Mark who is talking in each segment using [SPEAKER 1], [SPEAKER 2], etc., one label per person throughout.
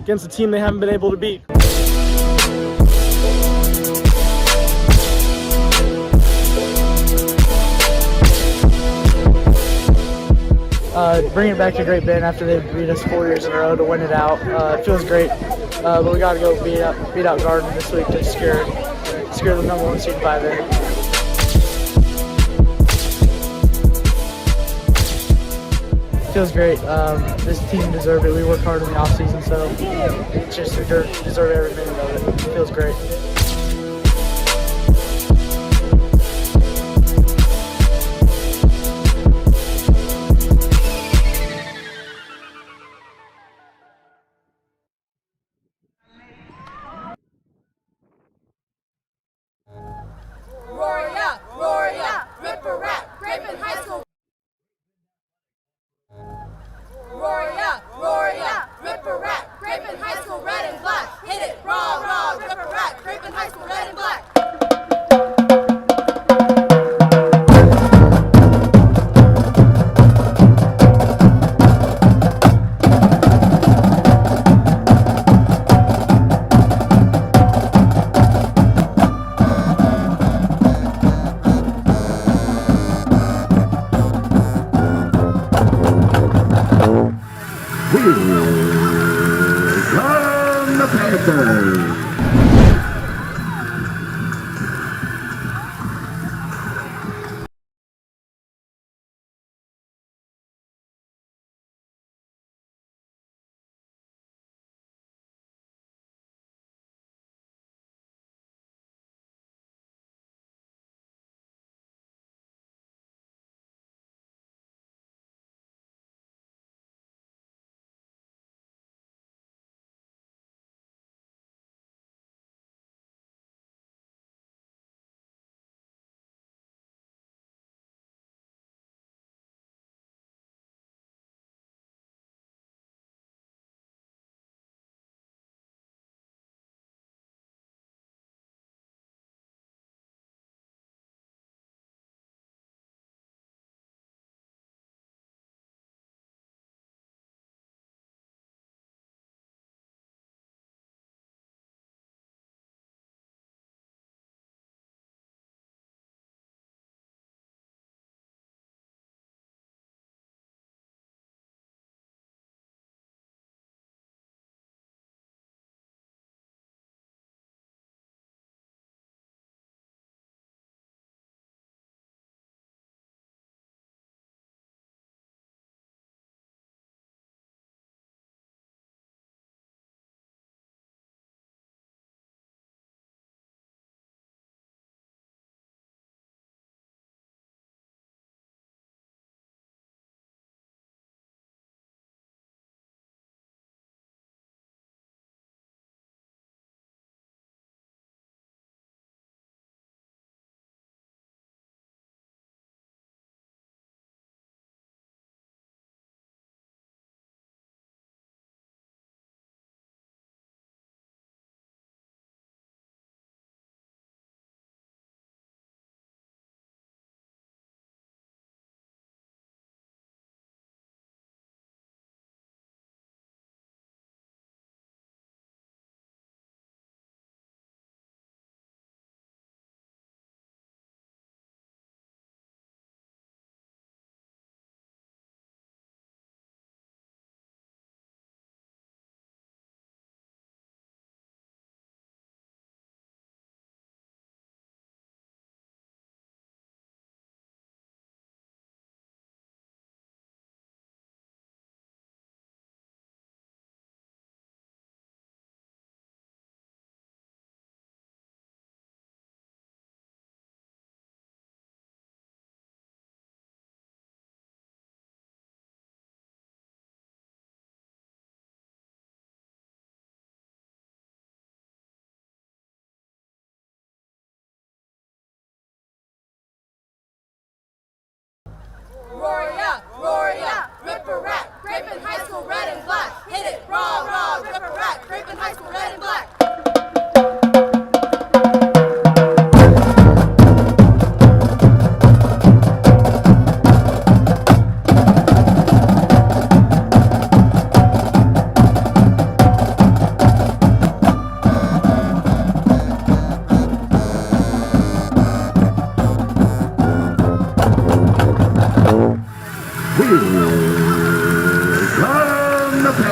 [SPEAKER 1] against a team they haven't been able to beat. Bringing it back to Great Bend after they beat us 4 years in a row to win it out. It feels great, but we got to go beat out Garden this week to secure the #1 seed 5A. Feels great. This team deserved it. We worked hard in the off season, so it's just we deserve every minute of it. It feels great.
[SPEAKER 2] Roria, rip-a-rap, Great Bend High School. Roria, rip-a-rap, Great Bend High School, red and black. Hit it, raw, rip-a-rap, Great Bend High School, red and black.
[SPEAKER 3] Here come the Panthers.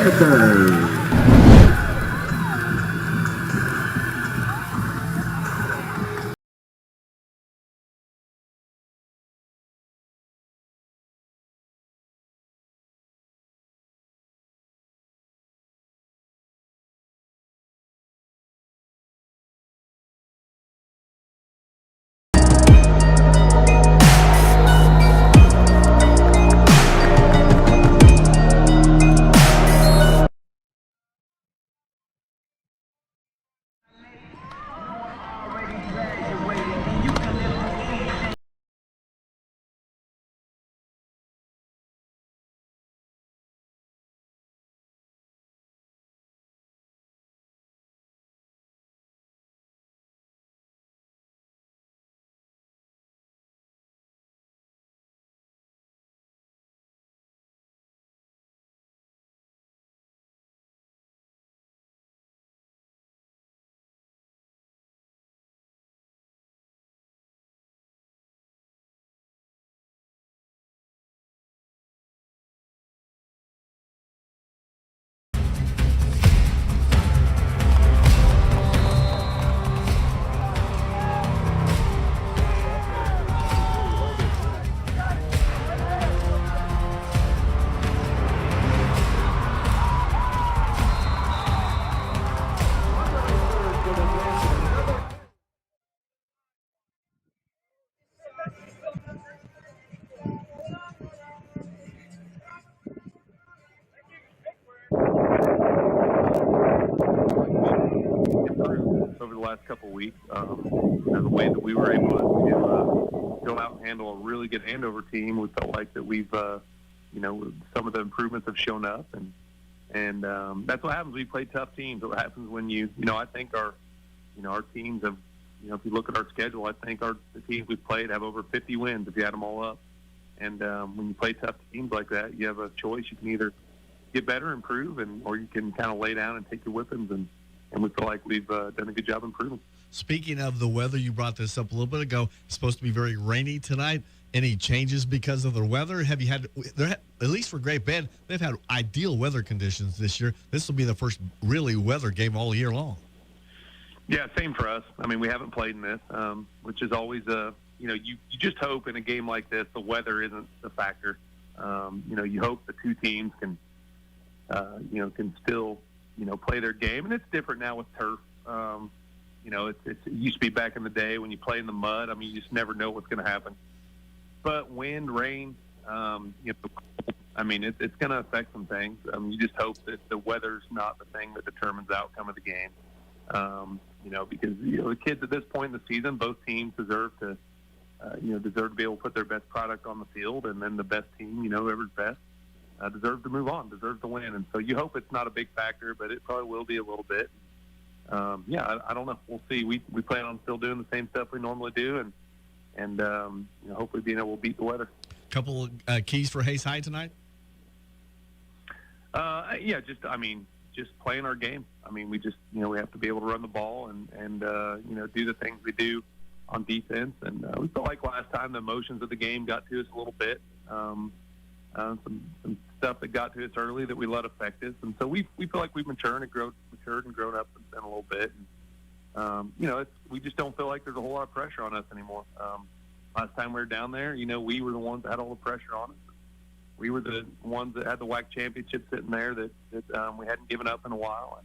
[SPEAKER 3] Panthers.
[SPEAKER 4] Improved over the last couple of weeks. The way that we were able to go out and handle a really good Andover team, we felt like that we've, some of the improvements have shown up, and that's what happens when you play tough teams. What happens when I think our teams have, if you look at our schedule, I think the teams we've played have over 50 wins if you add them all up. And when you play tough teams like that, you have a choice. You can either get better, improve, or you can kind of lay down and take your whippings, and we feel like we've done a good job improving.
[SPEAKER 5] Speaking of the weather, you brought this up a little bit ago. It's supposed to be very rainy tonight. Any changes because of the weather? Have you had, at least for Great Bend, they've had ideal weather conditions this year. This will be the first really weather game all year long.
[SPEAKER 4] Yeah, same for us. I mean, we haven't played in this, which is always you just hope in a game like this the weather isn't the factor. You hope the two teams can still play their game, and it's different now with turf. It used to be back in the day when you play in the mud. I mean, you just never know what's going to happen. But wind, rain, it's going to affect some things. You just hope that the weather's not the thing that determines the outcome of the game. Because the kids at this point in the season, both teams deserve to be able to put their best product on the field, and then the best team, whoever's best, deserves to move on, deserves to win. And so you hope it's not a big factor, but it probably will be a little bit. I don't know. We'll see. We plan on still doing the same stuff we normally do, and hopefully being able to beat the weather.
[SPEAKER 5] Couple keys for HAYS High tonight?
[SPEAKER 4] Just playing our game. I mean, we just, we have to be able to run the ball and do the things we do on defense. And we felt like last time the emotions of the game got to us a little bit. Some stuff that got to us early that we let affect us. And so we feel like we've matured and grown up in a little bit. And, we just don't feel like there's a whole lot of pressure on us anymore. Last time we were down there, we were the ones that had all the pressure on us. We were the ones that had the WAC championship sitting there that we hadn't given up in a while.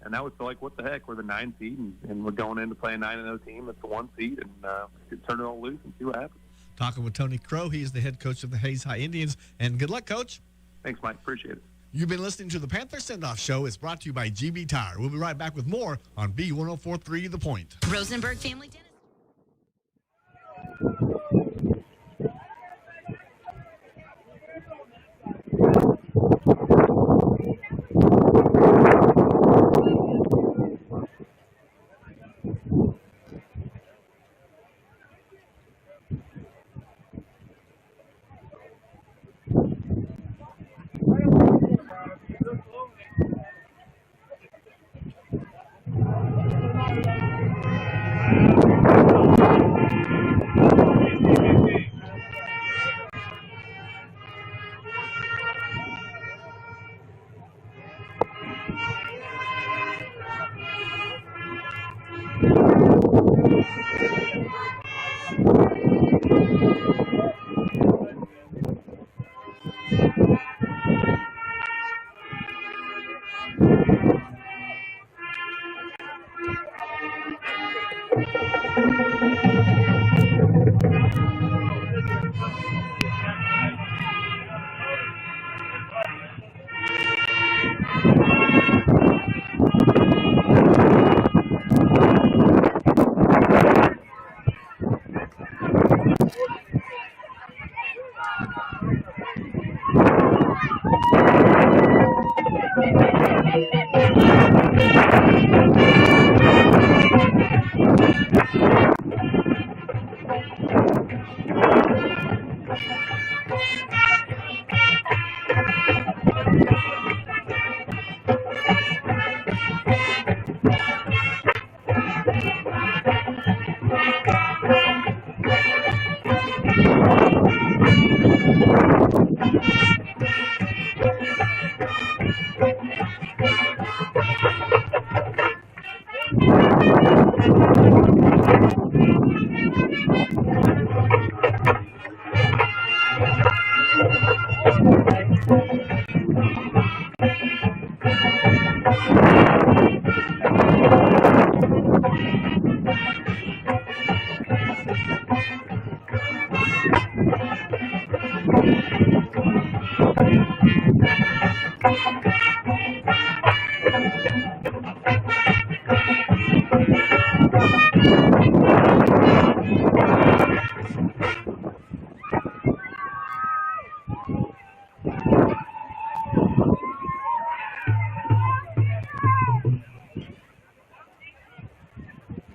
[SPEAKER 4] And now we feel like, what the heck, we're the 9 seed, and we're going in to play a 9-0 team that's the 1 seed, and we could turn it all loose and see what happens.
[SPEAKER 5] Talking with Tony Crow. He is the head coach of the HAYS High Indians. And good luck, Coach.
[SPEAKER 4] Thanks, Mike. Appreciate it.
[SPEAKER 5] You've been listening to the Panther Send-Off Show. It's brought to you by GB Tire. We'll be right back with more on B1043 The Point.
[SPEAKER 6] Rosenberg Family Dentist.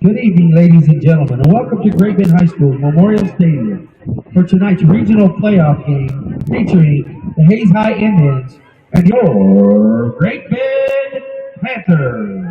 [SPEAKER 6] Good evening, ladies and gentlemen, and welcome to Great Bend High School Memorial Stadium for tonight's regional playoff game featuring the Hayes High Indians and your Great Bend Panthers.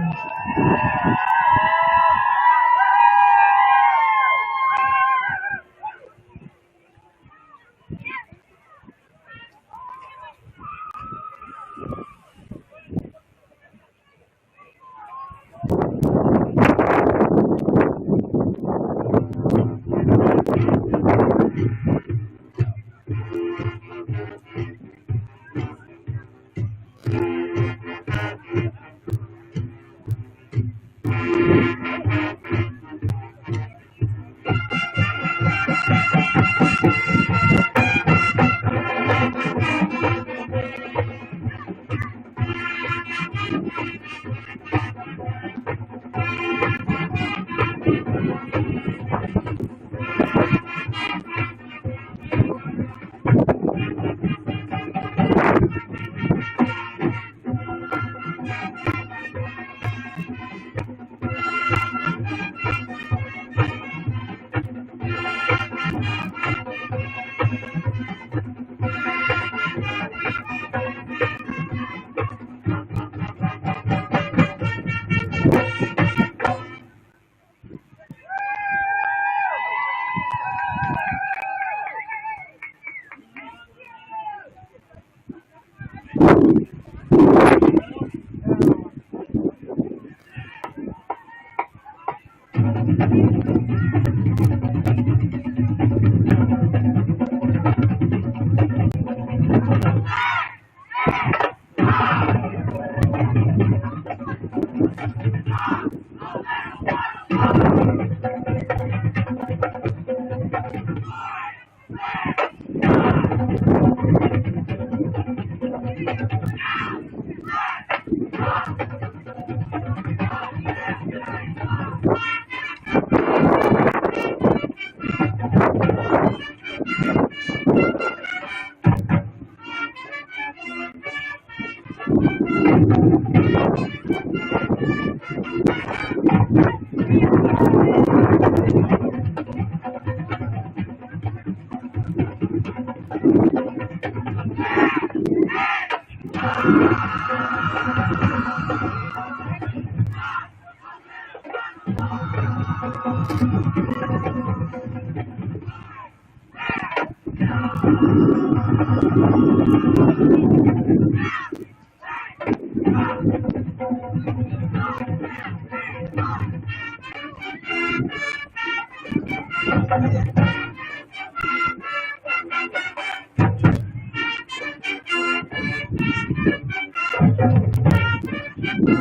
[SPEAKER 6] Green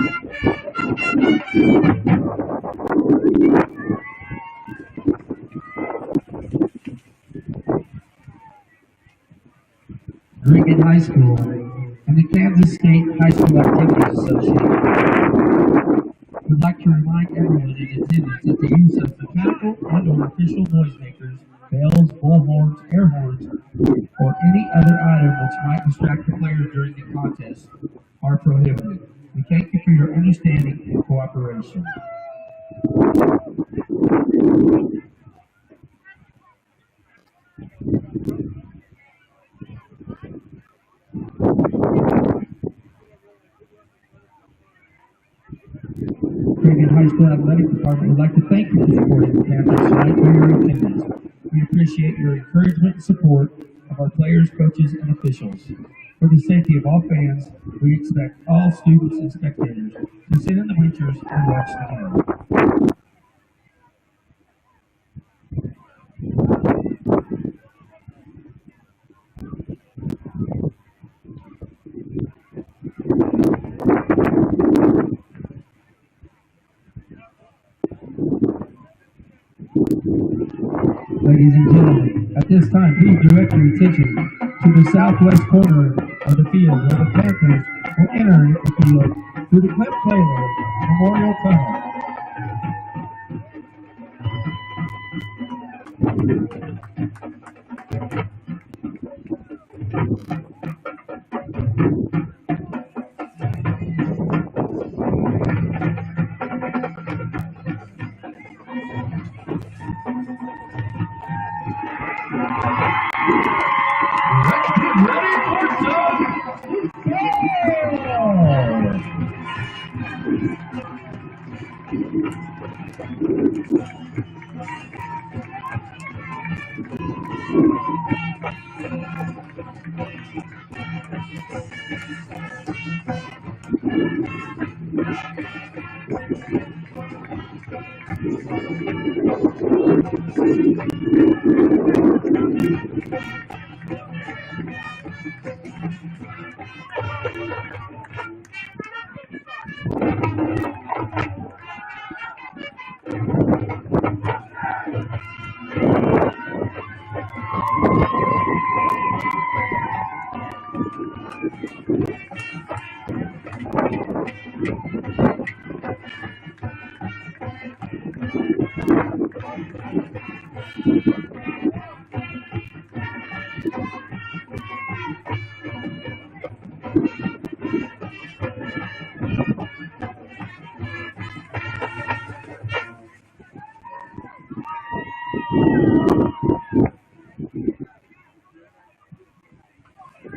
[SPEAKER 6] High School and the Kansas State High School Activities Association would like to remind everyone in attendance that the use of mechanical and/or official noisemakers, bells, bullhorns, air horns, or any other item which might distract the players during the contest are prohibited. We thank you for your understanding and cooperation. Craven High School Athletic Department would like to thank you for supporting the campus tonight for your attendance. We appreciate your encouragement and support of our players, coaches, and officials. For the safety of all fans, we expect all students and spectators to sit in the bleachers and watch the game. Ladies and gentlemen, at this time, please direct your attention to the southwest corner of the field where the Panthers will enter the field through the Clint Taylor Memorial Tunnel.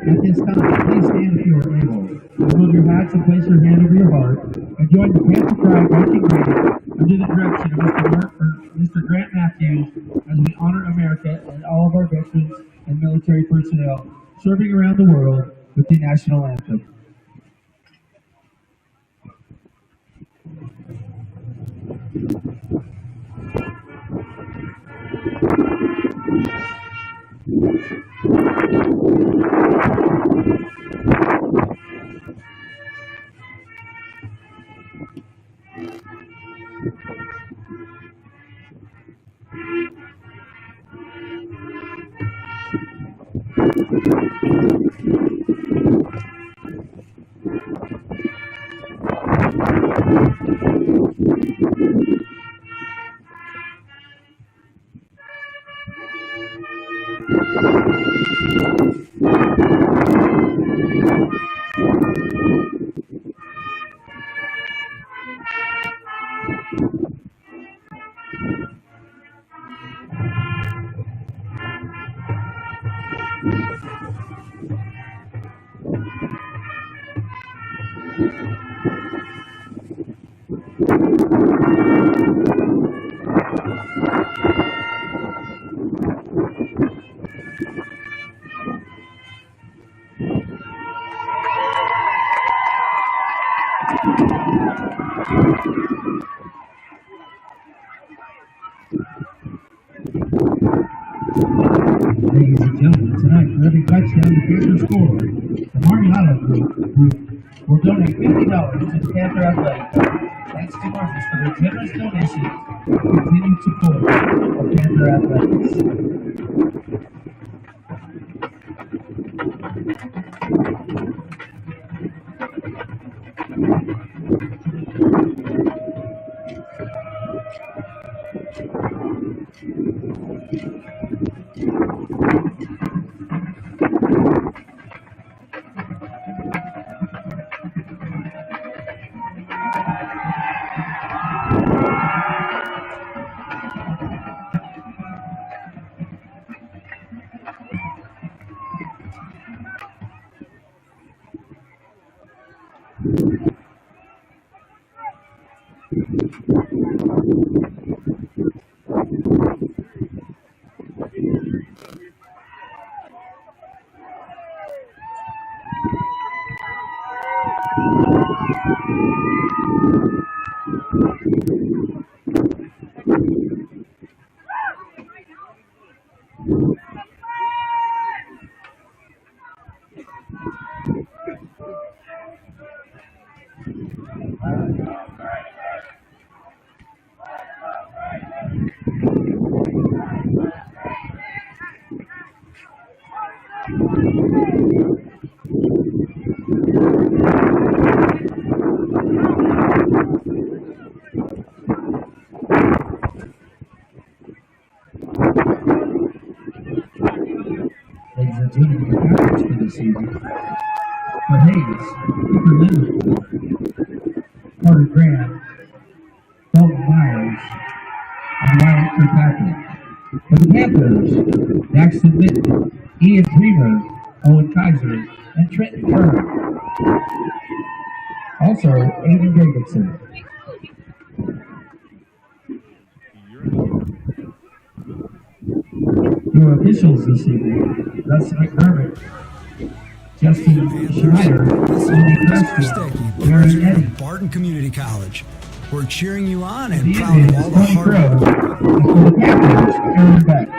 [SPEAKER 6] At this time, please stand if you are able. Remove your hats and place your hand over your heart and join the Panther Pride marching band under the direction of Mr. Grant Matthews as we honor America and all of our veterans and military personnel serving around the world with the national anthem. Ladies and gentlemen, tonight for every touchdown the Panthers score, the Mariano Group will donate $50 to the Panther Athletics. Thanks to Marcus for their generous donations and continued support of Panther Athletics. Ladies and gentlemen, the captains for this season. For HAYS, Cooper Lindley, Carter Graham, Dalton Myers, and Wyatt Kirkpatrick. For the Panthers, Daxton Mitton, Ian Dreamer, Owen Kaiser, and Trenton Kerr. Also, Aiden Davidson. Your officials this evening, Dustin McDermott, Justin Schneider, Cindy Preston, Aaron Eddy.
[SPEAKER 7] Barton Community College. We're cheering you on
[SPEAKER 6] The
[SPEAKER 7] and proud of
[SPEAKER 6] Indians,
[SPEAKER 7] all the
[SPEAKER 6] Tony
[SPEAKER 7] hard
[SPEAKER 6] Crow,
[SPEAKER 7] work.
[SPEAKER 6] and for the Panthers, Aaron Beck.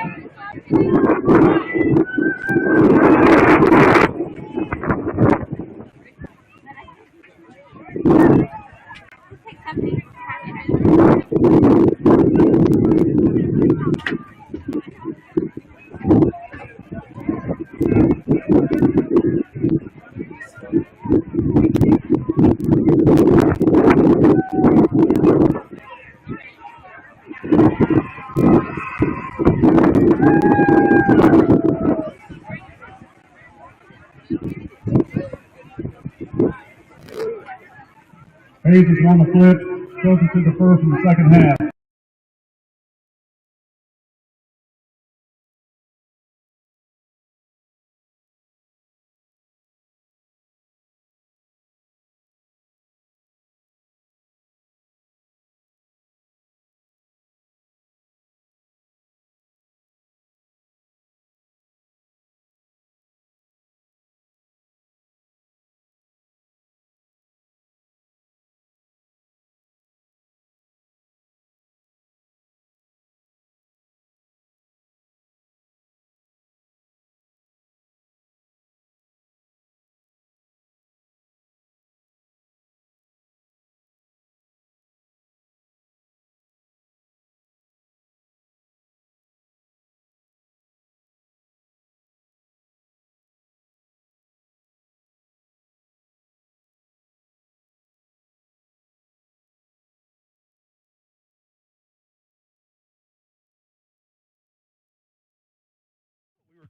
[SPEAKER 8] HAYS is on the flip, closer to the first in the second half.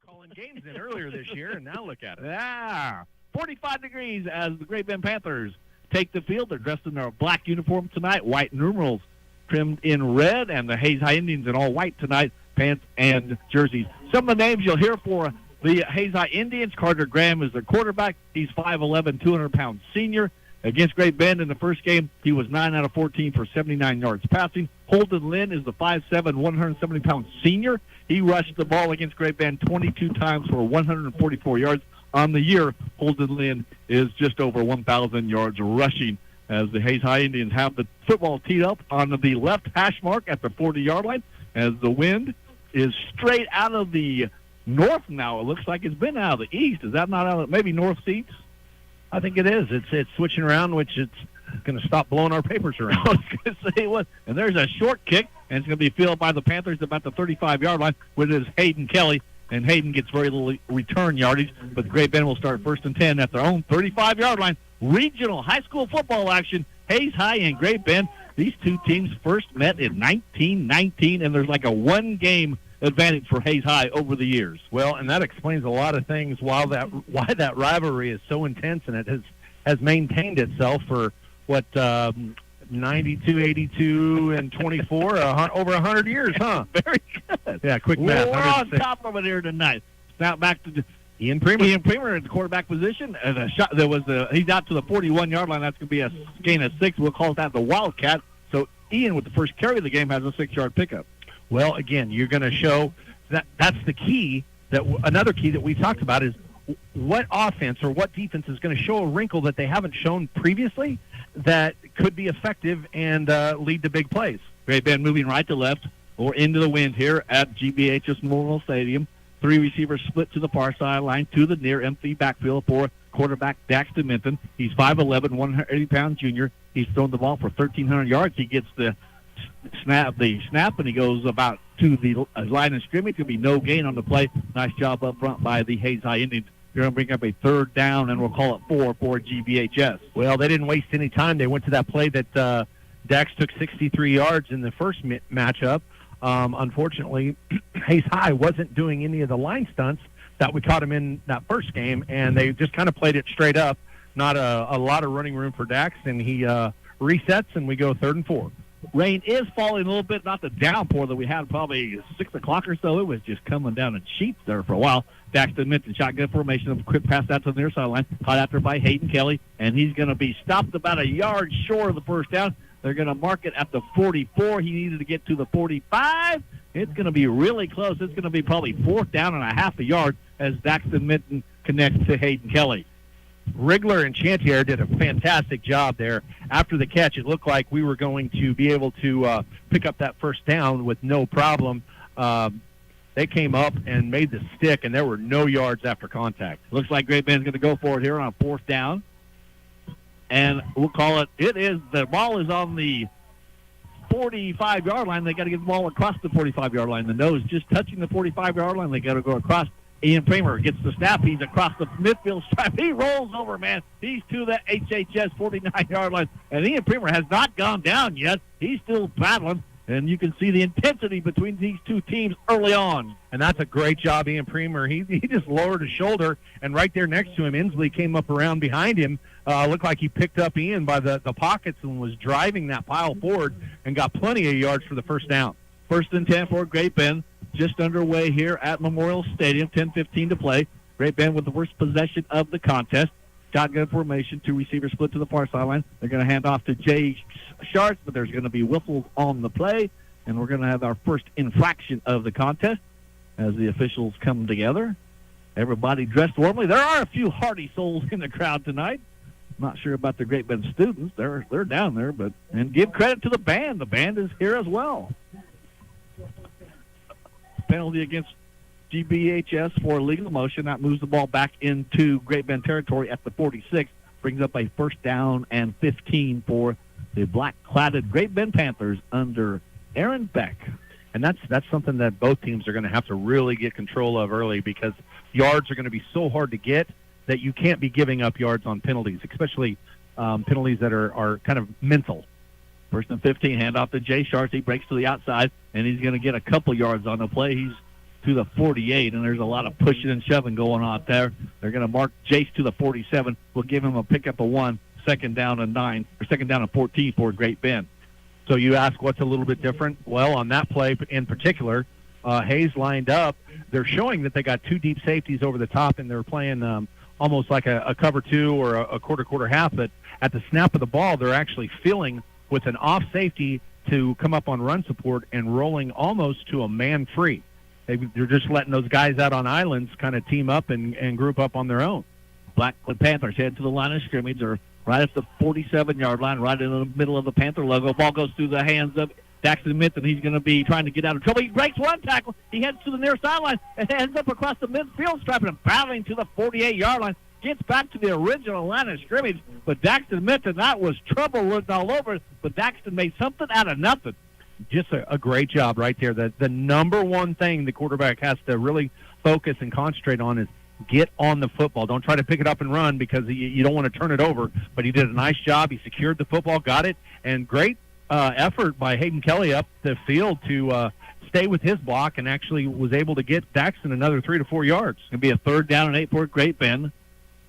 [SPEAKER 9] Calling games in earlier this year, and now look at it. Yeah, 45 degrees as the Great Bend Panthers take the field. They're dressed in their black uniform tonight, white numerals trimmed in red, and the HAYS High Indians in all white tonight, pants and jerseys. Some of the names you'll hear for the HAYS High Indians: Carter Graham is their quarterback. He's 5'11", 200-pound senior. Against Great Bend in the first game, he was 9 out of 14 for 79 yards passing. Holden Lynn is the 5'7", 170-pound senior. He rushed the ball against Great Bend 22 times for 144 yards. On the year, Holden Lynn is just over 1,000 yards rushing as the HAYS High Indians have the football teed up on the left hash mark at the 40-yard line as the wind is straight out of the north now. It looks like it's been out of the east. Is that not out of maybe north seats?
[SPEAKER 10] I think it is. It's switching around, which it's going to stop blowing our papers around.
[SPEAKER 9] I was going to say what. And there's a short kick, and it's going to be fielded by the Panthers about the 35-yard line, with his Hayden Kelly. And Hayden gets very little return yardage, but Great Bend will start 1st and 10 at their own 35-yard line. Regional high school football action, Hayes High and Great Bend. These two teams first met in 1919, and there's like a one-game advantage for Hayes High over the years.
[SPEAKER 10] Well, and that explains a lot of things why that rivalry is so intense, and it has maintained itself for, 92, 82, and 24, over 100 years, huh?
[SPEAKER 9] Very good.
[SPEAKER 10] Yeah, quick math.
[SPEAKER 9] We're on top of it here tonight. Now back to Ian Premer in the quarterback position, and a shot. He's out to the 41-yard line. That's going to be a gain of 6. We'll call that the Wildcat. So Ian, with the first carry of the game, has a 6-yard pickup.
[SPEAKER 10] Well, again, you're going to show that's the key. Another key that we talked about is what offense or what defense is going to show a wrinkle that they haven't shown previously that could be effective and lead to big plays.
[SPEAKER 9] Great Bend moving right to left or into the wind here at GBHS Memorial Stadium. 3 receivers split to the far sideline to the near empty backfield for quarterback Daxton Minton. He's 5'11", 180-pound junior. He's thrown the ball for 1,300 yards. He gets the snap, and he goes about to the line of scrimmage. There'll be no gain on the play. Nice job up front by the Hayes High Indians. They're going to bring up a 3rd down, and we'll call it 4 for GBHS.
[SPEAKER 10] Well, they didn't waste any time. They went to that play that Dax took 63 yards in the first matchup. Unfortunately, Hayes High wasn't doing any of the line stunts that we caught him in that first game, and they just kind of played it straight up. Not a lot of running room for Dax, and he resets, and we go 3rd and 4.
[SPEAKER 9] Rain is falling a little bit, not the downpour that we had probably 6 o'clock or so. It was just coming down in sheets there for a while. Daxton Minton, shotgun formation, a quick pass out to the near sideline, caught after by Hayden Kelly, and he's going to be stopped about a yard short of the first down. They're going to mark it at the 44. He needed to get to the 45. It's going to be really close. It's going to be probably 4th down and a half a yard as Daxton Minton connects to Hayden Kelly.
[SPEAKER 10] Rigler and Chantier did a fantastic job there. After the catch, it looked like we were going to be able to pick up that first down with no problem. They came up and made the stick, and there were no yards after contact.
[SPEAKER 9] Looks like Great Bend's going to go for it here on 4th down. And we'll call it, the ball is on the 45-yard line. They got to get the ball across the 45-yard line. The nose just touching the 45-yard line. They got to go across. Ian Premer gets the snap. He's across the midfield stripe. He rolls over, man. He's to the HHS 49-yard line. And Ian Premer has not gone down yet. He's still battling. And you can see the intensity between these two teams early on.
[SPEAKER 10] And that's a great job, Ian Premer. He just lowered his shoulder, and right there next to him, Inslee came up around behind him. Looked like he picked up Ian by the pockets and was driving that pile forward and got plenty of yards for the first down.
[SPEAKER 9] 1st and 10 for Great Bend. Just underway here at Memorial Stadium, 10:15 to play. Great Bend with the worst possession of the contest. Shotgun formation, 2 receivers split to the far sideline. They're going to hand off to Jay Sharts, but there's going to be whistles on the play, and we're going to have our first infraction of the contest as the officials come together. Everybody dressed warmly. There are a few hearty souls in the crowd tonight. Not sure about the Great Bend students. They're down there, and give credit to the band. The band is here as well. Penalty against GBHS for illegal motion. That moves the ball back into Great Bend territory at the 46. Brings up a 1st down and 15 for the black-cladded Great Bend Panthers under Aaron Beck.
[SPEAKER 10] And that's something that both teams are going to have to really get control of early, because yards are going to be so hard to get that you can't be giving up yards on penalties, especially penalties that are kind of mental.
[SPEAKER 9] 1st and 15, handoff to Jay Sharts. He breaks to the outside, and he's going to get a couple yards on the play. He's to the 48, and there's a lot of pushing and shoving going on there. They're going to mark Jace to the 47. We'll give him a pickup of 1, 2nd down and 9, or 2nd down and 14 for Great Bend.
[SPEAKER 10] So you ask what's a little bit different? Well, on that play in particular, Hayes lined up. They're showing that they got 2 deep safeties over the top, and they're playing almost like a cover 2 or a quarter half. But at the snap of the ball, they're actually filling with an off safety to come up on run support and rolling almost to a man free. They're just letting those guys out on islands kind of team up and group up on their own.
[SPEAKER 9] Black Panthers head to the line of scrimmage. They're right at the 47-yard line, right in the middle of the Panther logo. Ball goes through the hands of Daxton Minton, he's going to be trying to get out of trouble. He breaks one tackle. He heads to the near sideline and ends up across the midfield stripe and battling to the 48-yard line. Gets back to the original line of scrimmage, but Daxton Minton, that was trouble written all over, but Daxton made something out of nothing.
[SPEAKER 10] Just a great job right there. The number one thing the quarterback has to really focus and concentrate on is get on the football. Don't try to pick it up and run because you don't want to turn it over, but he did a nice job. He secured the football, got it, and great effort by Hayden Kelly up the field to stay with his block and actually was able to get Daxton another 3 to 4 yards.
[SPEAKER 9] It's going to be a 3rd down and 8 for Great Bend.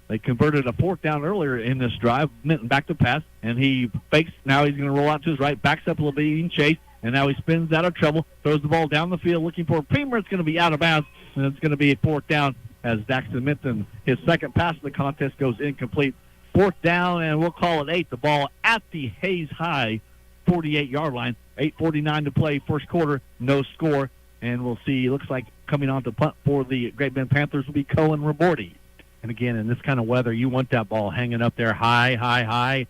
[SPEAKER 9] They converted a 4th down earlier in this drive. Minton back to pass, and he fakes. Now he's going to roll out to his right, backs up a little bit, being chased, and now he spins out of trouble, throws the ball down the field looking for a Premer. It's going to be out of bounds, and it's going to be a 4th down as Daxton Minton, his second pass of the contest, goes incomplete. 4th down, and we'll call it 8. The ball at the Hayes High 48-yard line. 8:49 to play, first quarter, no score. And we'll see, looks like coming on to punt for the Great Bend Panthers will be Cohen Raborti. And again, in this kind of weather, you want that ball hanging up there high,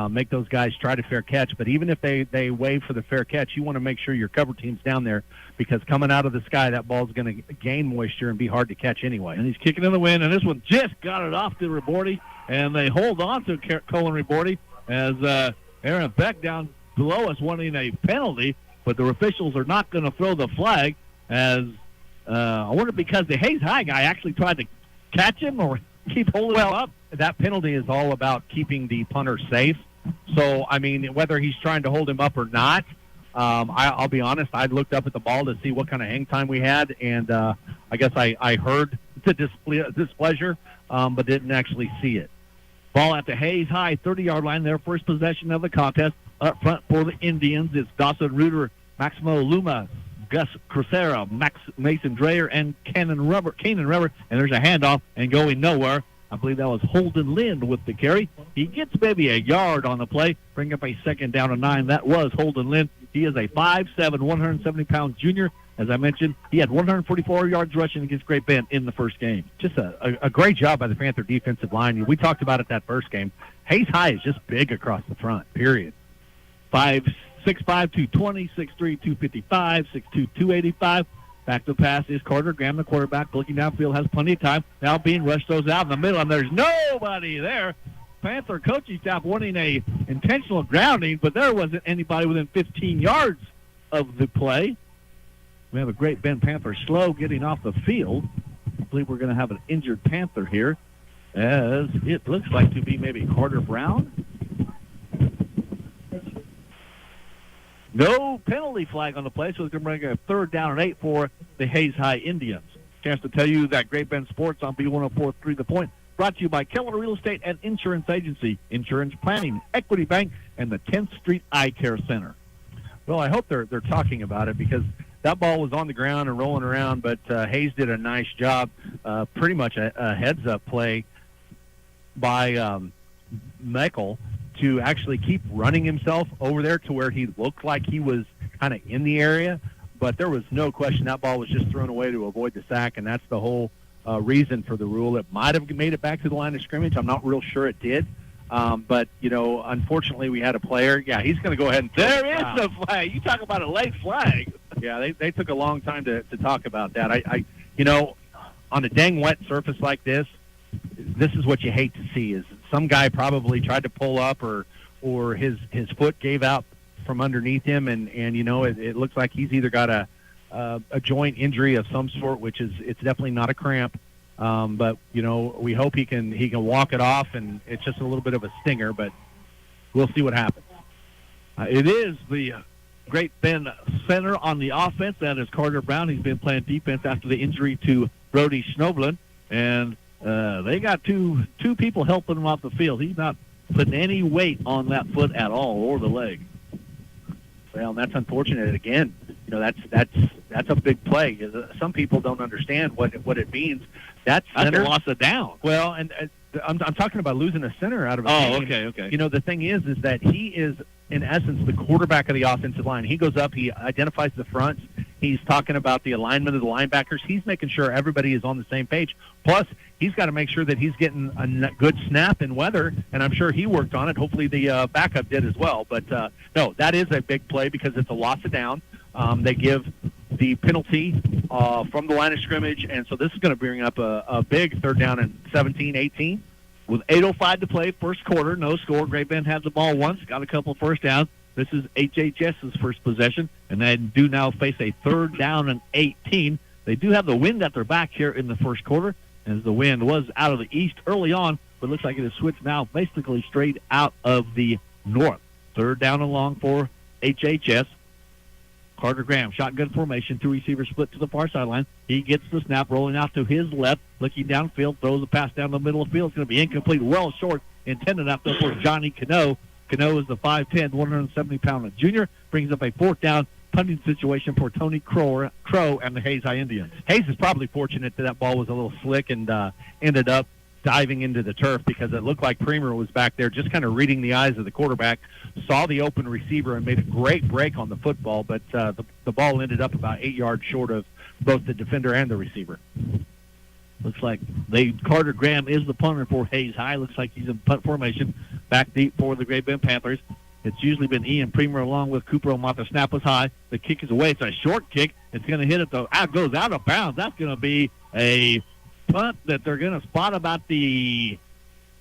[SPEAKER 9] make those guys try to fair catch. But even if they wave for the fair catch, you want to make sure your cover team's down there because coming out of the sky, that ball's going to gain moisture and be hard to catch anyway. And he's kicking in the wind, and this one just got it off to Raborti, and they hold on to Cohen Raborti as Aaron Beck down below us wanting a penalty, but the officials are not going to throw the flag as I wonder because the Hayes High guy actually tried to catch him or keep holding him up.
[SPEAKER 10] That penalty is all about keeping the punter safe. So, I mean, whether he's trying to hold him up or not, I'll be honest, I looked up at the ball to see what kind of hang time we had, and I guess I heard the displeasure, but didn't actually see it.
[SPEAKER 9] Ball at the Hayes High 30-yard line, their first possession of the contest. Up front for the Indians, it's Dawson Reuter, Maximo Luma, Gus Crucera, Mason Dreyer, and Cannon Rubber, and there's a handoff and going nowhere. I believe that was Holden Lind with the carry. He gets maybe a yard on the play, bring up a 2nd down and 9. That was Holden Lind. He is a 5'7", 170-pound junior. As I mentioned, he had 144 yards rushing against Great Bend in the first game.
[SPEAKER 10] Just a great job by the Panther defensive line. We talked about it that first game. Hayes High is just big across the front, period.
[SPEAKER 9] 6'5", 220, 6'3", 255, 6'2", 285. Back to pass is Carter Graham, the quarterback, looking downfield, has plenty of time. Now being rushed, throws out in the middle, and there's nobody there. Panther coaching staff wanting a intentional grounding, but there wasn't anybody within 15 yards of the play. We have a Great Bend Panther slow getting off the field. I believe we're going to have an injured Panther here, as it looks like to be maybe Carter Brown. No penalty flag on the play, so it's going to bring a 3rd down and 8 for the Hayes High Indians. Chance to tell you that Great Bend Sports on B104.3 The Point, brought to you by Keller Real Estate and Insurance Agency, Insurance Planning, Equity Bank, and the 10th Street Eye Care Center.
[SPEAKER 10] Well, I hope they're talking about it because that ball was on the ground and rolling around, but Hayes did a nice job, pretty much a heads-up play by Michael to actually keep running himself over there to where he looked like he was kind of in the area, but there was no question that ball was just thrown away to avoid the sack, and that's the whole reason for the rule. It might have made it back to the line of scrimmage. I'm not real sure it did, but, you know, unfortunately we had a player. Yeah, he's going to go ahead and
[SPEAKER 9] there is a flag. You talk about a late flag.
[SPEAKER 10] Yeah, they took a long time to talk about that. I you know, on a dang wet surface like this is what you hate to see is some guy probably tried to pull up or his foot gave out from underneath him and you know it looks like he's either got a joint injury of some sort, which is it's definitely not a cramp, but you know we hope he can walk it off, and it's just a little bit of a stinger, but we'll see what happens.
[SPEAKER 9] It is the Great Bend center on the offense. That is Carter Brown. He's been playing defense after the injury to Brody Schnoblin, and they got two people helping him off the field. He's not putting any weight on that foot at all, or the leg.
[SPEAKER 10] Well, that's unfortunate. Again, you know that's a big play. Some people don't understand what it means. That's
[SPEAKER 9] a loss of down.
[SPEAKER 10] Well, and I'm talking about losing a center out of a game.
[SPEAKER 9] Okay.
[SPEAKER 10] You know, the thing is that he is in essence the quarterback of the offensive line. He goes up, he identifies the fronts. He's talking about the alignment of the linebackers. He's making sure everybody is on the same page. Plus, he's got to make sure that he's getting a good snap in weather, and I'm sure he worked on it. Hopefully the backup did as well. But, no, that is a big play because it's a loss of down. They give the penalty from the line of scrimmage, and so this is going to bring up a big third down and 17, 18. With 8:05 to play, first quarter, no score. Great Bend had the ball once, got a couple first downs. This is HHS's first possession, and they do now face a third down and 18. They do have the wind at their back here in the first quarter, as the wind was out of the east early on, but it looks like it has switched now basically straight out of the north. Third down and long for HHS. Carter Graham, shotgun formation, two receivers split to the far sideline. He gets the snap, rolling out to his left, looking downfield, throws a pass down the middle of the field. It's going to be incomplete, well short, intended out there for Johnny Cano. Cano is the 5'10", 170-pound junior, brings up a fourth down punting situation for Tony Crow and the Hayes High Indians. Hayes is probably fortunate that ball was a little slick and ended up diving into the turf because it looked like Premer was back there just kind of reading the eyes of the quarterback, saw the open receiver and made a great break on the football, but the ball ended up about 8 yards short of both the defender and the receiver. Looks like Carter Graham is the punter for Hayes High. Looks like he's in punt formation, back deep for the Great Bend Panthers. It's usually been Ian Premer along with Cooper Omata. Snap was high. The kick is away. It's a short kick. It's going to hit it, though. Goes out of bounds. That's going to be a punt that they're going to spot about the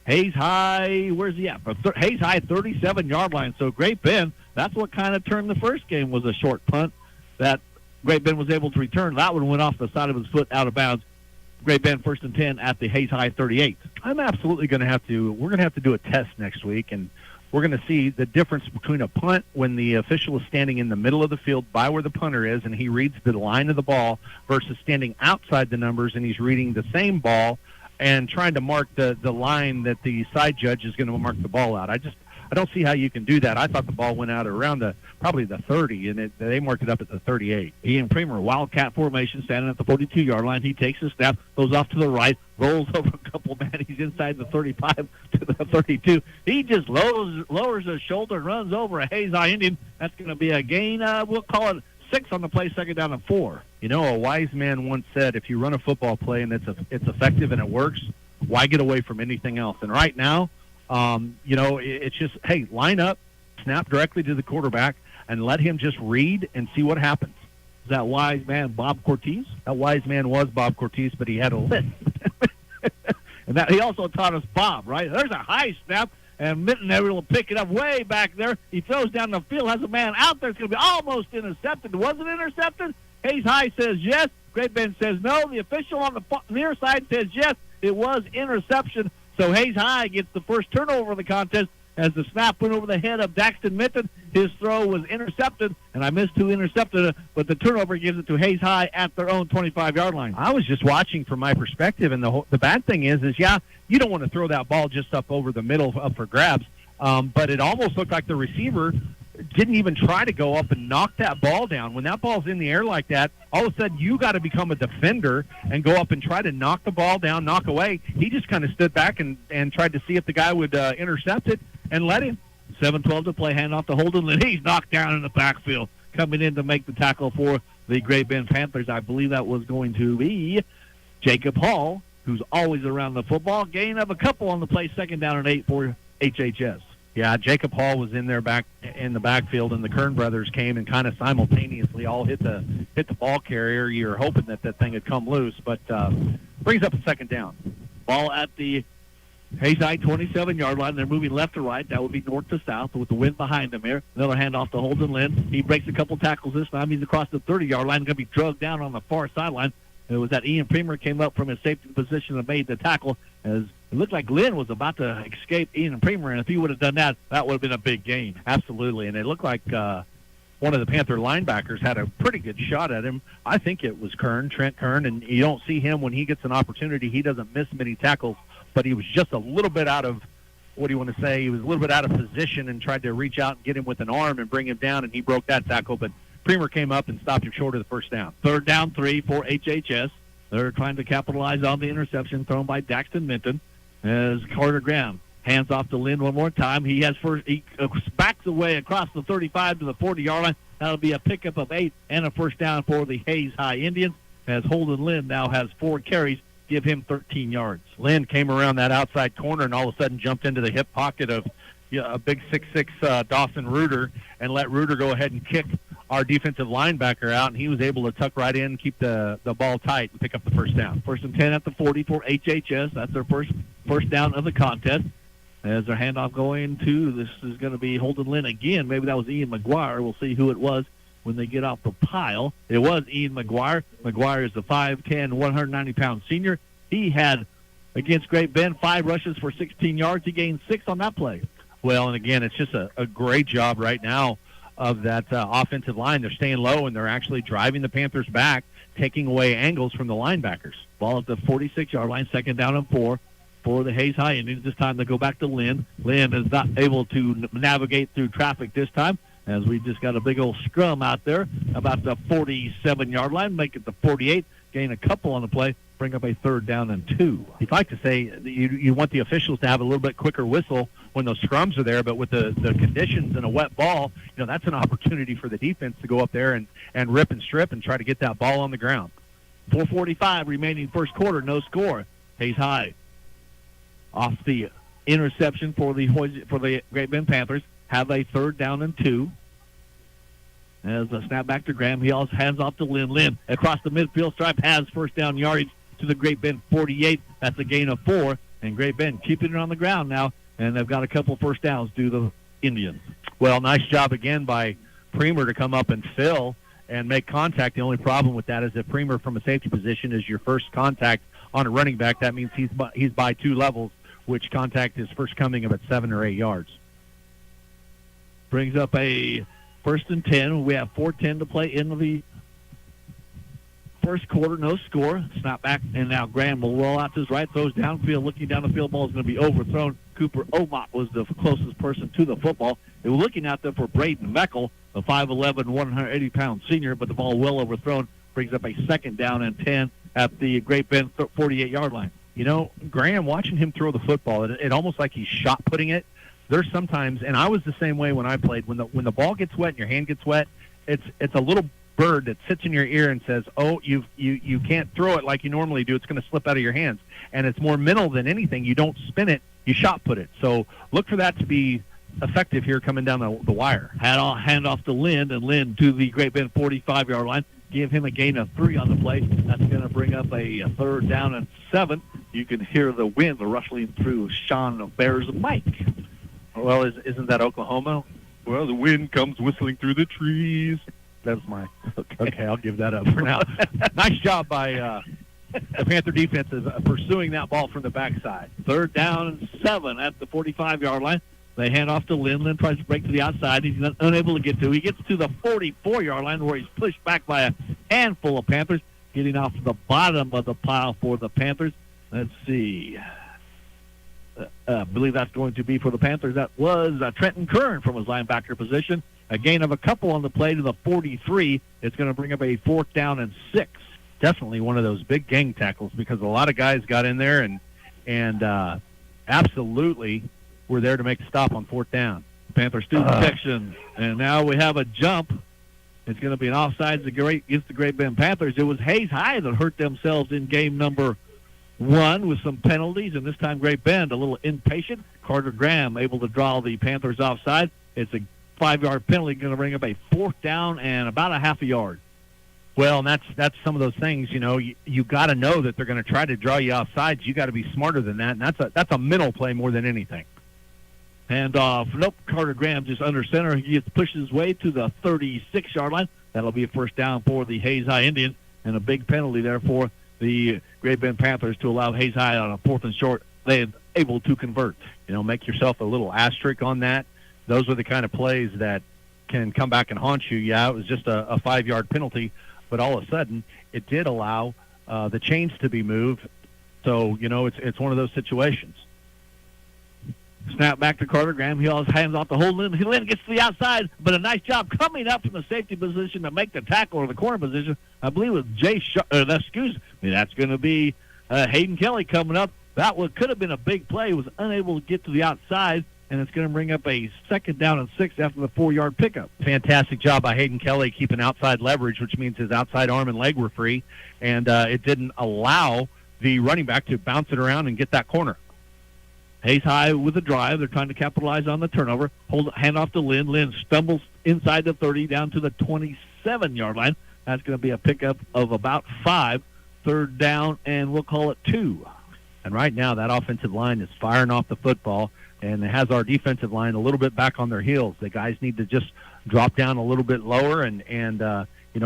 [SPEAKER 10] Hayes High. Where's he at? Hayes High 37-yard line. So Great Bend, that's what kind of turned the first game, was a short punt that Great Bend was able to return. That one went off the side of his foot out of bounds. Great Bend 1st and 10 at the Hayes High 38. I'm absolutely going to have to, we're going to have to do a test next week, and we're going to see the difference between a punt when the official is standing in the middle of the field by where the punter is and he reads the line of the ball versus standing outside the numbers and he's reading the same ball and trying to mark the line that the side judge is going to mark the ball out. I don't see how you can do that. I thought the ball went out around probably the 30, and they marked it up at the 38. Ian Premer, wildcat formation, standing at the 42-yard line. He takes his snap, goes off to the right, rolls over a couple men. He's inside the 35 to the 32. He just lowers his shoulder, runs over a Hayes High Indian. That's going to be a gain. We'll call it 6 on the play, 2nd down and 4. You know, a wise man once said, if you run a football play and it's effective and it works, why get away from anything else? And right now, you know, it's just, hey, line up, snap directly to the quarterback, and let him just read and see what happens. Is that wise man Bob Cortez? That wise man was Bob Cortez, but he had a list. And that he also taught us Bob, right? There's a high snap, and Mitten will pick it up way back there. He throws down the field, has a man out there. It's going to be almost intercepted. Was it intercepted? Hayes High says yes. Great Bend says no. The official on the near side says yes. It was interception. So Hayes High gets the first turnover of the contest as the snap went over the head of Daxton Minton. His throw was intercepted, and I missed who intercepted it, but the turnover gives it to Hayes High at their own 25-yard line. I was just watching from my perspective, and the bad thing is yeah, you don't want to throw that ball just up over the middle up for grabs, but it almost looked like the receiver didn't even try to go up and knock that ball down. When that ball's in the air like that, all of a sudden you got to become a defender and go up and try to knock the ball down, knock away. He just kind of stood back and tried to see if the guy would intercept it and let him. 7-12 to play, handoff to Holden, and he's knocked down in the backfield. Coming in to make the tackle for the Great Bend Panthers, I believe that was going to be Jacob Hall, who's always around the football. Gain of a couple on the play, 2nd down and 8 for HHS. Yeah, Jacob Hall was in there back in the backfield, and the Kern brothers came and kind of simultaneously all hit the ball carrier. You're hoping that thing had come loose, but brings up a 2nd down. Ball at the Hayes High 27-yard line. They're moving left to right. That would be north to south with the wind behind them here. Another handoff to Holden Lynn. He breaks a couple tackles this time. He's across the 30-yard line. Going to be drugged down on the far sideline. It was that Ian Premer came up from his safety position and made the tackle, as it looked like Lynn was about to escape Ian Premer, and if he would have done that, that would have been a big gain. Absolutely, and it looked like one of the Panther linebackers had a pretty good shot at him. I think it was Trent Kern, and you don't see him when he gets an opportunity. He doesn't miss many tackles, but he was just a little bit out of, what do you want to say, he was a little bit out of position and tried to reach out and get him with an arm and bring him down, and he broke that tackle, but Premer came up and stopped him short of the 1st down. 3rd down 3 for HHS. They're trying to capitalize on the interception thrown by Daxton Minton as Carter Graham hands off to Lynn one more time. He backs away across the 35 to the 40-yard line. That'll be a pickup of 8 and a 1st down for the Hayes High Indians, as Holden Lynn now has 4 carries, give him 13 yards. Lynn came around that outside corner and all of a sudden jumped into the hip pocket of a big 6'6" Dawson Reuter and let Reuter go ahead and kick our defensive linebacker out, and he was able to tuck right in and keep the ball tight and pick up the first down. 1st and 10 at the 40 for HHS. That's their first down of the contest. As their handoff going to, this is going to be Holden Lynn again. Maybe that was Ian McGuire. We'll see who it was when they get off the pile. It was Ian McGuire. McGuire is the 5'10", 190-pound senior. He had, against Great Bend, 5 rushes for 16 yards. He gained 6 on that play. Well, and again, it's just a great job right now of that offensive line. They're staying low, and they're actually driving the Panthers back, taking away angles from the linebackers. Ball at the 46-yard line, 2nd down and 4 for the Hayes High Indians. This time they go back to Lynn. Lynn is not able to navigate through traffic this time, as we just got a big old scrum out there about the 47-yard line, make it the 48, gain a couple on the play, bring up a 3rd down and 2. You'd like to say you want the officials to have a little bit quicker whistle when those scrums are there, but with the conditions and a wet ball, that's an opportunity for the defense to go up there and rip and strip and try to get that ball on the ground. 4:45 remaining first quarter, no score. Hayes High off the interception for the Great Bend Panthers, have a 3rd down and 2. As a snap back to Graham, he also hands off to Lynn. Lynn across the midfield stripe has first down yardage to the Great Bend 48. That's a gain of 4, and Great Bend keeping it on the ground now, and they've got a couple first downs due to the Indians. Well, nice job again by Premer to come up and fill and make contact. The only problem with that is that Premer from a safety position is your first contact on a running back. That means he's by 2 levels, which contact is first coming of at 7 or 8 yards. Brings up a 1st and 10. We have 4:10 to play in the first quarter. No score. Snap back, and now Graham will roll out to his right, throws downfield. Looking down the field, ball is going to be overthrown. Cooper Omott was the closest person to the football. They were looking out there for Braden Meckel, the 5'11", 180-pound senior, but the ball well overthrown. Brings up a 2nd down and 10 at the Great Bend 48-yard line. Graham, watching him throw the football, it almost like he's shot putting it. There's sometimes, and I was the same way when I played, when the ball gets wet and your hand gets wet, it's a little bird that sits in your ear and says, oh, you can't throw it like you normally do. It's going to slip out of your hands. And it's more mental than anything. You don't spin it, you shot put it. So look for that to be effective here coming down the wire. Hand off to Lynn, and Lynn to the Great Bend 45-yard line. Give him a gain of 3 on the play. That's going to bring up a 3rd down and 7. You can hear the wind rustling through Sean Bear's mic. Well, isn't that Oklahoma? Well, the wind comes whistling through the trees. That's my... Okay, I'll give that up for now. Nice job by the Panther defense is pursuing that ball from the backside. 3rd down and 7 at the 45-yard line. They hand off to Lynn. Lynn tries to break to the outside. He's unable to get to. He gets to the 44-yard line where he's pushed back by a handful of Panthers, getting off the bottom of the pile for the Panthers. Let's see. I believe that's going to be for the Panthers. That was Trenton Kern from his linebacker position. A gain of a couple on the play to the 43. It's going to bring up a 4th down and 6. Definitely one of those big gang tackles because a lot of guys got in there and absolutely were there to make a stop on 4th down. Panthers do protection, and now we have a jump. It's going to be an offsides against the Great Bend Panthers. It was Hayes High that hurt themselves in game number 1 with some penalties, and this time Great Bend a little impatient. Carter Graham able to draw the Panthers offside. It's a 5-yard penalty, going to bring up a 4th down and about a half a yard. Well, and that's some of those things, you got to know that they're going to try to draw you offsides. You got to be smarter than that, and that's a mental play more than anything. And nope, Carter Graham just under center. He gets pushed his way to the 36-yard line. That'll be a 1st down for the Hayes High Indians, and a big penalty there for the Great Bend Panthers to allow Hayes High on a 4th and short. They're able to convert. Make yourself a little asterisk on that. Those are the kind of plays that can come back and haunt you. Yeah, it was just a 5-yard penalty, but all of a sudden it did allow the chains to be moved. So, it's one of those situations. Snap back to Carter Graham. He always hands off the whole Lynn. Lynn gets to the outside, but a nice job coming up from the safety position to make the tackle or the corner position. I believe it was that's going to be Hayden Kelly coming up. That could have been a big play. He was unable to get to the outside, and it's going to bring up a 2nd down and 6 after the 4-yard pickup. Fantastic job by Hayden Kelly keeping outside leverage, which means his outside arm and leg were free, and it didn't allow the running back to bounce it around and get that corner. Hayes High with a drive. They're trying to capitalize on the turnover. Hand off to Lynn. Lynn stumbles inside the 30 down to the 27-yard line. That's going to be a pickup of about 5. Third down, and we'll call it 2. And right now that offensive line is firing off the football, and it has our defensive line a little bit back on their heels. The guys need to just drop down a little bit lower and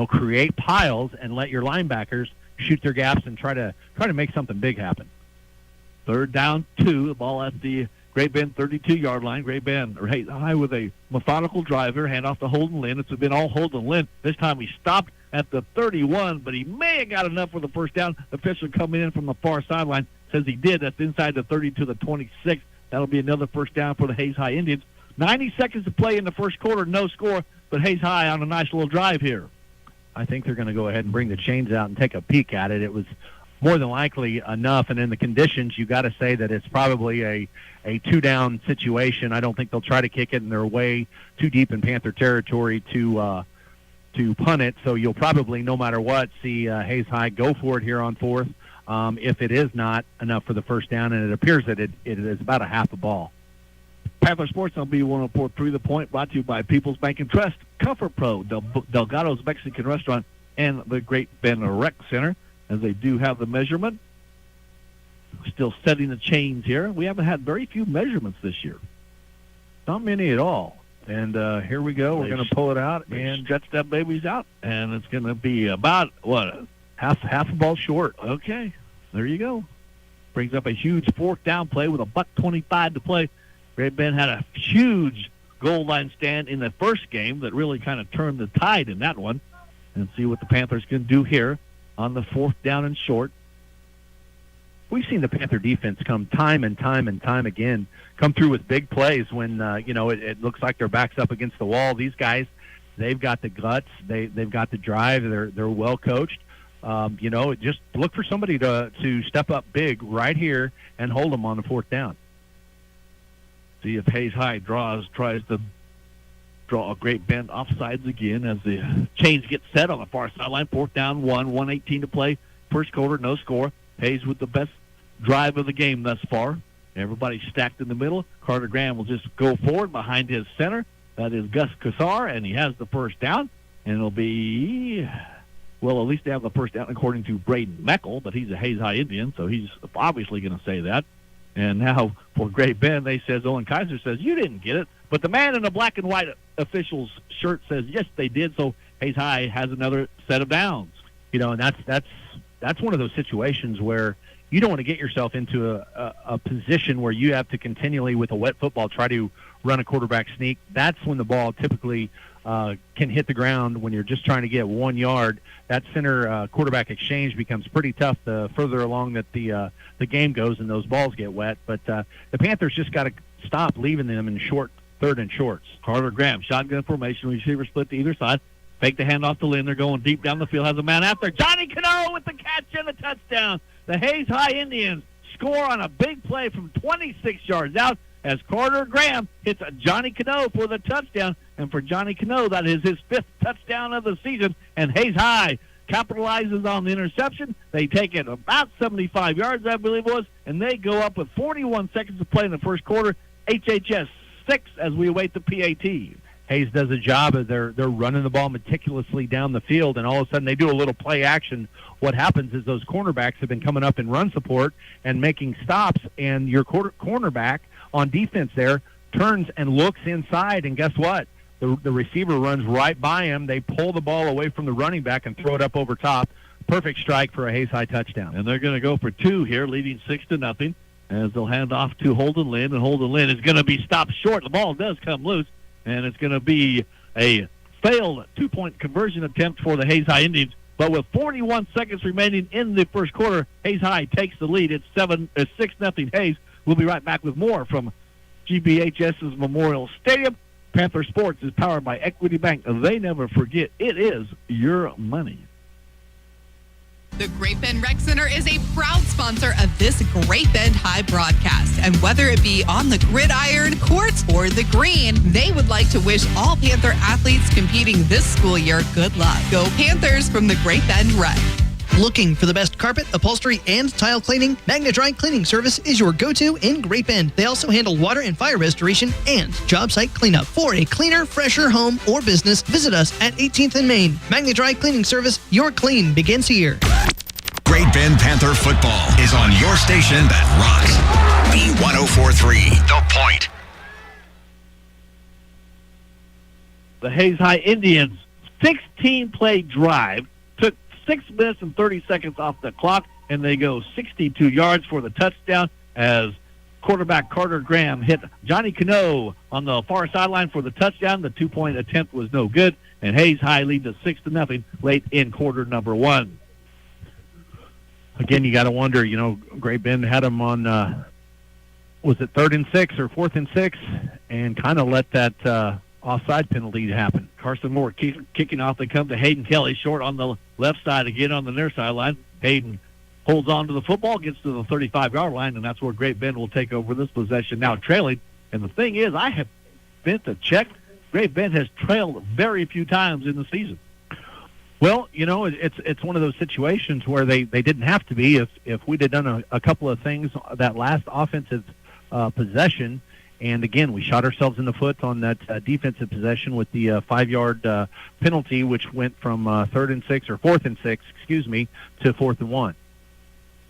[SPEAKER 10] create piles and let your linebackers shoot their gaps and try to make something big happen. Third down, 2. The ball at the Great Bend 32-yard line. Great Bend right high with a methodical driver. Hand off to Holden Lynn. It's been all Holden Lynn. This time he stopped at the 31, but he may have got enough for the first down. The official coming in from the far sideline says he did. That's inside the 30 to the 26. That'll be another first down for the Hayes High Indians. 90 seconds to play in the first quarter, no score, but Hayes High on a nice little drive here. I think they're going to go ahead and bring the chains out and take a peek at it. It was more than likely enough, and in the conditions, you got to say that it's probably a 2-down situation. I don't think they'll try to kick it, and they're way too deep in Panther territory to punt it. So you'll probably, no matter what, see Hayes High go for it here on 4th. If it is not enough for the first down, and it appears that it is about a half a ball.
[SPEAKER 9] Panther Sports on B104.3 The Point, brought to you by People's Bank and Trust, Comfort Pro, Delgado's Mexican Restaurant, and the Great Bend Rec Center, as they do have the measurement. Still setting the chains here. We haven't had very few measurements this year. Not many at all. And here we go. We're going to pull it out, and Jet Step Baby's out. And it's going to be about, half a ball short. Okay, there you go. Brings up a huge 4th down play with a $1:25 to play. Great Bend had a huge goal line stand in the first game that really kind of turned the tide in that one. And see what the Panthers can do here on the 4th down and short.
[SPEAKER 10] We've seen the Panther defense come time and time again, come through with big plays when, it looks like their back's up against the wall. These guys, they've got the guts. They've got the drive. They're well coached. Just look for somebody to step up big right here and hold them on the 4th down.
[SPEAKER 9] See if Hayes High tries to draw a Great Bend offsides again as the chains get set on the far sideline. 4th down, 1:18 to play. First quarter, no score. Hayes with the best drive of the game thus far. Everybody stacked in the middle. Carter Graham will just go forward behind his center. That is Gus Cassar, and he has the first down. And it'll be, at least they have the first down according to Braden Meckel, but he's a Hayes High Indian, so he's obviously going to say that. And now for Great Bend, Owen Kaiser says, you didn't get it. But the man in the black and white official's shirt says, yes, they did. So Hayes High has another set of downs.
[SPEAKER 10] And that's one of those situations where you don't want to get yourself into a position where you have to continually, with a wet football, try to run a quarterback sneak. That's when the ball typically can hit the ground when you're just trying to get 1 yard. That center quarterback exchange becomes pretty tough the further along that the game goes and those balls get wet. But the Panthers just got to stop leaving them in short, 3rd and shorts.
[SPEAKER 9] Carter Graham, shotgun formation, receiver split to either side. Fake the handoff to Lynn. They're going deep down the field. Has a man out there. Johnny Cano with the catch and the touchdown. The Hayes High Indians score on a big play from 26 yards out as Carter Graham hits Johnny Cano for the touchdown. And for Johnny Cano, that is his 5th touchdown of the season. And Hayes High capitalizes on the interception. They take it about 75 yards, I believe it was, and they go up with 41 seconds to play in the first quarter. HHS 6 as we await the PAT.
[SPEAKER 10] Hayes does a job of they're running the ball meticulously down the field, and all of a sudden they do a little play action. What happens is those cornerbacks have been coming up in run support and making stops, and your cornerback on defense there turns and looks inside, and guess what? The receiver runs right by him. They pull the ball away from the running back and throw it up over top. Perfect strike for a Hayes High touchdown.
[SPEAKER 9] And they're going to go for 2 here, leading 6-0, as they'll hand off to Holden Lynn, and Holden Lynn is going to be stopped short. The ball does come loose. And it's going to be a failed 2-point conversion attempt for the Hayes High Indians. But with 41 seconds remaining in the first quarter, Hayes High takes the lead. It's 6-0 Hayes. We'll be right back with more from GBHS's Memorial Stadium. Panther Sports is powered by Equity Bank. They never forget. It is your money.
[SPEAKER 11] The Great Bend Rec Center is a proud sponsor of this Great Bend High broadcast. And whether it be on the gridiron, courts, or the green, they would like to wish all Panther athletes competing this school year good luck. Go Panthers from the Great Bend Rec.
[SPEAKER 12] Looking for the best carpet, upholstery, and tile cleaning? Magna Dry Cleaning Service is your go-to in Great Bend. They also handle water and fire restoration and job site cleanup. For a cleaner, fresher home or business, visit us at 18th and Main. Magna Dry Cleaning Service, your clean begins here.
[SPEAKER 13] Great Bend Panther football is on your station that rocks. B1043, The Point.
[SPEAKER 9] The Hayes High Indians 16-play drive took 6 minutes and 30 seconds off the clock, and they go 62 yards for the touchdown as quarterback Carter Graham hit Johnny Cano on the far sideline for the touchdown. The 2-point attempt was no good, and Hayes High leads at 6-0 late in quarter number 1. Again, you got to wonder, Great Bend had them on, was it 3rd and 6 or 4th and 6, and kind of let that offside penalty happen. Carson Moore kicking off. They come to Hayden Kelly, short on the left side again on the near sideline. Hayden holds on to the football, gets to the 35-yard line, and that's where Great Bend will take over this possession, now trailing. And the thing is, I have been to check, Great Bend has trailed very few times in the season. Well, it's one of those situations where they didn't have to be. If we'd have done a couple of things that last offensive possession, and again, we shot ourselves in the foot on that defensive possession with the 5-yard penalty, which went from 3rd and 6 or 4th and 6, to 4th and 1.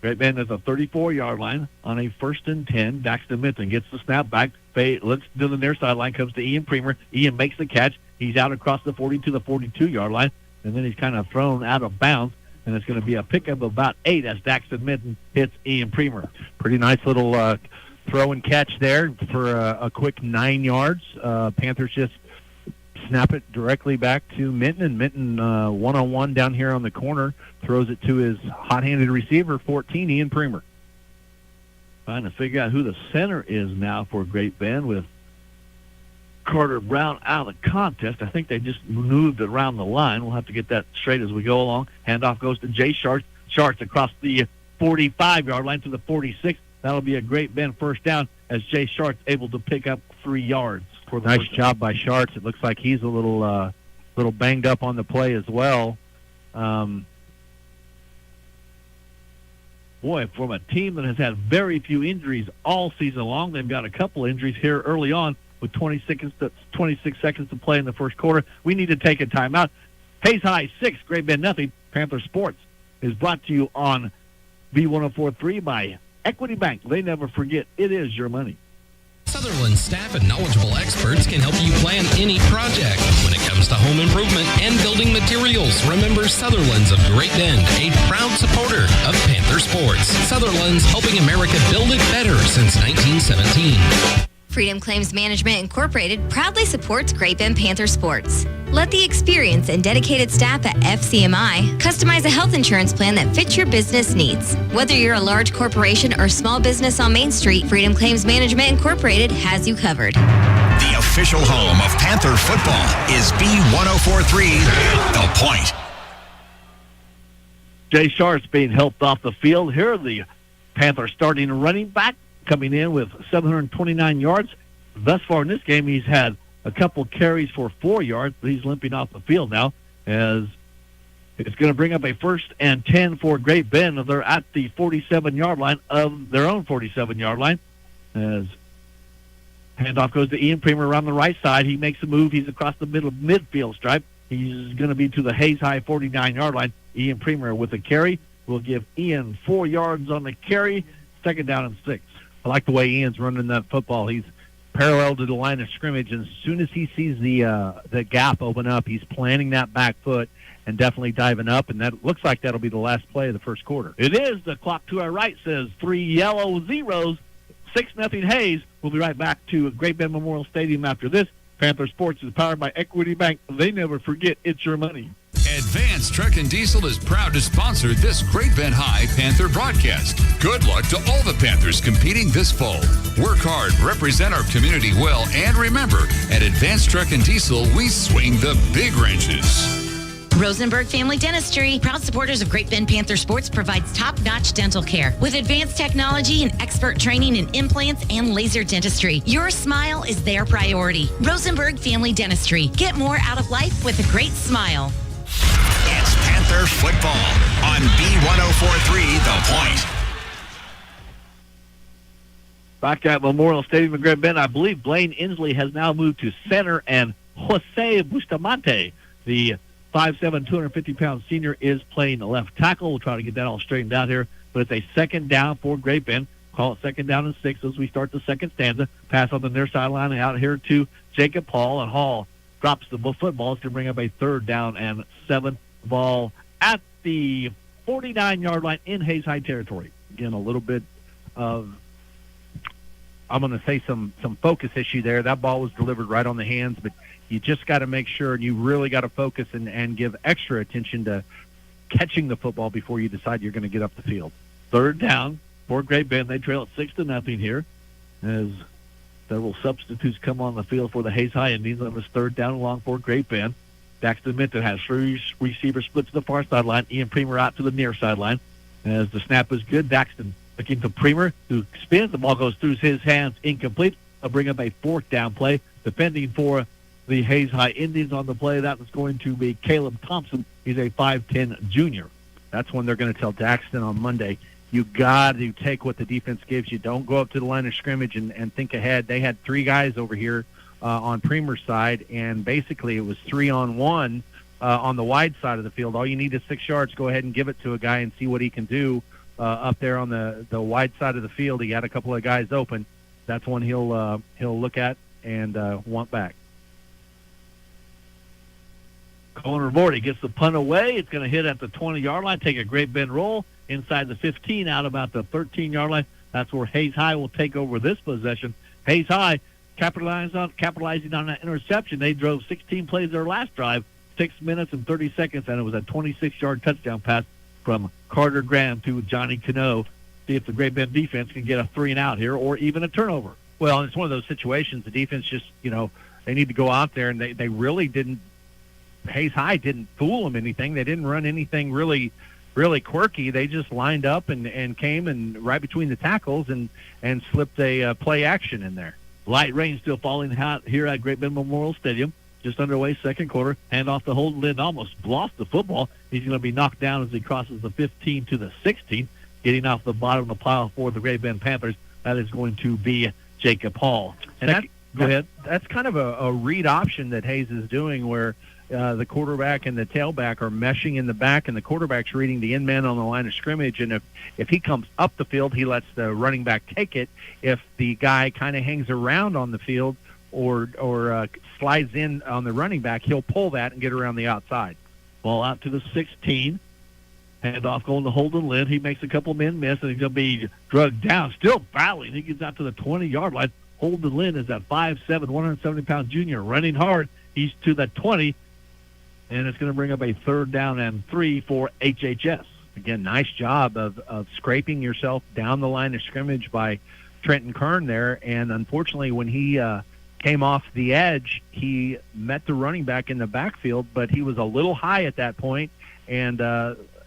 [SPEAKER 9] Great Bend has a 34-yard line on a 1st and 10. Daxton Minton gets the snap back. Looks to the near sideline, comes to Ian Premer. Ian makes the catch. He's out across the 40 to the 42-yard line, and then he's kind of thrown out of bounds, and it's going to be a pickup of about 8 as Daxton Minton hits Ian Premer. Pretty nice little throw and catch there for a quick 9 yards. Panthers just snap it directly back to Minton, and Minton one-on-one down here on the corner throws it to his hot-handed receiver, 14, Ian Premer. Trying to figure out who the center is now for Great Bend with Carter Brown out of the contest. I think they just moved around the line. We'll have to get that straight as we go along. Handoff goes to Jay Sharks. Sharks across the 45-yard line to the 46. That'll be a Great Bend first down as Jay Sharks able to pick up 3 yards. For the nice job by Sharks. It looks like he's a little banged up on the play as well. Boy, from a team that has had very few injuries all season long, they've got a couple injuries here early on with 26 seconds to play in the first quarter. We need to take a timeout. Hayes High 6, Great Bend nothing. Panther Sports is brought to you on B1043 by Equity Bank. They never forget, it is your money.
[SPEAKER 14] Sutherland staff and knowledgeable experts can help you plan any project. When it comes to home improvement and building materials, remember Sutherland's of Great Bend, a proud supporter of Panther Sports. Sutherland's helping America build it better since 1917.
[SPEAKER 15] Freedom Claims Management Incorporated proudly supports Great Bend Panther Sports. Let the experienced and dedicated staff at FCMI customize a health insurance plan that fits your business needs. Whether you're a large corporation or small business on Main Street, Freedom Claims Management Incorporated has you covered.
[SPEAKER 13] The official home of Panther football is B1043, The Point.
[SPEAKER 9] Jay Sharps being helped off the field. Here are the Panthers starting running back, coming in with 729 yards. Thus far in this game, he's had a couple carries for 4 yards, but he's limping off the field now as it's going to bring up a 1st and 10 for Great Bend. They're at the 47-yard line of their own 47-yard line as handoff goes to Ian Premer around the right side. He makes a move. He's across the middle midfield stripe. He's going to be to the Hayes High 49-yard line. Ian Premer with a carry will give Ian 4 yards on the carry. 2nd down and 6. I like the way Ian's running that football. He's parallel to the line of scrimmage, and as soon as he sees the gap open up, he's planting that back foot and definitely diving up, and that looks like that'll be the last play of the first quarter. It is. The clock to our right says 3 yellow zeros, 6-0 Hayes. We'll be right back to Great Bend Memorial Stadium after this. Panther Sports is powered by Equity Bank. They never forget, it's your money.
[SPEAKER 16] Advanced Truck and Diesel is proud to sponsor this Great Bend High Panther broadcast. Good luck to all the Panthers competing this fall. Work hard, represent our community well, and remember, at Advanced Truck and Diesel, we swing the big wrenches.
[SPEAKER 17] Rosenberg Family Dentistry, proud supporters of Great Bend Panther Sports, provides top-notch dental care with advanced technology and expert training in implants and laser dentistry. Your smile is their priority. Rosenberg Family Dentistry. Get more out of life with a great smile.
[SPEAKER 13] It's Panther Panther football on B1043 The Point.
[SPEAKER 9] Back at Memorial Stadium in Great Bend, I believe Blaine Inslee has now moved to center, and Jose Bustamante, the 5'7", 250-pound senior, is playing the left tackle. We'll try to get that all straightened out here, but it's a second down for Great Bend. Call it second down and 6 as we start the second stanza. Pass on the near sideline out here to Jacob Hall, and Hall drops the football to bring up a third down and 7 ball at the 49-yard line in Hayes High territory. Again, a little bit of, I'm going to say some focus issue there. That ball was delivered right on the hands, but you just got to make sure, and you really got to focus and give extra attention to catching the football before you decide you're going to get up the field. Third down for Great Bend. They trail at 6-0 here as several substitutes come on the field for the Hayes High Indians on this third down along for Great Bend. Daxton Minton has 3 receivers split to the far sideline. Ian Premer out to the near sideline. As the snap is good, Daxton looking to Premer, who spins. The ball goes through his hands, incomplete. They'll bring up a fourth down play. Defending for the Hayes High Indians on the play, that was going to be Caleb Thompson. He's a 5'10" junior. That's when they're going to tell Daxton on Monday, you got to take what the defense gives you. Don't go up to the line of scrimmage and think ahead. They had 3 guys over here on Premer's side, and basically it was 3-on-1 on the wide side of the field. All you need is 6 yards. Go ahead and give it to a guy and see what he can do up there on the wide side of the field. He had a couple of guys open. That's one he'll look at and want back. Colin Ravorti gets the punt away. It's going to hit at the 20-yard line, take a Great Bend roll inside the 15, out about the 13-yard line. That's where Hayes High will take over this possession. Hayes High capitalizing on that interception. They drove 16 plays their last drive, 6 minutes and 30 seconds, and it was a 26-yard touchdown pass from Carter Graham to Johnny Cano. See if the Great Bend defense can get a 3-and-out here or even a turnover.
[SPEAKER 10] Well, it's one of those situations. The defense just, they need to go out there, and they really didn't. Hayes High didn't fool them anything. They didn't run anything really quirky. They just lined up and came and right between the tackles and slipped a play action in there.
[SPEAKER 9] Light rain still falling out here at Great Bend Memorial Stadium. Just underway, second quarter. Hand off to Holden Lynn. Almost lost the football. He's going to be knocked down as he crosses the 15 to the 16. Getting off the bottom of the pile for the Great Bend Panthers, that is going to be Jacob Hall.
[SPEAKER 10] And
[SPEAKER 9] go ahead.
[SPEAKER 10] That's kind of a read option that Hayes is doing where the quarterback and the tailback are meshing in the back, and the quarterback's reading the end man on the line of scrimmage. And if he comes up the field, he lets the running back take it. If the guy kind of hangs around on the field or slides in on the running back, he'll pull that and get around the outside.
[SPEAKER 9] Ball out to the 16. Handoff going to Holden Lynn. He makes a couple men miss, and he's going to be drugged down. Still battling. He gets out to the 20-yard line. Holden Lynn is that 5'7", 170-pound junior running hard. He's to the 20. And it's going to bring up a third down and 3 for HHS.
[SPEAKER 10] Again, nice job of scraping yourself down the line of scrimmage by Trenton Kern there. And unfortunately, when he came off the edge, he met the running back in the backfield, but he was a little high at that point. And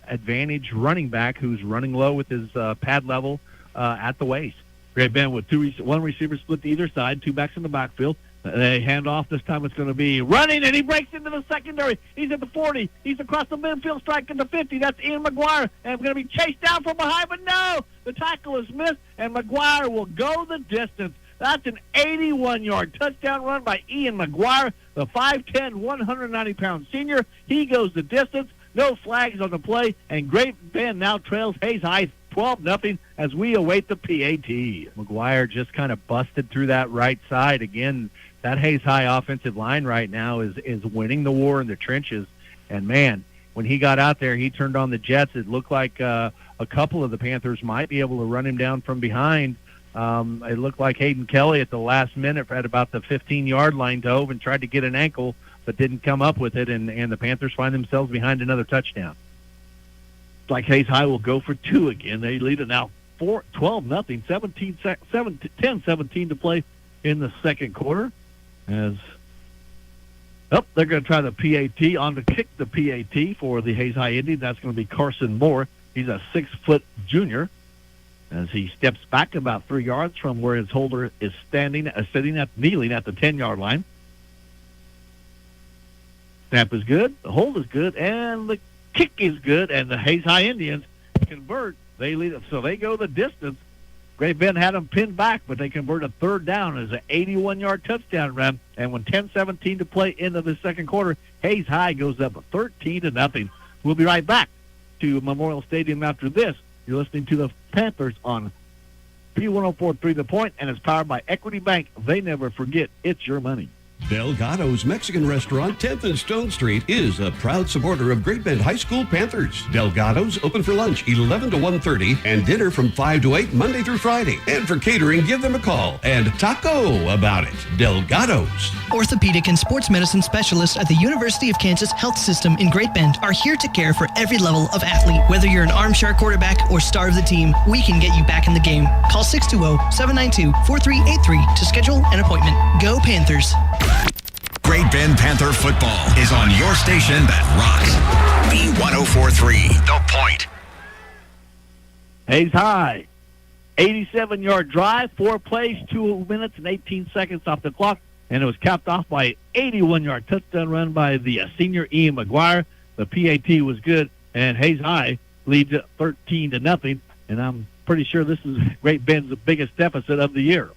[SPEAKER 10] advantage running back who's running low with his pad level at the waist.
[SPEAKER 9] Great Bend with one receiver split to either side, 2 backs in the backfield. They hand off. This time it's going to be running, and he breaks into the secondary. He's at the 40. He's across the midfield, striking the 50. That's Ian McGuire, and going to be chased down from behind, but no! The tackle is missed, and McGuire will go the distance. That's an 81-yard touchdown run by Ian McGuire, the 5'10", 190-pound senior. He goes the distance. No flags on the play, and Great Bend now trails Hayes High 12-0 as we await the PAT.
[SPEAKER 10] McGuire just kind of busted through that right side. Again, that Hayes High offensive line right now is winning the war in the trenches. And, man, when he got out there, he turned on the jets. It looked like a couple of the Panthers might be able to run him down from behind. It looked like Hayden Kelly at the last minute at about the 15-yard line dove and tried to get an ankle, but didn't come up with it, and the Panthers find themselves behind another touchdown.
[SPEAKER 9] Like Hayes High will go for 2 again. They lead it now 12-0, 10-17 to play in the second quarter. They're going to try the PAT on to kick the PAT for the Hayes High Indians. That's going to be Carson Moore. He's a 6-foot junior as he steps back about 3 yards from where his holder is kneeling at the 10-yard line. Snap is good. The hold is good, and the kick is good, and the Hayes High Indians convert. They lead it, so they go the distance. Great Bend had them pinned back, but they convert a third down as an 81-yard touchdown run. And when 10:17 to play into the second quarter, Hayes High goes up 13-0. We'll be right back to Memorial Stadium after this. You're listening to the Panthers on P1043 The Point, and it's powered by Equity Bank. They never forget. It's your money.
[SPEAKER 18] Delgado's Mexican Restaurant, 10th and Stone Street, is a proud supporter of Great Bend High School Panthers. Delgado's open for lunch 11 to 1:30 and dinner from 5 to 8 Monday through Friday. And for catering, give them a call and taco about it. Delgado's.
[SPEAKER 12] Orthopedic and sports medicine specialists at the University of Kansas Health System in Great Bend are here to care for every level of athlete. Whether you're an armchair quarterback or star of the team, we can get you back in the game. Call 620-792-4383 to schedule an appointment. Go Panthers.
[SPEAKER 13] Great Bend Panther football is on your station that rocks. B1043, The Point.
[SPEAKER 9] Hayes High, 87-yard drive, 4 plays, 2 minutes and 18 seconds off the clock, and it was capped off by an 81-yard touchdown run by the senior Ian McGuire. The PAT was good, and Hayes High leads it 13-0, and I'm pretty sure this is Great Bend's biggest deficit of the year.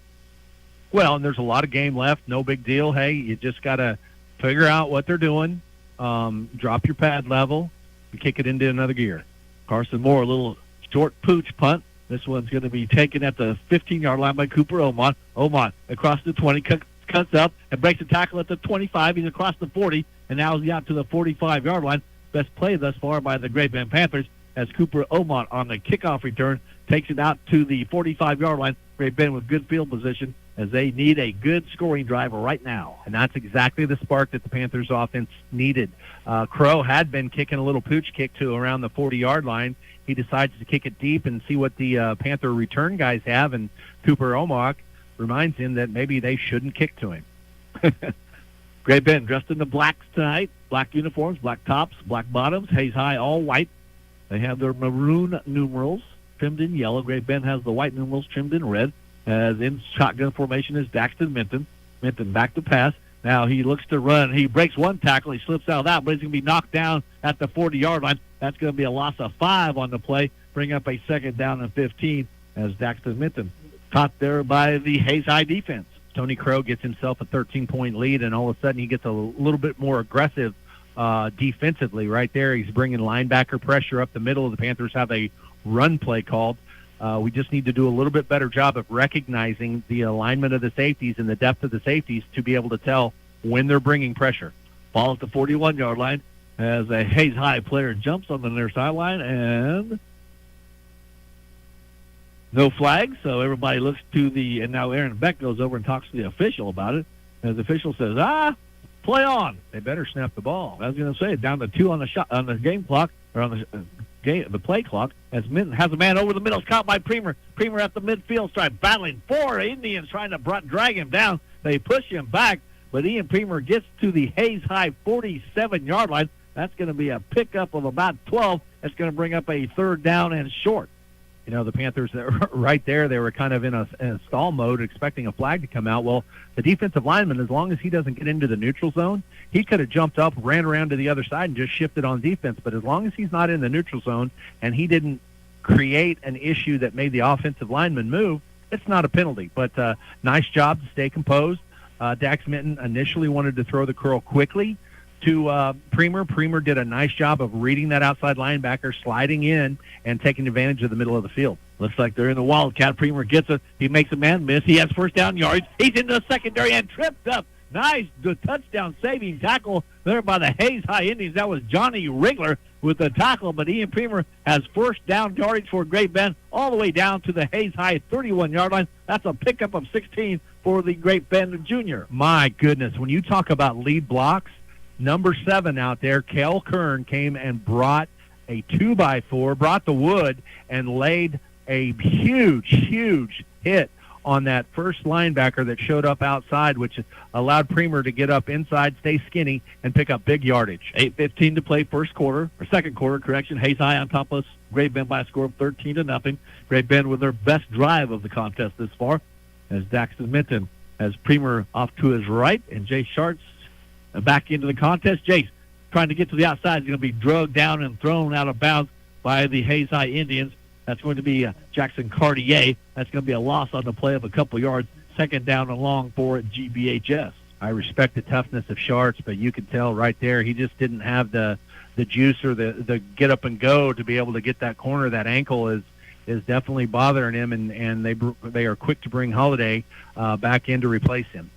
[SPEAKER 9] Well, and there's a lot of game left. No big deal. Hey, you just got to figure out what they're doing. Drop your pad level and kick it into another gear. Carson Moore, a little short pooch punt. This one's going to be taken at the 15-yard line by Cooper Omont. Omont across the 20, cuts up and breaks a tackle at the 25. He's across the 40, and now he's out to the 45-yard line. Best play thus far by the Great Bend Panthers as Cooper Omont on the kickoff return takes it out to the 45-yard line. Great Bend with good field position, as they need a good scoring drive right now.
[SPEAKER 10] And that's exactly the spark that the Panthers offense needed. Crow had been kicking a little pooch kick to around the 40-yard line. He decides to kick it deep and see what the Panther return guys have, and Cooper Omok reminds him that maybe they shouldn't kick to him.
[SPEAKER 9] Great Bend dressed in the blacks tonight, black uniforms, black tops, black bottoms, Hayes High all white. They have their maroon numerals trimmed in yellow. Great Bend has the white numerals trimmed in red. As in shotgun formation is Daxton Minton. Minton back to pass. Now he looks to run. He breaks one tackle. He slips out of that, but he's going to be knocked down at the 40-yard line. That's going to be a loss of 5 on the play. Bring up a second down and 15 as Daxton Minton caught there by the Hayes High defense.
[SPEAKER 10] Tony Crow gets himself a 13-point lead, and all of a sudden he gets a little bit more aggressive defensively right there. He's bringing linebacker pressure up the middle. The Panthers have a run play called. We just need to do a little bit better job of recognizing the alignment of the safeties and the depth of the safeties to be able to tell when they're bringing pressure.
[SPEAKER 9] Ball at the 41-yard line as a Hayes High player jumps on the near sideline, and no flag, so everybody looks to and now Aaron Beck goes over and talks to the official about it, as the official says, play on. They better snap the ball. I was going to say, down to 2 on the game clock, or on the play clock, as Minton has a man over the middle. It's caught by Premer. Premer at the midfield stripe, battling 4 Indians trying to drag him down. They push him back, but Ian Premer gets to the Hayes High 47-yard line. That's going to be a pickup of about 12. That's going to bring up a third down and short.
[SPEAKER 10] You know, the Panthers, right there, they were kind of in a stall mode, expecting a flag to come out. Well, the defensive lineman, as long as he doesn't get into the neutral zone, he could have jumped up, ran around to the other side, and just shifted on defense. But as long as he's not in the neutral zone and he didn't create an issue that made the offensive lineman move, it's not a penalty. But nice job to stay composed. Dax Minton initially wanted to throw the curl quickly to Premer. Premer did a nice job of reading that outside linebacker, sliding in, and taking advantage of the middle of the field.
[SPEAKER 9] Looks like they're in the Wildcat. Premer gets it. He makes a man miss. He has first down yards. He's into the secondary and tripped up. Nice touchdown saving tackle there by the Hayes High Indians. That was Johnny Rigler with the tackle, but Ian Premer has first down yardage for Great Bend all the way down to the Hayes High 31-yard line. That's a pickup of 16 for the Great Bend junior.
[SPEAKER 10] My goodness, when you talk about lead blocks, number 7 out there, Kel Kern, came and brought a 2x4, brought the wood, and laid a huge hit on that first linebacker that showed up outside, which allowed Premer to get up inside, stay skinny, and pick up big yardage.
[SPEAKER 9] 8:15 to play second quarter, correction. Hayes High on top of Great Bend by a score of 13-0. Great Bend with their best drive of the contest this far, as Daxton Minton has Premer off to his right, and Jay Sharts back into the contest. Jace trying to get to the outside. He's going to be drugged down and thrown out of bounds by the Hayes High Indians. That's going to be Jackson Cartier. That's going to be a loss on the play of a couple yards. Second down and long for GBHS.
[SPEAKER 10] I respect the toughness of Sharts, but you can tell right there he just didn't have the juice or the get up and go to be able to get that corner. That ankle is definitely bothering him, and they are quick to bring Holiday back in to replace him.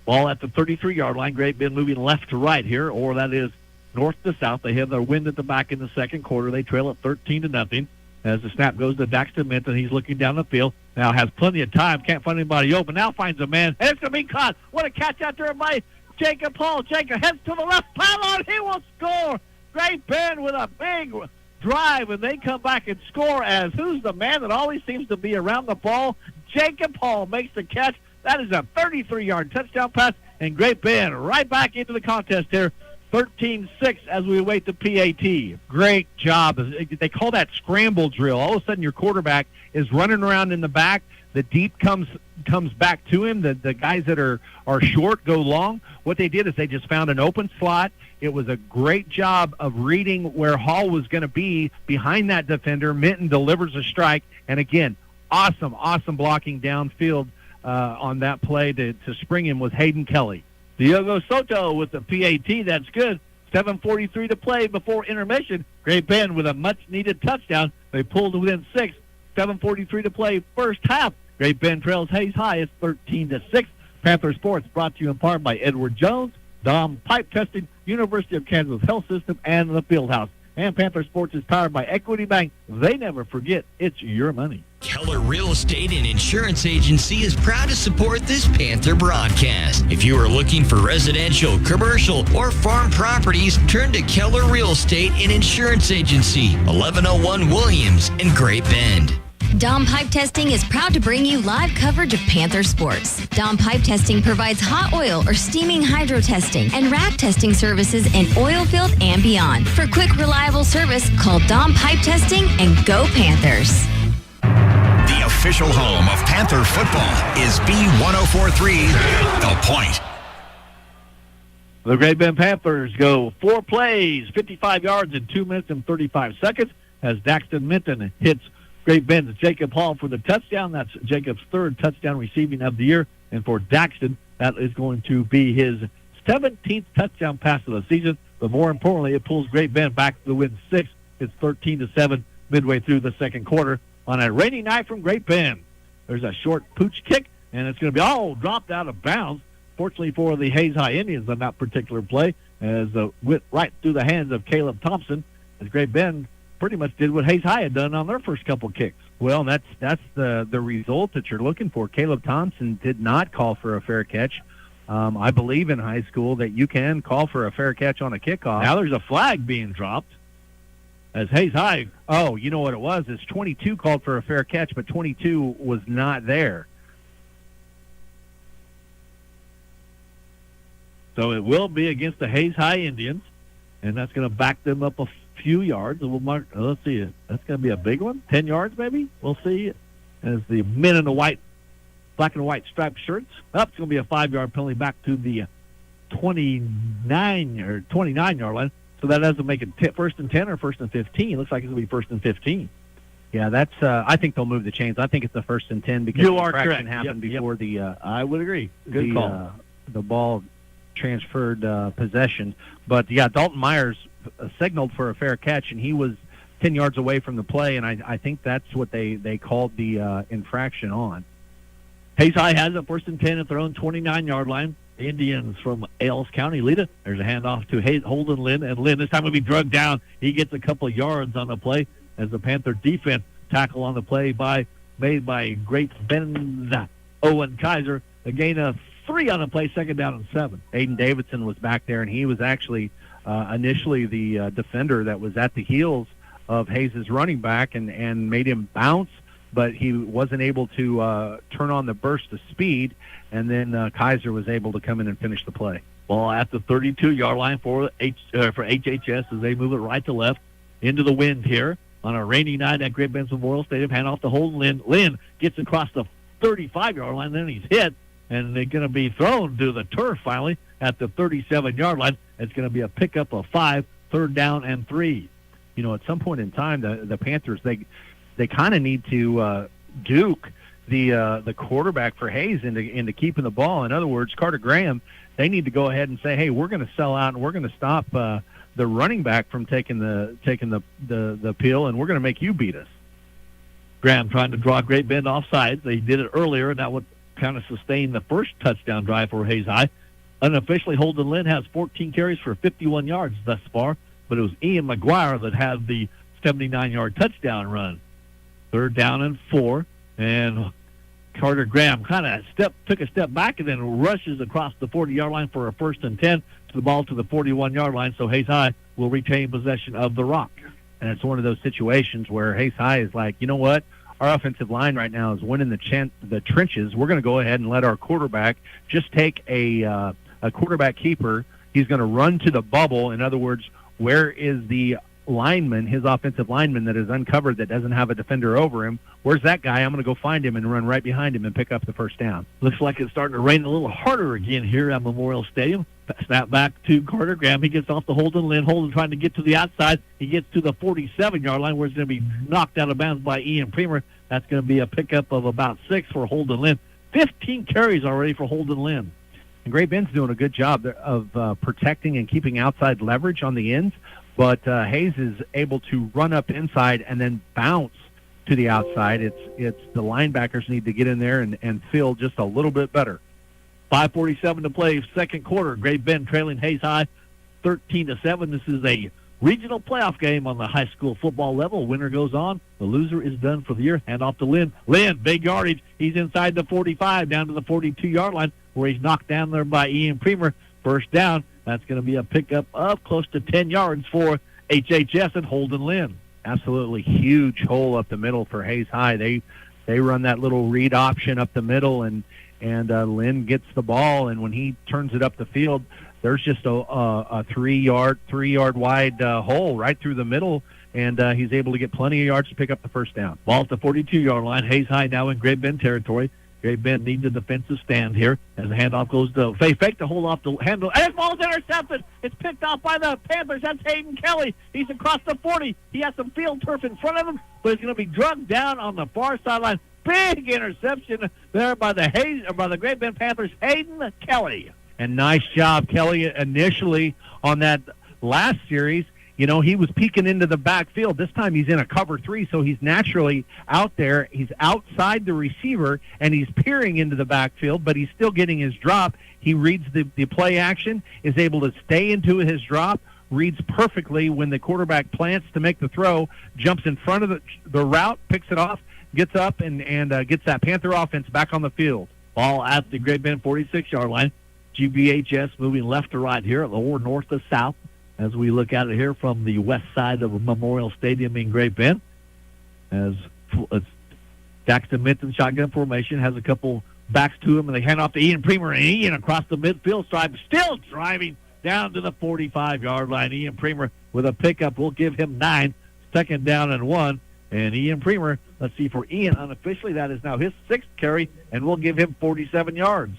[SPEAKER 9] Ball at the 33-yard line. Great Bend moving left to right here, or that is north to south. They have their wind at the back in the second quarter. They trail it 13-0. As the snap goes to Daxton Minton, he's looking down the field. Now has plenty of time. Can't find anybody open. Now finds a man. And it's going to be caught. What a catch out there by Jacob Hall. Jacob heads to the left pylon. He will score. Great Bend with a big drive, and they come back and score as who's the man that always seems to be around the ball? Jacob Hall makes the catch. That is a 33-yard touchdown pass, and Great Bend right back into the contest here. 13-6 as we await the PAT.
[SPEAKER 10] Great job. They call that scramble drill. All of a sudden your quarterback is running around in the back. The deep comes back to him. The guys that are short go long. What they did is they just found an open slot. It was a great job of reading where Hall was going to be behind that defender. Minton delivers a strike. And again, awesome blocking downfield on that play to spring him was Hayden Kelly.
[SPEAKER 9] Diogo Soto with the PAT. That's good. 7:43 to play before intermission. Great Bend with a much-needed touchdown. They pulled within 6. 7:43 to play first half. Great Bend trails Hayes High. It's 13-6. Panther Sports brought to you in part by Edward Jones, Dom Pipe Testing, University of Kansas Health System, and the Fieldhouse. And Panther Sports is powered by Equity Bank. They never forget it's your money.
[SPEAKER 19] Keller Real Estate and Insurance Agency is proud to support this Panther broadcast. If you are looking for residential, commercial, or farm properties, turn to Keller Real Estate and Insurance Agency, 1101 Williams in Great Bend.
[SPEAKER 15] Dom Pipe Testing is proud to bring you live coverage of Panther sports. Dom Pipe Testing provides hot oil or steaming hydro testing and rack testing services in oil field and beyond. For quick, reliable service, call Dom Pipe Testing and go Panthers.
[SPEAKER 13] The official home of Panther football is B1043, The Point.
[SPEAKER 9] The Great Bend Panthers go 4 plays, 55 yards in 2 minutes and 35 seconds as Daxton Minton hits Great Bend's Jacob Hall for the touchdown. That's Jacob's third touchdown receiving of the year. And for Daxton, that is going to be his 17th touchdown pass of the season. But more importantly, it pulls Great Bend back to the win 6. It's 13-7 midway through the second quarter on a rainy night from Great Bend. There's a short pooch kick, and it's going to be all dropped out of bounds. Fortunately for the Hayes High Indians on that particular play, as went right through the hands of Caleb Thompson, as Great Bend pretty much did what Hayes High had done on their first couple kicks.
[SPEAKER 10] Well, that's the result that you're looking for. Caleb Thompson did not call for a fair catch. I believe in high school that you can call for a fair catch on a kickoff.
[SPEAKER 9] Now there's a flag being dropped as Hayes High.
[SPEAKER 10] Oh, you know what it was? It's 22 called for a fair catch, but 22 was not there.
[SPEAKER 9] So it will be against the Hayes High Indians, and that's going to back them up a few yards. We'll mark. Let's see. That's going to be a big one. 10 yards, maybe. We'll see. As the men in the white, black and white striped shirts. Up, it's going to be a 5-yard penalty back to the 29-yard line. So that doesn't make it first and 10 or first and 15. Looks like it's going to be first and 15.
[SPEAKER 10] Yeah, that's. I think they'll move the chains. I think it's the first and 10 because
[SPEAKER 9] you are
[SPEAKER 10] the
[SPEAKER 9] correct.
[SPEAKER 10] happened before the.
[SPEAKER 9] I would agree. Good call.
[SPEAKER 10] The ball transferred possession, but yeah, Dalton Myers signaled for a fair catch, and he was 10 yards away from the play, and I think that's what they called the infraction on.
[SPEAKER 9] Hayes High has it first and 10 at their own 29-yard line. The Indians from Ailes County lead it. There's a handoff to Holden Lynn, and Lynn this time will be drugged down. He gets a couple of yards on the play as the Panther defense tackle on the play made by Great Bend Owen Kaiser. A gain of 3 on the play, second down and 7.
[SPEAKER 10] Aiden Davidson was back there, and he was actually initially the defender that was at the heels of Hayes' running back and made him bounce, but he wasn't able to turn on the burst of speed, and then Kaiser was able to come in and finish the play.
[SPEAKER 9] Ball at the 32-yard line for HHS as they move it right to left into the wind here on a rainy night at Great Bend Memorial Stadium. Hand off to Holden Lynn. Lynn gets across the 35-yard line, then he's hit. and they're going to be thrown to the turf finally at the 37-yard line. It's going to be a pickup of 5, 3rd down and 3. You know, at some point in time, the Panthers, they kind of need to duke the quarterback for Hayes into keeping the ball. In other words, Carter Graham, they need to go ahead and say, hey, we're going to sell out and we're going to stop the running back from taking the peel, and we're going to make you beat us. Graham trying to draw Great Bend offside. They did it earlier, and that would kind of sustain the first touchdown drive for Hayes High. Unofficially, Holden Lynn has 14 carries for 51 yards thus far, but it was Ian McGuire that had the 79-yard touchdown run. 3rd down and 4, and Carter Graham kind of took a step back and then rushes across the 40-yard line for a 1st and 10 to the ball to the 41-yard line, so Hayes High will retain possession of the rock. And it's one of those situations where Hayes High is like, you know what? Our offensive line right now is winning the trenches. We're going to go ahead and let our quarterback just take a quarterback keeper. He's going to run to the bubble. In other words, where is the lineman, his offensive lineman that is uncovered that doesn't have a defender over him? Where's that guy? I'm going to go find him and run right behind him and pick up the 1st down. Looks like it's starting to rain a little harder again here at Memorial Stadium. Snap back to Carter Graham. He gets off the Holden Lynn. Holden trying to get to the outside. He gets to the 47-yard line where it's going to be knocked out of bounds by Ian Premer. That's going to be a pickup of about 6 for Holden Lynn. 15 carries already for Holden Lynn. And Great Bend's doing a good job of protecting and keeping outside leverage on the ends, but Hayes is able to run up inside and then bounce to the outside. It's the linebackers need to get in there and feel just a little bit better. 5:47 to play, 2nd quarter. Great Bend trailing Hayes High 13-7. This is a regional playoff game on the high school football level. Winner goes on. The loser is done for the year. Hand off to Lynn. Lynn, big yardage. He's inside the 45 down to the 42-yard line where he's knocked down there by Ian Premer. 1st down. That's going to be a pickup of close to 10 yards for HHS and Holden Lynn. Absolutely huge hole up the middle for Hayes High. They run that little read option up the middle, and Lynn gets the ball, and when he turns it up the field, there's just a 3-yard wide hole right through the middle, and he's able to get plenty of yards to pick up the 1st down. Ball at the 42-yard line. Hayes High now in Great Bend territory. Great Bend needs a defensive stand here as the handoff goes to fake to hold off the handle. And the ball's intercepted. It's picked off by the Panthers. That's Hayden Kelly. He's across the 40. He has some field turf in front of him, but he's going to be drugged down on the far sideline. Big interception there by the Great Bend Panthers, Hayden Kelly. And nice job, Kelly, initially on that last series. You know, he was peeking into the backfield. This time he's in a cover 3, so he's naturally out there. He's outside the receiver, and he's peering into the backfield, but he's still getting his drop. He reads the play action, is able to stay into his drop, reads perfectly when the quarterback plants to make the throw, jumps in front of the route, picks it off, gets up, and gets that Panther offense back on the field. Ball at the Great Bend 46-yard line. GBHS moving left to right here, or north to south, as we look at it here from the west side of Memorial Stadium in Great Bend. As Daxton Minton shotgun formation has a couple backs to him, and they hand off to Ian Premer, and Ian across the midfield stripe, still driving down to the 45-yard line. Ian Premer with a pickup will give him 9, 2nd down and 1. And Ian Premer, let's see, for Ian, unofficially, that is now his 6th carry, and we'll give him 47 yards.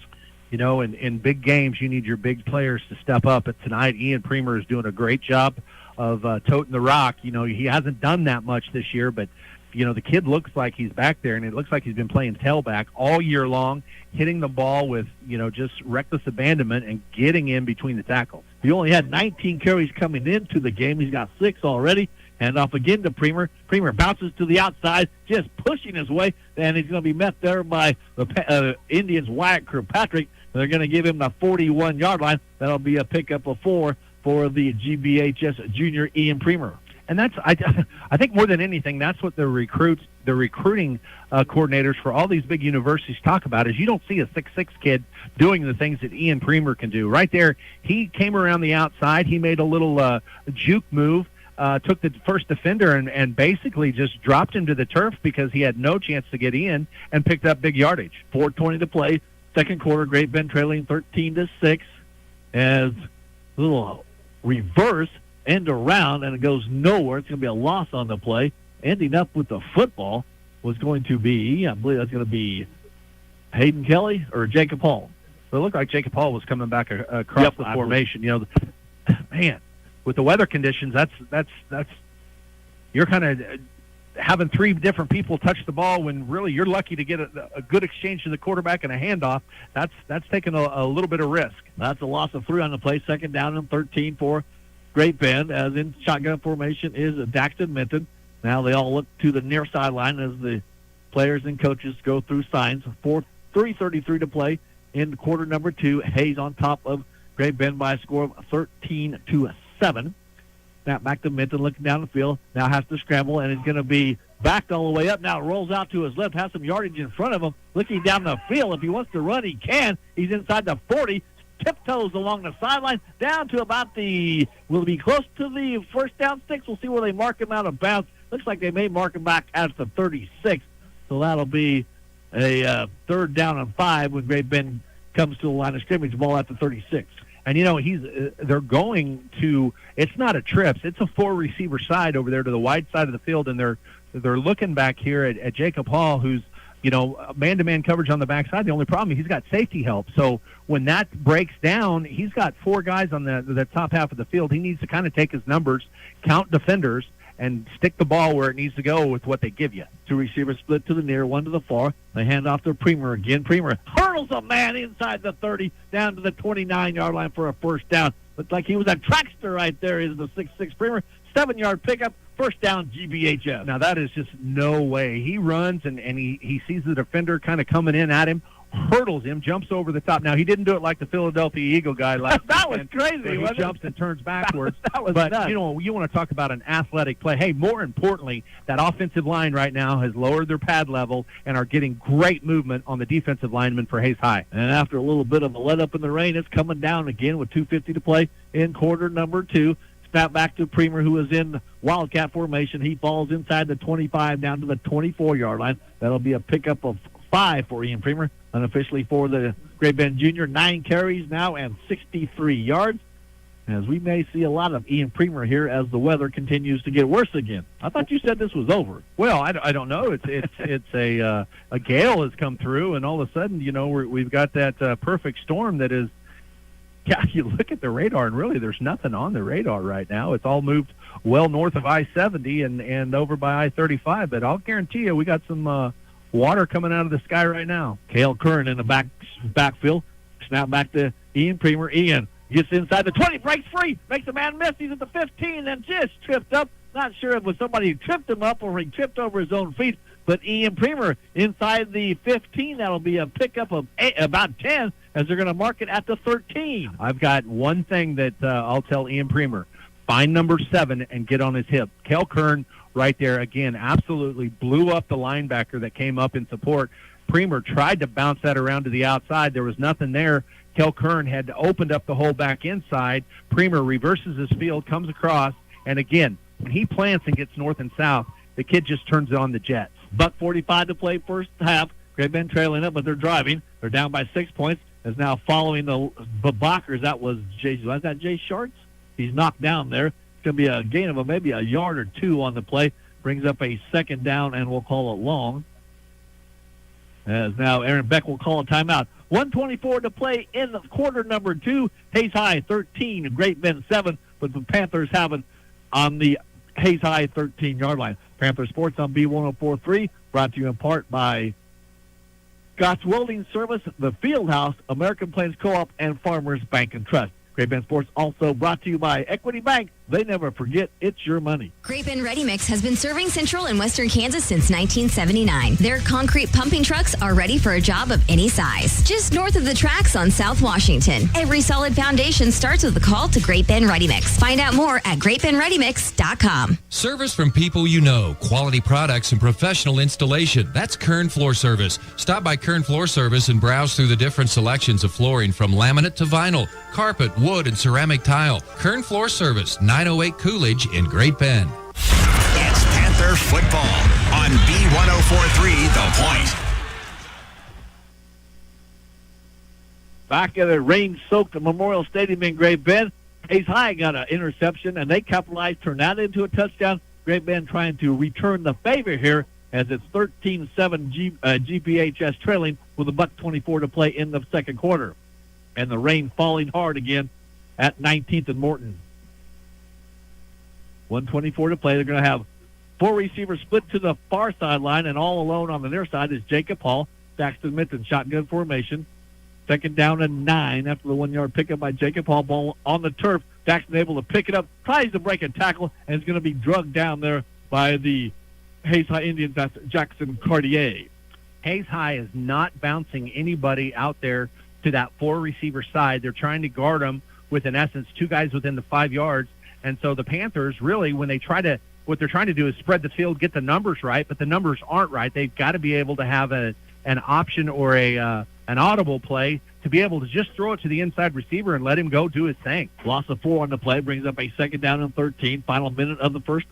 [SPEAKER 9] You know, in big games, you need your big players to step up. But tonight, Ian Premer is doing a great job of toting the rock. You know, he hasn't done that much this year, but, you know, the kid looks like he's back there, and it looks like he's been playing tailback all year long, hitting the ball with, you know, just reckless abandonment and getting in between the tackles. He only had 19 carries coming into the game. He's got 6 already. Hand off again to Premer. Premer bounces to the outside, just pushing his way, and he's going to be met there by the Indians' Wyatt Kirkpatrick. They're going to give him the 41-yard line. That'll be a pickup of 4 for the GBHS junior Ian Premer. And that's, I think more than anything, that's what the recruiting coordinators for all these big universities talk about, is you don't see a 6'6" kid doing the things that Ian Premer can do. Right there, he came around the outside. He made a little juke move, took the first defender and basically just dropped him to the turf because he had no chance to get in, and picked up big yardage. 4:20 to play. 2nd quarter, Great Bend trailing 13-6 as a little reverse end around, and it goes nowhere. It's going to be a loss on the play. Ending up with the football was going to be, I believe that's going to be
[SPEAKER 10] Hayden Kelly or Jacob Hall?
[SPEAKER 9] It looked like Jacob Hall was coming back across the formation. You know, man, with the weather conditions, that's you're kind of having three different people touch the ball when really you're lucky to get a good exchange to the quarterback and a handoff. That's taking a little bit of risk.
[SPEAKER 10] That's a loss of 3 on the play. Second down and 13 for Great Bend, as in shotgun formation is Daxton Minton. Now they all look to the near sideline as the players and coaches go through signs. 3:33 to play in quarter number 2. Hayes on top of Great Bend by a score of 13-7. Snap back to Minton, looking down the field. Now has to scramble, and is going to be backed all the way up. Now rolls out to his left, has some yardage in front of him. Looking down the field, if he wants to run, he can. He's inside the 40. Tiptoes along the sideline, down to about will be close to the first down sticks. We'll see where they mark him out of bounds. Looks like they may mark him back at the 36. So that'll be a 3rd down and 5 when Great Bend comes to the line of scrimmage, ball at the 36.
[SPEAKER 9] And, you know, they're going to – it's not a trips. It's a 4-receiver side over there to the wide side of the field, and they're looking back here at Jacob Hall, who's, you know, man-to-man coverage on the backside. The only problem is he's got safety help. So when that breaks down, he's got 4 guys on the top half of the field. He needs to kind of take his numbers, count defenders, and stick the ball where it needs to go with what they give you.
[SPEAKER 10] 2 receivers split to the near, 1 to the far. They hand off to Premer again. Premer hurdles a man inside the 30 down to the 29-yard line for a first down. Looks like he was a trackster right there. Is the 6'6" Premer. 7-yard pickup. First down, GBHF.
[SPEAKER 9] Now, that is just no way. He runs, and he sees the defender kind of coming in at him, hurdles him, jumps over the top. Now, he didn't do it like the Philadelphia Eagle guy last
[SPEAKER 10] That was crazy.
[SPEAKER 9] He jumps and turns backwards.
[SPEAKER 10] That was
[SPEAKER 9] but,
[SPEAKER 10] nuts.
[SPEAKER 9] you know, you want to talk about an athletic play. Hey, more importantly, that offensive line right now has lowered their pad level and are getting great movement on the defensive linemen for Hayes High.
[SPEAKER 10] And after a little bit of a let-up in the rain, it's coming down again with 2:50 to play in quarter number 2. Snap back to Premer, who is in Wildcat formation. He falls inside the 25 down to the 24-yard line. That'll be a pickup of 5 for Ian Premer. Unofficially for the Great Bend Junior, 9 carries now and 63 yards. As we may see a lot of Ian Premer here as the weather continues to get worse again. I thought you said this was over.
[SPEAKER 9] Well, I don't know. It's a gale has come through, and all of a sudden, you know, we've got that perfect storm that is. Yeah, you look at the radar, and really there's nothing on the radar right now. It's all moved well north of I-70 and over by I-35, but I'll guarantee you we got some water coming out of the sky right now.
[SPEAKER 10] Cale Kern in the backfield. Snap back to Ian Premer. Ian gets inside the 20, breaks free, makes a man miss. He's at the 15 and just tripped up. Not sure if it was somebody who tripped him up or he tripped over his own feet, but Ian Premer inside the 15. That'll be a pickup of about 10 as they're going to mark it at the 13.
[SPEAKER 9] I've got one thing that I'll tell Ian Premer. Find number 7 and get on his hip. Cale Kern right there, again, absolutely blew up the linebacker that came up in support. Premer tried to bounce that around to the outside. There was nothing there. Cale Kern had opened up the hole back inside. Premer reverses his field, comes across, and again, when he plants and gets north and south, the kid just turns it on the jets.
[SPEAKER 10] Buck 45 to play first half. Great Bend trailing it, but they're driving. They're down by 6 points. Is now following the blockers. That was Jay Shorts. He's knocked down there. It's going to be a gain of maybe a yard or 2 on the play. Brings up a 2nd down, and we'll call it long. As now Aaron Beck will call a timeout. 1:24 to play in the quarter number 2. Hayes High 13, Great Bend 7, but the Panthers having on the Hayes High 13-yard line. Panther Sports on B1043, brought to you in part by Scott's Welding Service, the Fieldhouse, American Plains Co-op, and Farmers Bank and Trust. Great Bend Sports also brought to you by Equity Bank. They never forget, it's your money.
[SPEAKER 15] Great Bend Ready Mix has been serving Central and Western Kansas since 1979. Their concrete pumping trucks are ready for a job of any size. Just north of the tracks on South Washington. Every solid foundation starts with a call to Great Bend Ready Mix. Find out more at greatbendreadymix.com.
[SPEAKER 14] Service from people you know, quality products and professional installation. That's Kern Floor Service. Stop by Kern Floor Service and browse through the different selections of flooring from laminate to vinyl, carpet, wood, and ceramic tile. Kern Floor Service, 908 Coolidge in Great Bend.
[SPEAKER 13] It's Panther football on B1043 The Point.
[SPEAKER 10] Back at a rain-soaked Memorial Stadium in Great Bend, Hayes High got an interception, and they capitalized, turned that into a touchdown. Great Bend trying to return the favor here
[SPEAKER 9] as it's 13-7 GPHS trailing with $1:24 to play in the second quarter. And the rain falling hard again at 19th and Morton. 1:24 to play. They're going to have 4 receivers split to the far sideline, and all alone on the near side is Jacob Hall. Daxton Minton, shotgun formation. Second down and 9 after the 1-yard pickup by Jacob Hall. Ball on the turf. Daxton able to pick it up, tries to break a tackle, and is going to be drugged down there by the Hayes High Indians. That's Jackson Cartier.
[SPEAKER 10] Hayes High is not bouncing anybody out there to that 4 receiver side. They're trying to guard them with, in essence, 2 guys within the 5 yards. And so the Panthers really, when they try to, what they're trying to do is spread the field, get the numbers right, but the numbers aren't right. They've got to be able to have an option or an audible play to be able to just throw it to the inside receiver and let him go do his thing.
[SPEAKER 9] Loss of 4 on the play brings up a second down and 13. Final minute of the first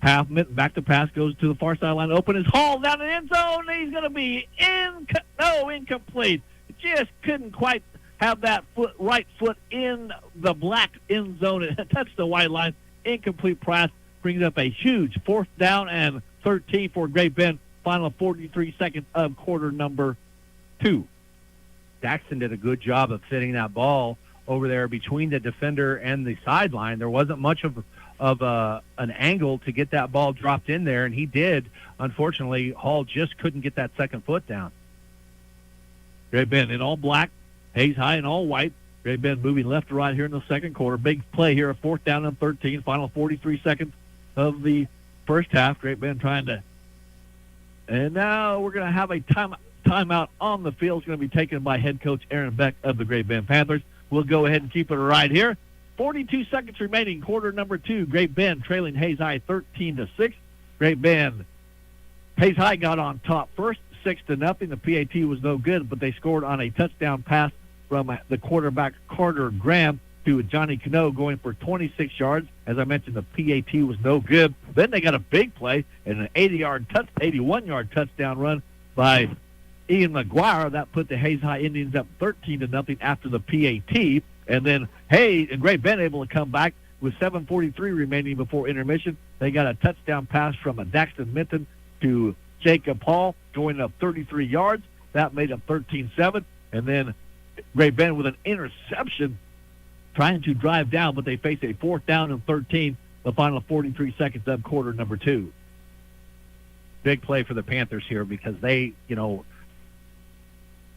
[SPEAKER 9] half. Minute back to pass, goes to the far sideline. Open is Hall down the end zone. He's going to be incomplete. Just couldn't quite have that right foot in the black end zone. It touched the white line. Incomplete pass brings up a huge 4th down and 13 for Great Bend. Final 43 seconds of quarter number 2.
[SPEAKER 10] Daxton did a good job of fitting that ball over there between the defender and the sideline. There wasn't much of an angle to get that ball dropped in there, and he did. Unfortunately, Hall just couldn't get that second foot down.
[SPEAKER 9] Great Bend in all black, Hayes High in all white. Great Bend moving left to right here in the second quarter. Big play here, a 4th down and 13. Final 43 seconds of the first half. Great Bend trying to. And now we're going to have a timeout on the field. It's going to be taken by head coach Aaron Beck of the Great Bend Panthers. We'll go ahead and keep it right here. 42 seconds remaining, quarter number 2. Great Bend trailing Hayes High 13-6. Great Bend. Hayes High got on top first, 6-0. The PAT was no good, but they scored on a touchdown pass from the quarterback Carter Graham to Johnny Cano, going for 26 yards. As I mentioned, the PAT was no good. Then they got a big play and an 81-yard touchdown run by Ian McGuire. That put the Hayes High Indians up 13-0 after the PAT. And then Hayes and Great Bend able to come back with 7:43 remaining before intermission. They got a touchdown pass from a Daxton Minton to Jacob Hall, going up 33 yards. That made it 13-7. And then Great Bend with an interception trying to drive down, but they face a 4th down and 13, the final 43 seconds of quarter number 2.
[SPEAKER 10] Big play for the Panthers here because they,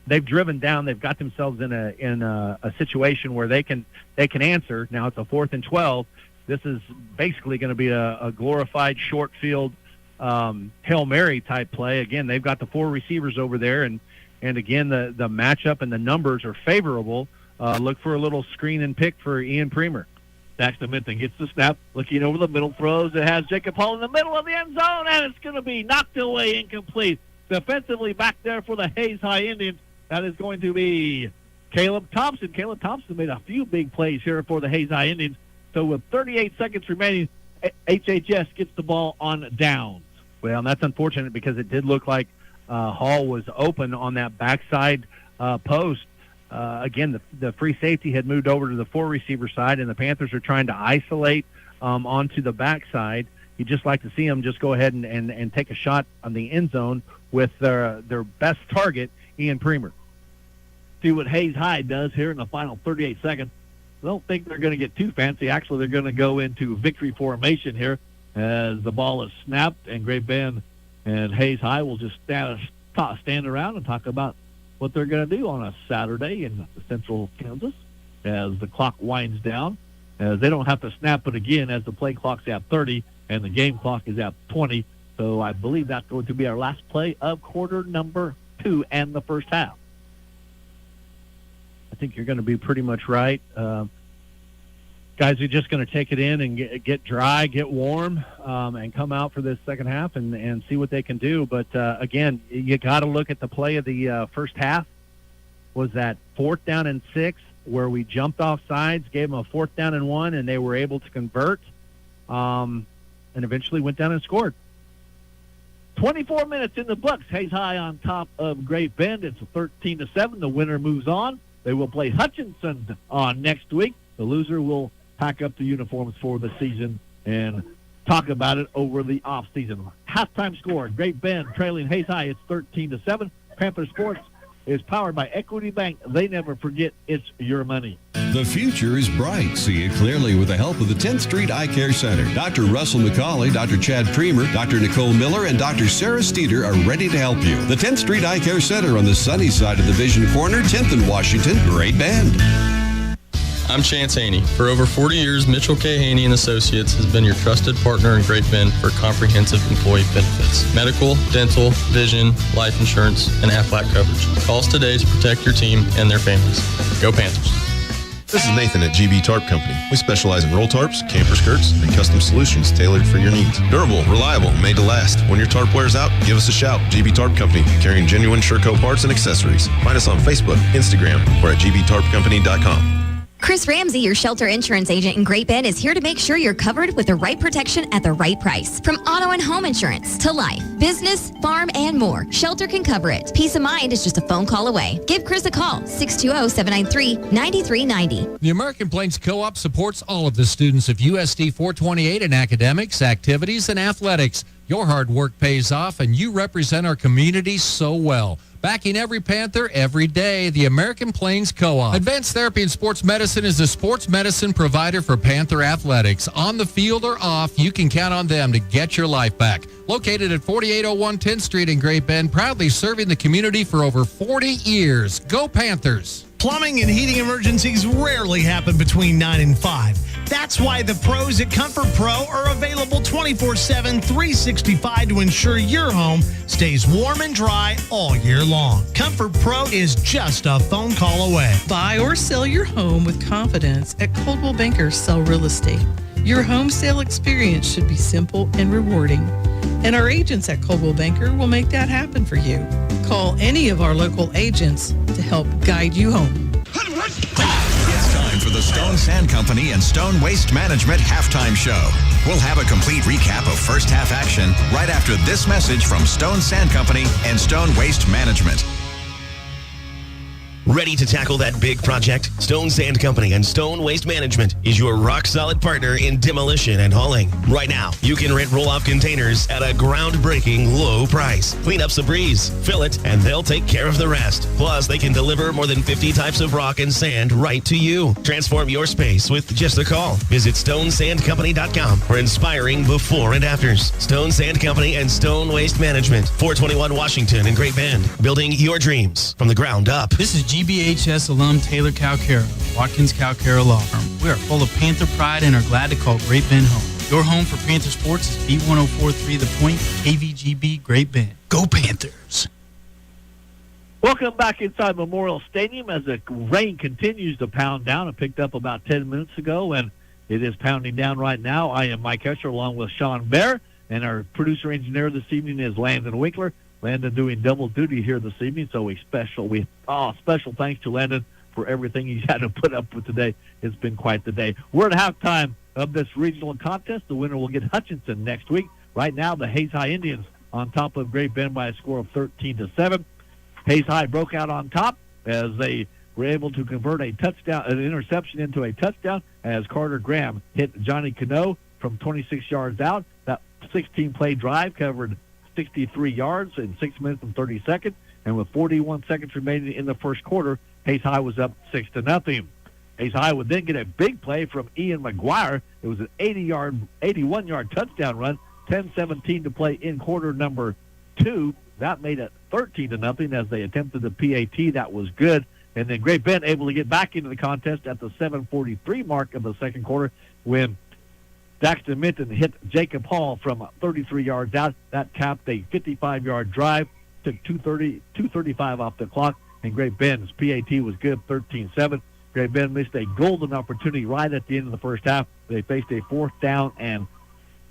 [SPEAKER 10] they've driven down. They've got themselves in a situation where they can answer. Now it's a 4th and 12. This is basically going to be a glorified short field Hail Mary type play. Again, they've got the 4 receivers over there, and again the matchup and the numbers are favorable. Look for a little screen and pick for Ian Premer.
[SPEAKER 9] Daxton Minton gets the snap, looking over the middle, throws. It has Jacob Hall in the middle of the end zone, and it's going to be knocked away, incomplete. Defensively back there for the Hayes High Indians, that is going to be Caleb Thompson. Caleb Thompson made a few big plays here for the Hayes High Indians. So with 38 seconds remaining, HHS gets the ball on downs.
[SPEAKER 10] Well, and that's unfortunate because it did look like Hall was open on that backside post. Again, the free safety had moved over to the 4 receiver side, and the Panthers are trying to isolate onto the backside. You'd just like to see them just go ahead and take a shot on the end zone with their best target, Ian Premer.
[SPEAKER 9] See what Hayes High does here in the final 38 seconds. I don't think they're going to get too fancy. Actually, they're going to go into victory formation here as the ball is snapped, and Great Bend and Hayes High will just stand around and talk about what they're going to do on a Saturday in central Kansas as the clock winds down. As they don't have to snap it again as the play clock's at 30 and the game clock is at 20. So I believe that's going to be our last play of quarter number 2 and the first half.
[SPEAKER 10] I think you're going to be pretty much right. Guys are just going to take it in and get dry, get warm, and come out for this second half and see what they can do. But, again, you got to look at the play of the first half. Was that 4th down and 6 where we jumped off sides, gave them a 4th down and 1, and they were able to convert and eventually went down and scored.
[SPEAKER 9] 24 minutes in the books. Hayes High on top of Great Bend. It's 13-7. The winner moves on. They will play Hutchinson on next week. The loser will pack up the uniforms for the season and talk about it over the off season. halftime score. Great Bend trailing Hayes High. It's 13-7. Panther Sports is powered by Equity Bank. They never forget it's your money.
[SPEAKER 18] The future is bright. See it clearly with the help of the 10th Street Eye Care Center. Dr. Russell McCauley, Dr. Chad Premer, Dr. Nicole Miller, and Dr. Sarah Steeder are ready to help you. The 10th Street Eye Care Center on the sunny side of the Vision Corner, 10th and Washington, Great Bend.
[SPEAKER 20] I'm Chance Haney. For over 40 years, Mitchell K. Haney & Associates has been your trusted partner in Great Bend for comprehensive employee benefits. Medical, dental, vision, life insurance, and Aflac coverage. Call us today to protect your team and their families. Go Panthers.
[SPEAKER 21] This is Nathan at GB Tarp Company. We specialize in roll tarps, camper skirts, and custom solutions tailored for your needs. Durable, reliable, made to last. When your tarp wears out, give us a shout. GB Tarp Company, carrying genuine Sherco parts and accessories. Find us on Facebook, Instagram, or at gbtarpcompany.com.
[SPEAKER 15] Chris Ramsey, your shelter insurance agent in Great Bend, is here to make sure you're covered with the right protection at the right price. From auto and home insurance to life, business, farm, and more, Shelter can cover it. Peace of mind is just a phone call away. Give Chris a call, 620-793-9390.
[SPEAKER 22] The American Plains Co-op supports all of the students of USD 428 in academics, activities, and athletics. Your hard work pays off, and you represent our community so well. Backing every Panther every day, the American Plains Co-op. Advanced Therapy and Sports Medicine is a sports medicine provider for Panther athletics. On the field or off, you can count on them to get your life back. Located at 4801 10th Street in Great Bend, proudly serving the community for over 40 years. Go Panthers!
[SPEAKER 23] Plumbing and heating emergencies rarely happen between 9 and 5. That's why the pros at Comfort Pro are available 24/7, 365 to ensure your home stays warm and dry all year long. Comfort Pro is just a phone call away.
[SPEAKER 24] Buy or sell your home with confidence at Coldwell Banker Sell Real Estate. Your home sale experience should be simple and rewarding. And our agents at Coldwell Banker will make that happen for you. Call any of our local agents to help guide you home.
[SPEAKER 13] It's time for the Stone Sand Company and Stone Waste Management halftime show. We'll have a complete recap of first half action right after this message from Stone Sand Company and Stone Waste Management.
[SPEAKER 25] Ready to tackle that big project? Stone Sand Company and Stone Waste Management is your rock-solid partner in demolition and hauling. Right now, you can rent roll-off containers at a groundbreaking low price. Clean up's a breeze. Fill it, and they'll take care of the rest. Plus, they can deliver more than 50 types of rock and sand right to you. Transform your space with just a call. Visit StoneSandCompany.com for inspiring before and afters. Stone Sand Company and Stone Waste Management, 421 Washington in Great Bend. Building your dreams from the ground up.
[SPEAKER 26] This is GBHS alum Taylor Calcara, Watkins Calcara Law Firm. We are full of Panther pride and are glad to call Great Bend home. Your home for Panther sports is B1043 The Point, KVGB, Great Bend. Go Panthers!
[SPEAKER 9] Welcome back inside Memorial Stadium as the rain continues to pound down. It picked up about 10 minutes ago, and it is pounding down right now. I am Mike Escher along with Sean Bear, and our producer-engineer this evening is Landon Winkler. Landon doing double duty here this evening, so special thanks to Landon for everything he's had to put up with today. It's been quite the day. We're at halftime of this regional contest. The winner will get Hutchinson next week. Right now, the Hayes High Indians on top of Great Bend by a score of 13-7. Hayes High broke out on top as they were able to convert an interception into a touchdown as Carter Graham hit Johnny Cano from 26 yards out. That 16-play drive covered 63 yards in 6 minutes and 30 seconds, and with 41 seconds remaining in the first quarter, Hayes High was up 6-0. Hayes High would then get a big play from Ian McGuire. It was an 81-yard touchdown run, 10:17 to play in quarter number 2. That made it 13-0 as they attempted the PAT. That was good. And then Great Bend able to get back into the contest at the 7:43 mark of the second quarter when Daxton Minton hit Jacob Hall from 33 yards out. That capped a 55-yard drive, took 2:35 off the clock, and Great Bend's PAT was good, 13-7. Great Bend missed a golden opportunity right at the end of the first half. They faced a 4th down and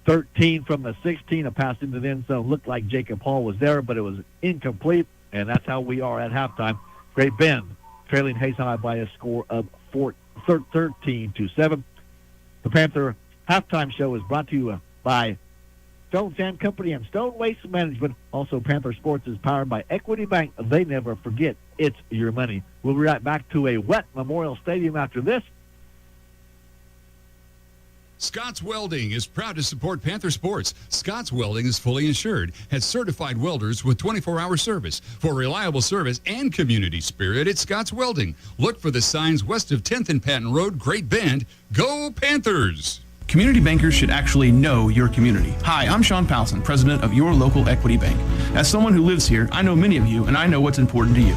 [SPEAKER 9] 13 from the 16. A pass into the end zone looked like Jacob Hall was there, but it was incomplete, and that's how we are at halftime. Great Bend trailing Hayes High by a score of 13-7. The Panther halftime show is brought to you by Stone Sand Company and Stone Waste Management. Also, Panther Sports is powered by Equity Bank. They never forget it's your money. We'll be right back to a wet Memorial Stadium after this.
[SPEAKER 16] Scott's Welding is proud to support Panther Sports. Scott's Welding is fully insured, has certified welders with 24-hour service. For reliable service and community spirit, it's Scott's Welding. Look for the signs west of 10th and Patton Road, Great Bend. Go Panthers!
[SPEAKER 1] Community bankers should actually know your community. Hi, I'm Sean Powelson, president of your local Equity Bank. As someone who lives here, I know many of you, and I know what's important to you.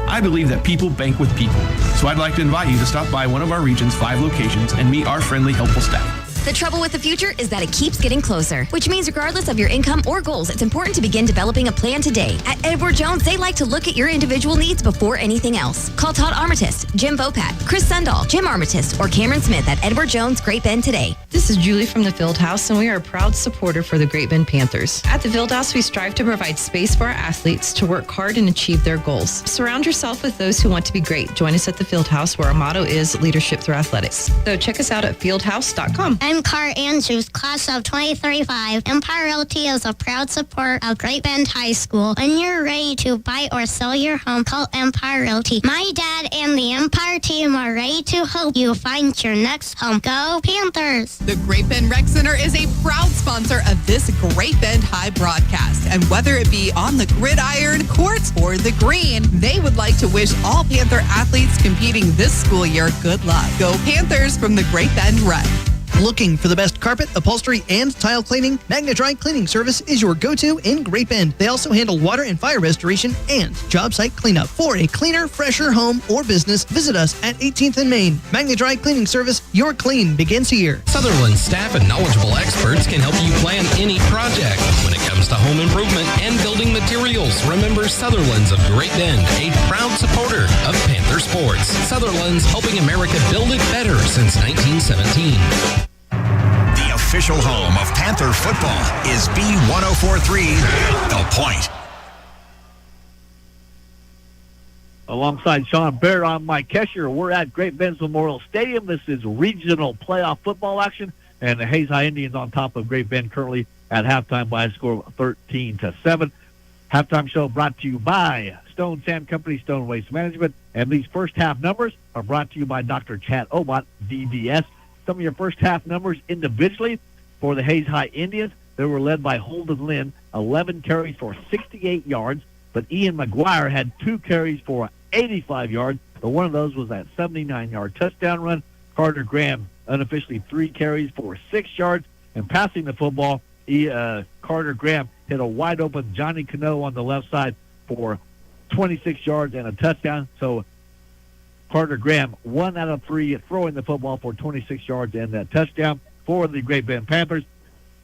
[SPEAKER 1] I believe that people bank with people, so I'd like to invite you to stop by one of our region's 5 locations and meet our friendly, helpful staff.
[SPEAKER 15] The trouble with the future is that it keeps getting closer, which means regardless of your income or goals, it's important to begin developing a plan today. At Edward Jones, they like to look at your individual needs before anything else. Call Todd Armatist, Jim Vopat, Chris Sundahl, Jim Armatist, or Cameron Smith at Edward Jones Great Bend today.
[SPEAKER 2] This is Julie from the Fieldhouse, and we are a proud supporter for the Great Bend Panthers. At the Fieldhouse, we strive to provide space for our athletes to work hard and achieve their goals. Surround yourself with those who want to be great. Join us at the Fieldhouse, where our motto is leadership through athletics. So check us out at fieldhouse.com.
[SPEAKER 3] I'm Car Andrews, class of 2035. Empire Realty is a proud supporter of Great Bend High School. When you're ready to buy or sell your home, call Empire Realty. My dad and the Empire team are ready to help you find your next home. Go Panthers!
[SPEAKER 11] The Great Bend Rec Center is a proud sponsor of this Great Bend High broadcast. And whether it be on the gridiron, courts, or the green, they would like to wish all Panther athletes competing this school year good luck. Go Panthers from the Great Bend Rec.
[SPEAKER 12] Looking for the best carpet, upholstery, and tile cleaning? Magna Dry Cleaning Service is your go-to in Great Bend. They also handle water and fire restoration and job site cleanup. For a cleaner, fresher home or business, visit us at 18th and Main. Magna Dry Cleaning Service, your clean begins here.
[SPEAKER 14] Sutherland staff and knowledgeable experts can help you plan any project. When it comes to home improvement and building materials, remember Sutherland's of Great Bend, a proud supporter of Panther Sports. Sutherland's helping America build it better since 1917.
[SPEAKER 13] Official home of Panther football is B1043, The Point.
[SPEAKER 9] Alongside Sean Baird, I'm Mike Kesher. We're at Great Bend Memorial Stadium. This is regional playoff football action, and the Hayes High Indians on top of Great Bend currently at halftime by a score of 13-7. Halftime show brought to you by Stone Sand Company, Stone Waste Management, and these first half numbers are brought to you by Dr. Chad Obot, DBS. Some of your first half numbers individually for the Hayes High Indians. They were led by Holden Lynn, 11 carries for 68 yards, but Ian McGuire had 2 carries for 85 yards, but one of those was that 79-yard touchdown run. Carter Graham, unofficially 3 carries for 6 yards, and passing the football, Carter Graham hit a wide-open Johnny Cano on the left side for 26 yards and a touchdown. So Carter Graham, 1 out of 3, throwing the football for 26 yards and that touchdown for the Great Bend Panthers.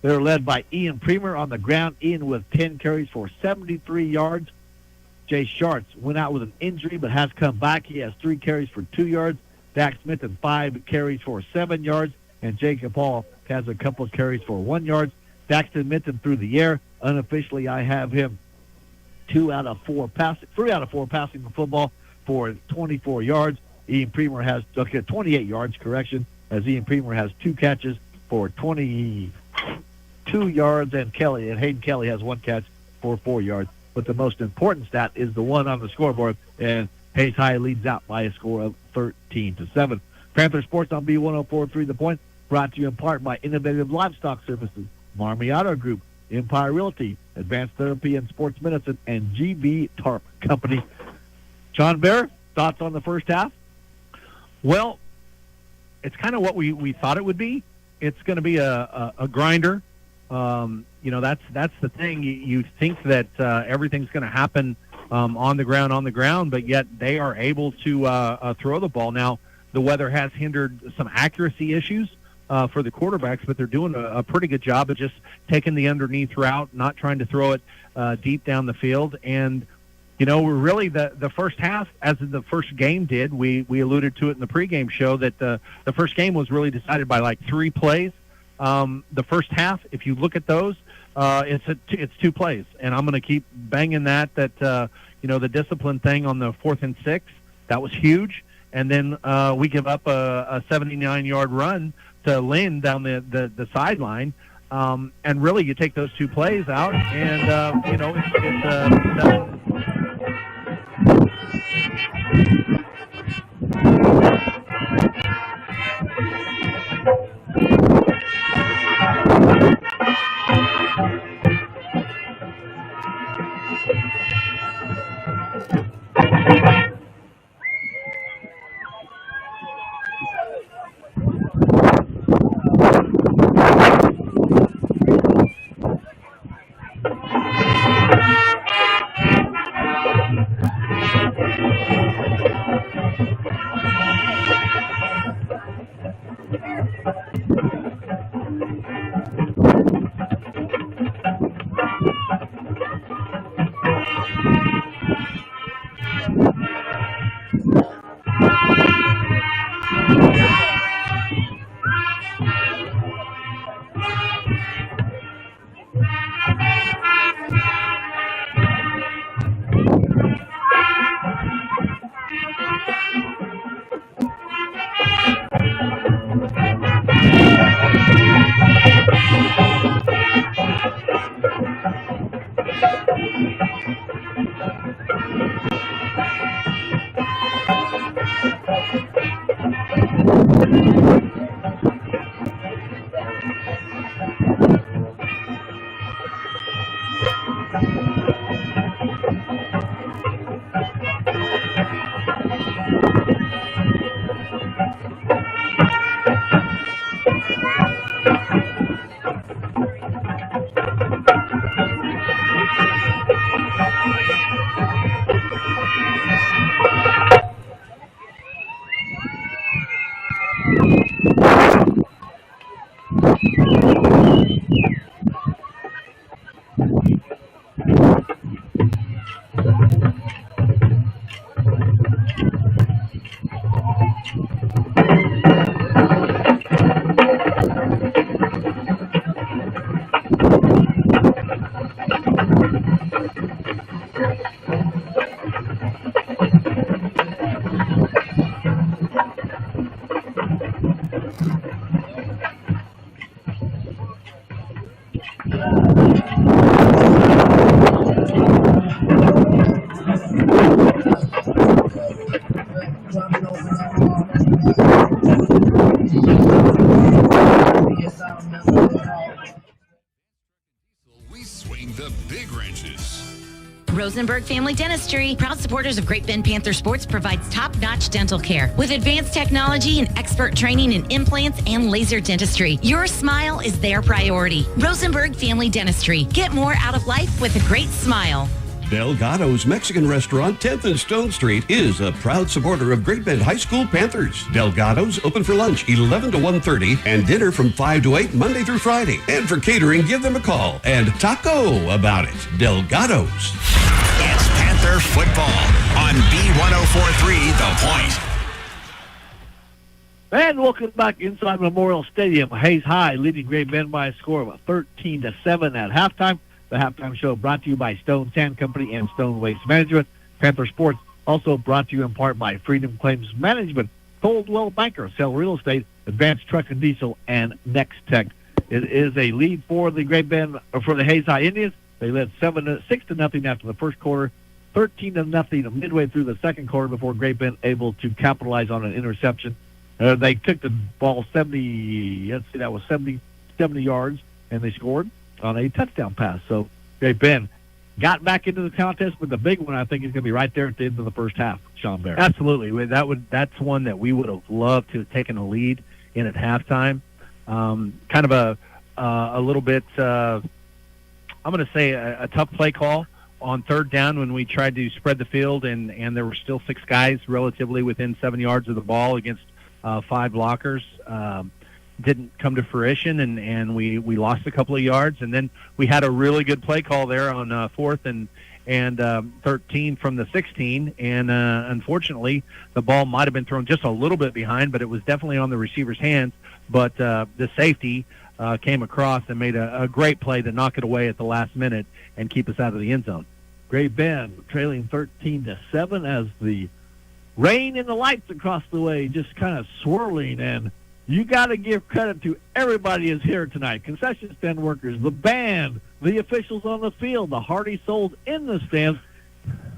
[SPEAKER 9] They're led by Ian Premer on the ground. Ian with 10 carries for 73 yards. Jay Schartz went out with an injury but has come back. He has 3 carries for 2 yards. Dak Smith and 5 carries for 7 yards. And Jacob Hall has a couple of carries for 1 yard. Daxton Minton through the air. Unofficially, I have him 3 out of 4 passing the football for 24 yards. Ian Premer has 28 yards, correction, as Ian Premer has 2 catches for 22 yards, and Hayden Kelly has 1 catch for 4 yards. But the most important stat is the one on the scoreboard, and Hayes High leads out by a score of 13-7. Panther Sports on B1043 The Point, brought to you in part by Innovative Livestock Services, Marmy Auto Group, Empire Realty, Advanced Therapy and Sports Medicine, and GB Tarp Company. John Bear, thoughts on the first half?
[SPEAKER 10] Well, it's kind of what we thought it would be. It's going to be a grinder. That's the thing. You think that everything's going to happen on the ground, but yet they are able to throw the ball. Now, the weather has hindered some accuracy issues for the quarterbacks, but they're doing a pretty good job of just taking the underneath route, not trying to throw it deep down the field. And we're really the first half, as the first game did, we alluded to it in the pregame show, that the first game was really decided by like 3 plays. The first half, if you look at those, it's 2 plays. And I'm going to keep banging that the discipline thing on the 4th and 6, that was huge. And then we give up a 79-yard run to Lynn down the sideline. And really, you take those 2 plays out, and, it's
[SPEAKER 16] We swing the big wrenches.
[SPEAKER 4] Rosenberg Family Dentistry, proud supporters of Great Bend Panther Sports, provides top-notch dental care with advanced technology and expert training in implants and laser dentistry. Your smile is their priority. Rosenberg Family Dentistry. Get more out of life with a great smile.
[SPEAKER 18] Delgado's Mexican Restaurant, 10th and Stone Street, is a proud supporter of Great Bend High School Panthers. Delgado's open for lunch 11 to 1:30 and dinner from 5 to 8 Monday through Friday. And for catering, give them a call and taco about it. Delgado's.
[SPEAKER 13] It's Panther football on B1043 The Point.
[SPEAKER 9] And welcome back inside Memorial Stadium. Hayes High leading Great Bend by a score of 13-7 at halftime. The halftime show brought to you by Stone Sand Company and Stone Waste Management. Panther Sports also brought to you in part by Freedom Claims Management, Coldwell Banker, Sell Real Estate, Advanced Truck and Diesel, and Next Tech. It is a lead for the Great Bend, or for the Hayes High Indians. They led 6-0 after the first quarter, 13-0 midway through the second quarter before Great Bend able to capitalize on an interception. They took the ball 70 yards, and they scored on a touchdown pass. So Great Bend got back into the contest, but the big one I think is going to be right there at the end of the first half, Sean Barrett.
[SPEAKER 10] Absolutely. That's one that we would have loved to have taken a lead in at halftime. Kind of a little bit, I'm going to say a tough play call on third down when we tried to spread the field, and there were still 6 guys relatively within 7 yards of the ball against 5 blockers. Didn't come to fruition, and we lost a couple of yards, and then we had a really good play call there on 4th and 13 from the 16, and unfortunately the ball might have been thrown just a little bit behind, but it was definitely on the receiver's hands. But the safety came across and made a great play to knock it away at the last minute and keep us out of the end zone.
[SPEAKER 9] Great Bend trailing 13-7 as the rain and the lights across the way just kind of swirling, and you got to give credit to everybody who's here tonight. Concession stand workers, the band, the officials on the field, the hearty souls in the stands.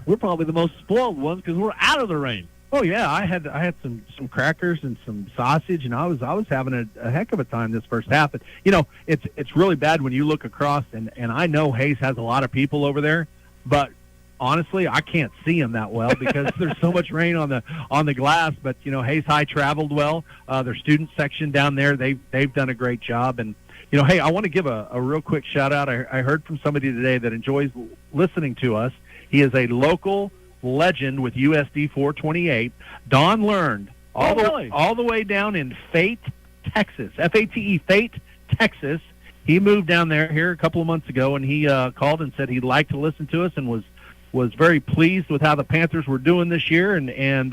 [SPEAKER 9] We're probably the most spoiled ones because we're out of the rain.
[SPEAKER 10] Oh yeah, I had some crackers and some sausage, and I was having a heck of a time this first half. But it's really bad when you look across, and I know Hayes has a lot of people over there, but honestly, I can't see them that well because there's so much rain on the glass. But Hayes High traveled well. Their student section down there, they've done a great job. And hey, I want to give a real quick shout out. I heard from somebody today that enjoys listening to us. He is a local legend with USD 428. Don learned all the way down in Fate, Texas, F-A-T-E, Fate, Texas. He moved down there here a couple of months ago, and he called and said he'd like to listen to us and was very pleased with how the Panthers were doing this year, and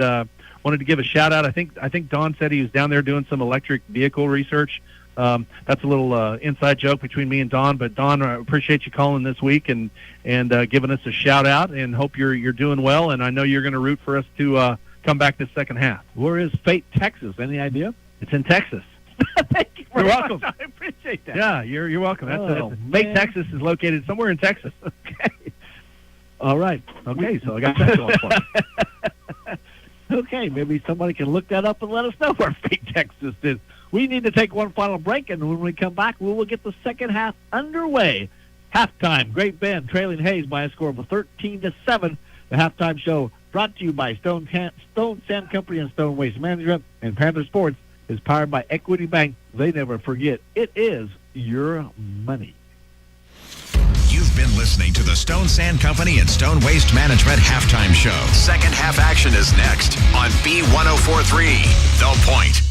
[SPEAKER 10] wanted to give a shout out. I think Don said he was down there doing some electric vehicle research. That's a little inside joke between me and Don, but Don, I appreciate you calling this week and giving us a shout out, and hope you're doing well. And I know you're going to root for us to come back this second half.
[SPEAKER 9] Where is Fate, Texas? Any idea?
[SPEAKER 10] It's in Texas.
[SPEAKER 9] Thank you very much. I appreciate that.
[SPEAKER 10] Yeah, you're welcome. Fate, Texas is located somewhere in Texas.
[SPEAKER 9] Okay. All right. Okay, so I got that going for you. Okay, maybe somebody can look that up and let us know where Fate, Texas is. We need to take one final break, and when we come back, we will get the second half underway. Halftime, Great Bend trailing Hayes by a score of 13-7. The halftime show brought to you by Stone Sand Company and Stone Waste Management, and Panther Sports is powered by Equity Bank. They never forget. It is your money.
[SPEAKER 13] You've been listening to the Stone Sand Company and Stone Waste Management Halftime Show. Second half action is next on B1043, The Point.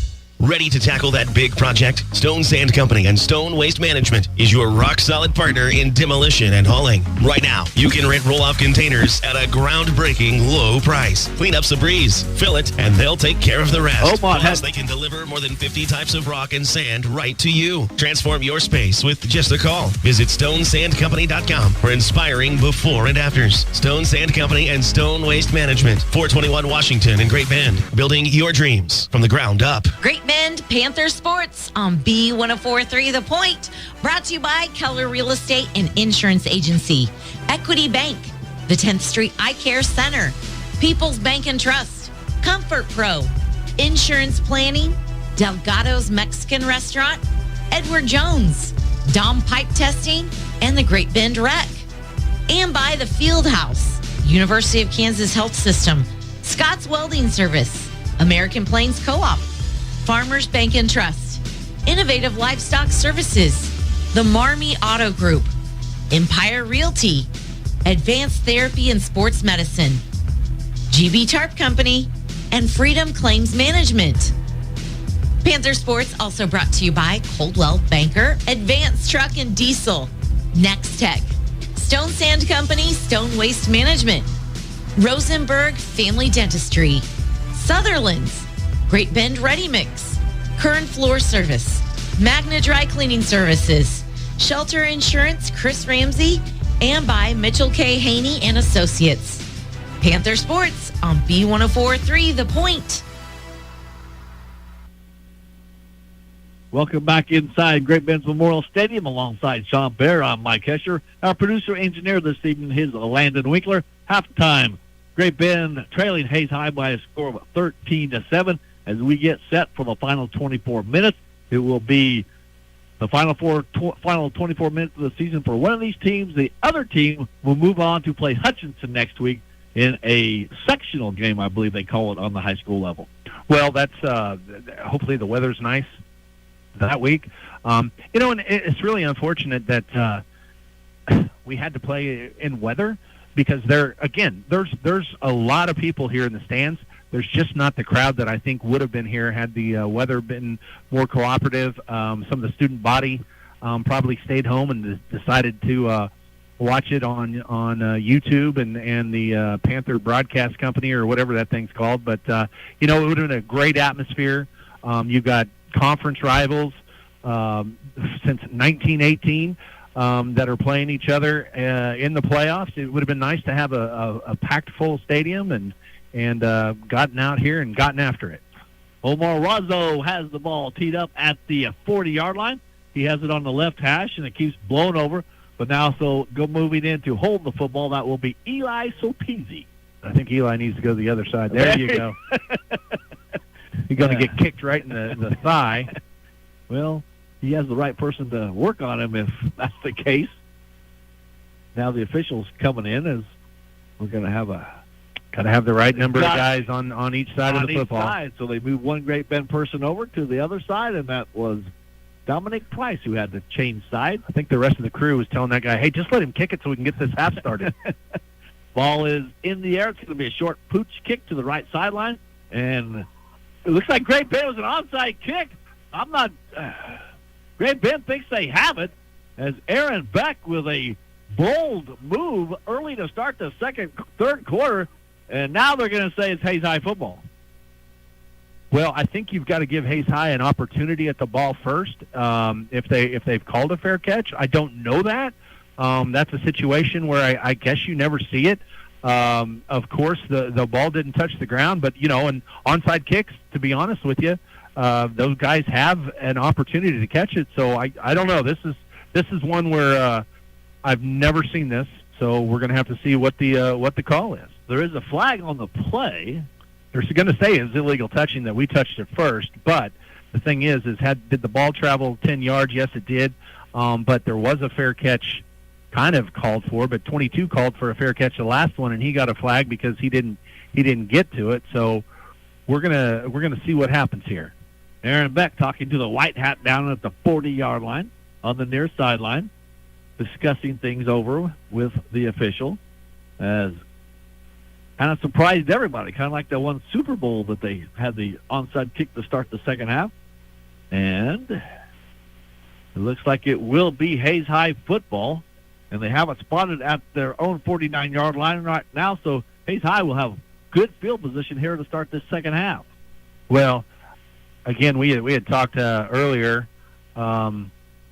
[SPEAKER 25] Ready to tackle that big project? Stone Sand Company and Stone Waste Management is your rock-solid partner in demolition and hauling. Right now, you can rent roll-off containers at a groundbreaking low price. Clean up's a breeze. Fill it, and they'll take care of the rest. Plus, they can deliver more than 50 types of rock and sand right to you. Transform your space with just a call. Visit StoneSandCompany.com for inspiring before and afters. Stone Sand Company and Stone Waste Management, 421 Washington and Great Bend. Building your dreams from the ground up.
[SPEAKER 4] Great Bend Panther Sports on B1043 The Point. Brought to you by Keller Real Estate and Insurance Agency, Equity Bank, the 10th Street Eye Care Center, People's Bank and Trust, Comfort Pro, Insurance Planning, Delgado's Mexican Restaurant, Edward Jones, Dom Pipe Testing, and the Great Bend Rec. And by the Field House, University of Kansas Health System, Scott's Welding Service, American Plains Co-op, Farmers Bank and Trust, Innovative Livestock Services, the Marmy Auto Group, Empire Realty, Advanced Therapy and Sports Medicine, GB Tarp Company, and Freedom Claims Management. Panther Sports also brought to you by Coldwell Banker, Advanced Truck and Diesel, Next Tech, Stone Sand Company, Stone Waste Management, Rosenberg Family Dentistry, Sutherland's, Great Bend Ready Mix, Kern Floor Service, Magna Dry Cleaning Services, Shelter Insurance, Chris Ramsey, and by Mitchell K. Haney and Associates. Panther Sports on B1043 The Point.
[SPEAKER 9] Welcome back inside Great Bend's Memorial Stadium alongside Sean Bear. I'm Mike Hesher. Our producer engineer this evening is Landon Winkler. Halftime, Great Bend trailing Hayes High by a score of 13-7. As we get set for the final 24 minutes, it will be the final 24 minutes of the season for one of these teams. The other team will move on to play Hutchinson next week in a sectional game, I believe they call it, on the high school level.
[SPEAKER 10] Well, that's hopefully the weather's nice that week. And it's really unfortunate that we had to play in weather because there's a lot of people here in the stands. There's just not the crowd that I think would have been here had the weather been more cooperative. Some of the student body probably stayed home and decided to watch it on YouTube and the Panther Broadcast Company or whatever that thing's called. But, it would have been a great atmosphere. You've got conference rivals since 1918 that are playing each other in the playoffs. It would have been nice to have a packed full stadium and gotten out here and gotten after it.
[SPEAKER 9] Omar Razzo has the ball teed up at the 40-yard line. He has it on the left hash, and it keeps blowing over. But now, moving in to hold the football, that will be Eli Sopezi.
[SPEAKER 10] I think Eli needs to go to the other side. There you go. You're going to get kicked right in the thigh.
[SPEAKER 9] Well, he has the right person to work on him if that's the case. Now the officials coming in as we're going to have
[SPEAKER 10] got to have the right number of guys on each side of the football.
[SPEAKER 9] Side. So they moved one Great Bend person over to the other side, and that was Dominic Price who had to change sides.
[SPEAKER 10] I think the rest of the crew was telling that guy, hey, just let him kick it so we can get this half started.
[SPEAKER 9] Ball is in the air. It's going to be a short pooch kick to the right sideline, and it looks like Great Bend was an onside kick. I'm not. Great Bend thinks they have it as Aaron Beck with a bold move early to start the third quarter, and now they're going to say it's Hayes High football.
[SPEAKER 10] Well, I think you've got to give Hayes High an opportunity at the ball first. If they've called a fair catch, I don't know that. That's a situation where I guess you never see it. Of course, the ball didn't touch the ground, but and onside kicks, to be honest with you, those guys have an opportunity to catch it. So I don't know. This is one where I've never seen this. So we're going to have to see what the call is.
[SPEAKER 9] There is a flag on the play.
[SPEAKER 10] They're going to say it's illegal touching, that we touched it first. But the thing is did the ball travel 10 yards? Yes, it did. But there was a fair catch kind of called for, but 22 called for a fair catch the last one, and he got a flag because he didn't get to it. So we're gonna see what happens here.
[SPEAKER 9] Aaron Beck talking to the white hat down at the 40-yard line on the near sideline, discussing things over with the official, as kind of surprised everybody, kind of like that one Super Bowl that they had the onside kick to start the second half. And it looks like it will be Hayes High football, and they have it spotted at their own 49-yard line right now, so Hayes High will have good field position here to start this second half.
[SPEAKER 10] Well, again, we had talked earlier. I'm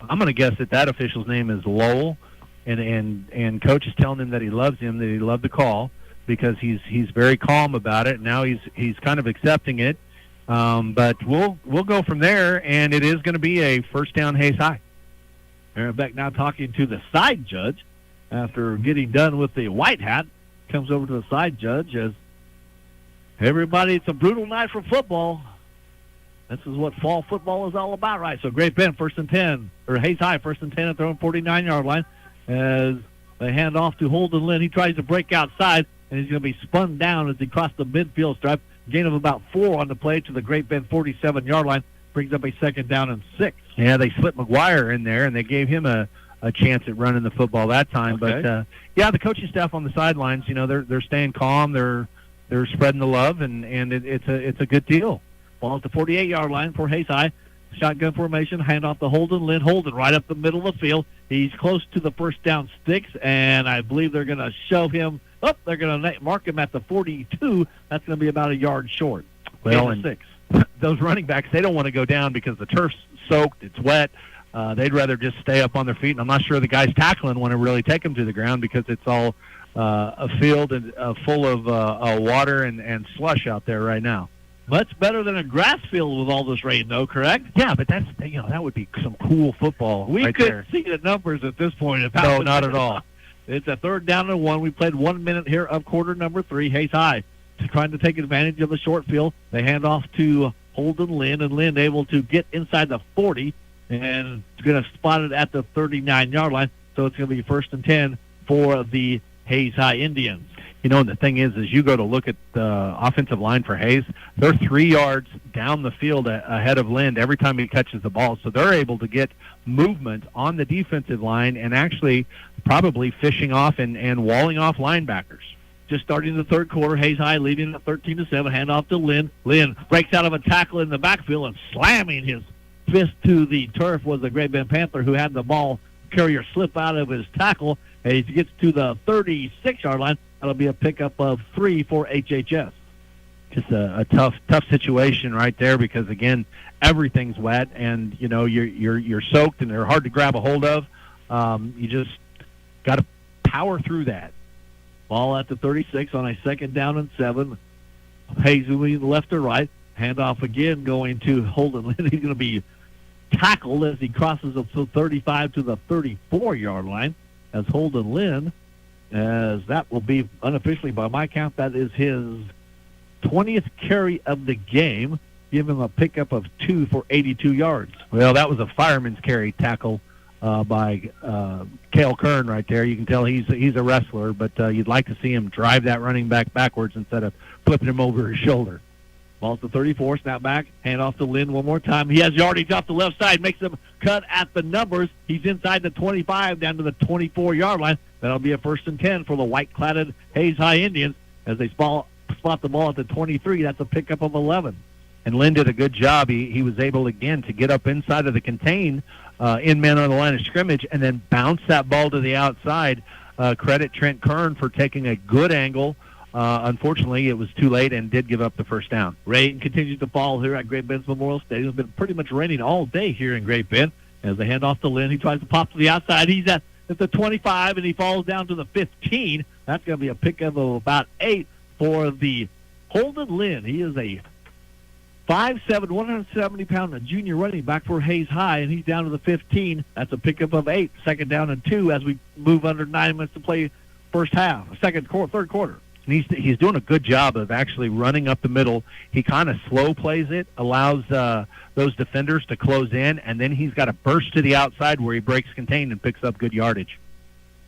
[SPEAKER 10] going to guess that official's name is Lowell, and Coach is telling him that he loves him, that he loved the call, because he's very calm about it. Now he's kind of accepting it, but we'll go from there, and it is going to be a first down Hayes High.
[SPEAKER 9] Aaron Beck now talking to the side judge after getting done with the white hat. Comes over to the side judge as everybody, it's a brutal night for football. This is what fall football is all about, right? So Great Bend, first and 10, or Hayes High, first and 10 at their own 49-yard line as they hand off to Holden Lynn. He tries to break outside, and he's going to be spun down as he crosses the midfield stripe. Gain of about 4 on the play to the Great Bend 47-yard line. Brings up a second down and 6.
[SPEAKER 10] Yeah, they slipped McGuire in there, and they gave him a chance at running the football that time.
[SPEAKER 9] Okay.
[SPEAKER 10] But, the coaching staff on the sidelines, they're staying calm. They're spreading the love, and it's a good deal.
[SPEAKER 9] Ball at the 48-yard line for Hayes High. Shotgun formation, hand off to Holden Lynn. Holden right up the middle of the field. He's close to the first down sticks, and I believe they're going to shove him up. They're going to mark him at the 42. That's going to be about a yard short.
[SPEAKER 10] Well, and
[SPEAKER 9] 6.
[SPEAKER 10] Those running backs, they don't want to go down because the turf's soaked, it's wet. They'd rather just stay up on their feet, and I'm not sure the guys tackling want to really take them to the ground because it's all a field and full of water and slush out there right now.
[SPEAKER 9] Much better than a grass field with all this rain, though, correct?
[SPEAKER 10] Yeah, but that's that would be some cool football.
[SPEAKER 9] We
[SPEAKER 10] right
[SPEAKER 9] couldn't
[SPEAKER 10] there.
[SPEAKER 9] see the numbers at this point.
[SPEAKER 10] No, not at all.
[SPEAKER 9] It's a 3rd down and 1. We played 1 minute here of quarter number 3. Hayes High trying to take advantage of the short field. They hand off to Holden Lynn, and Lynn able to get inside the 40 and going to spot it at the 39-yard line. So it's going to be 1st and 10 for the Hayes High Indians.
[SPEAKER 10] The thing is you go to look at the offensive line for Hayes, they're 3 yards down the field ahead of Lind every time he catches the ball. So they're able to get movement on the defensive line and actually probably fishing off and walling off linebackers.
[SPEAKER 9] Just starting the third quarter, Hayes High leading at 13-7. Handoff to Lynn. Lynn breaks out of a tackle in the backfield and slamming his fist to the turf was the Great Bend Panther, who had the ball carrier slip out of his tackle. And he gets to the 36-yard line. That'll be a pickup of 3 for HHS.
[SPEAKER 10] Just a tough situation right there because again everything's wet and you're soaked and they're hard to grab a hold of. You just got to power through that.
[SPEAKER 9] Ball at the 36 on a 2nd down and 7. Hayes moving left to right. Handoff again going to Holden Lynn. He's going to be tackled as he crosses the 35 to the 34-yard line as Holden Lynn, as that will be unofficially by my count, that is his 20th carry of the game. Give him a pickup of 2 for 82 yards.
[SPEAKER 10] Well, that was a fireman's carry tackle by Cale Kern right there. You can tell he's a wrestler, but you'd like to see him drive that running back backwards instead of flipping him over his shoulder.
[SPEAKER 9] Ball to 34, snap back, hand off to Lynn one more time. He has yardage off the left side, makes him cut at the numbers. He's inside the 25 down to the 24-yard line. That'll be a 1st and 10 for the white-cladded Hayes High Indians as they spot the ball at the 23. That's a pickup of 11.
[SPEAKER 10] and Lynn did a good job. He was able, again, to get up inside of the contain in man on the line of scrimmage and then bounce that ball to the outside. Credit Trent Kern for taking a good angle. Unfortunately, it was too late and did give up the first down.
[SPEAKER 9] Rain continues to fall here at Great Bend's Memorial Stadium. It's been pretty much raining all day here in Great Bend. As they hand off to Lynn, he tries to pop to the outside. He's at the 25, and he falls down to the 15. That's going to be a pickup of about 8 for the Holden Lynn. He is a 5'7", 170-pound junior running back for Hayes High, and he's down to the 15. That's a pickup of 8, second down and 2 as we move under 9 minutes to play first half, third quarter.
[SPEAKER 10] And he's doing a good job of actually running up the middle. He kind of slow plays it, allows those defenders to close in, and then he's got a burst to the outside where he breaks contain and picks up good yardage.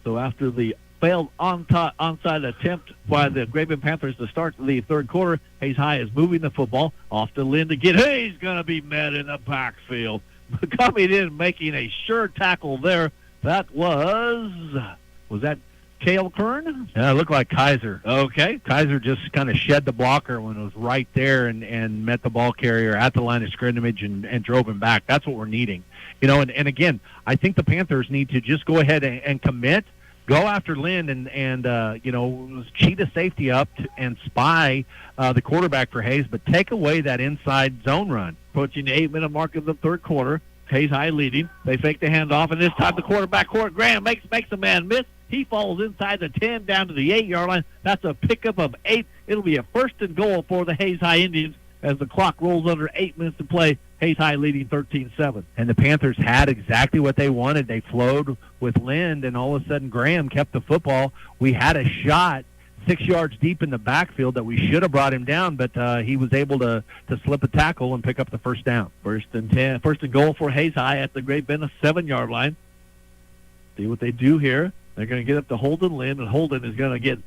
[SPEAKER 9] So after the failed onside attempt by the Great Bend Panthers to start the third quarter, Hayes High is moving the football off to Lynn to get. He's going to be met in the backfield. Coming in, making a sure tackle there. That was that Cale Kern?
[SPEAKER 10] Yeah, it looked like Kaiser.
[SPEAKER 9] Okay.
[SPEAKER 10] Kaiser just kind of shed the blocker when it was right there and met the ball carrier at the line of scrimmage and drove him back. That's what we're needing. And again, I think the Panthers need to just go ahead and commit, go after Lynn and cheat a safety up and spy the quarterback for Hayes, but take away that inside zone run.
[SPEAKER 9] Approaching the 8-minute mark of the third quarter, Hayes High leading. They fake the handoff, and this time the quarterback, Graham, makes a man miss. He falls inside the 10 down to the 8-yard line. That's a pickup of 8. It'll be a first and goal for the Hayes High Indians as the clock rolls under 8 minutes to play. Hayes High leading 13-7.
[SPEAKER 10] And the Panthers had exactly what they wanted. They flowed with Lind, and all of a sudden Graham kept the football. We had a shot 6 yards deep in the backfield that we should have brought him down, but he was able to slip a tackle and pick up the first down.
[SPEAKER 9] First and goal for Hayes High at the Great Bend 7-yard line. See what they do here. They're going to get up to Holden Lynn, and Holden is going to get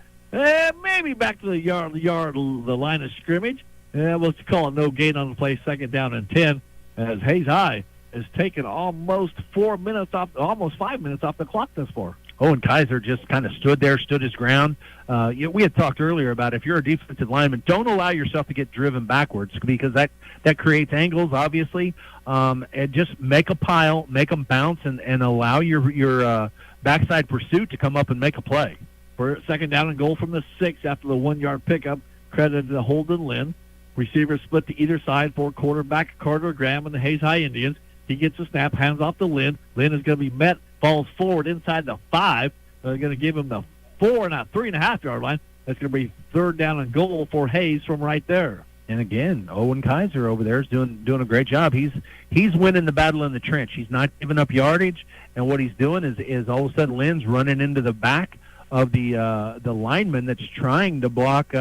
[SPEAKER 9] maybe back to the line of scrimmage. We'll call it no gain on the play, second down and 10, as Hayes High has taken almost 5 minutes off the clock thus far.
[SPEAKER 10] Owen Kaiser just kind of stood his ground. We had talked earlier about if you're a defensive lineman, don't allow yourself to get driven backwards because that creates angles, obviously. And just make a pile, make them bounce, and allow your backside pursuit to come up and make a play.
[SPEAKER 9] For second down and goal from the 6 after the 1-yard pickup, credited to Holden Lynn. Receivers split to either side for quarterback Carter Graham and the Hayes High Indians. He gets a snap, hands off to Lynn. Lynn is going to be met, falls forward inside the 5. They're going to give him the 3.5-yard line. That's going to be third down and goal for Hayes from right there.
[SPEAKER 10] And again, Owen Kaiser over there is doing a great job. He's winning the battle in the trench. He's not giving up yardage, and what he's doing is all of a sudden Lynn's running into the back of the lineman that's trying to block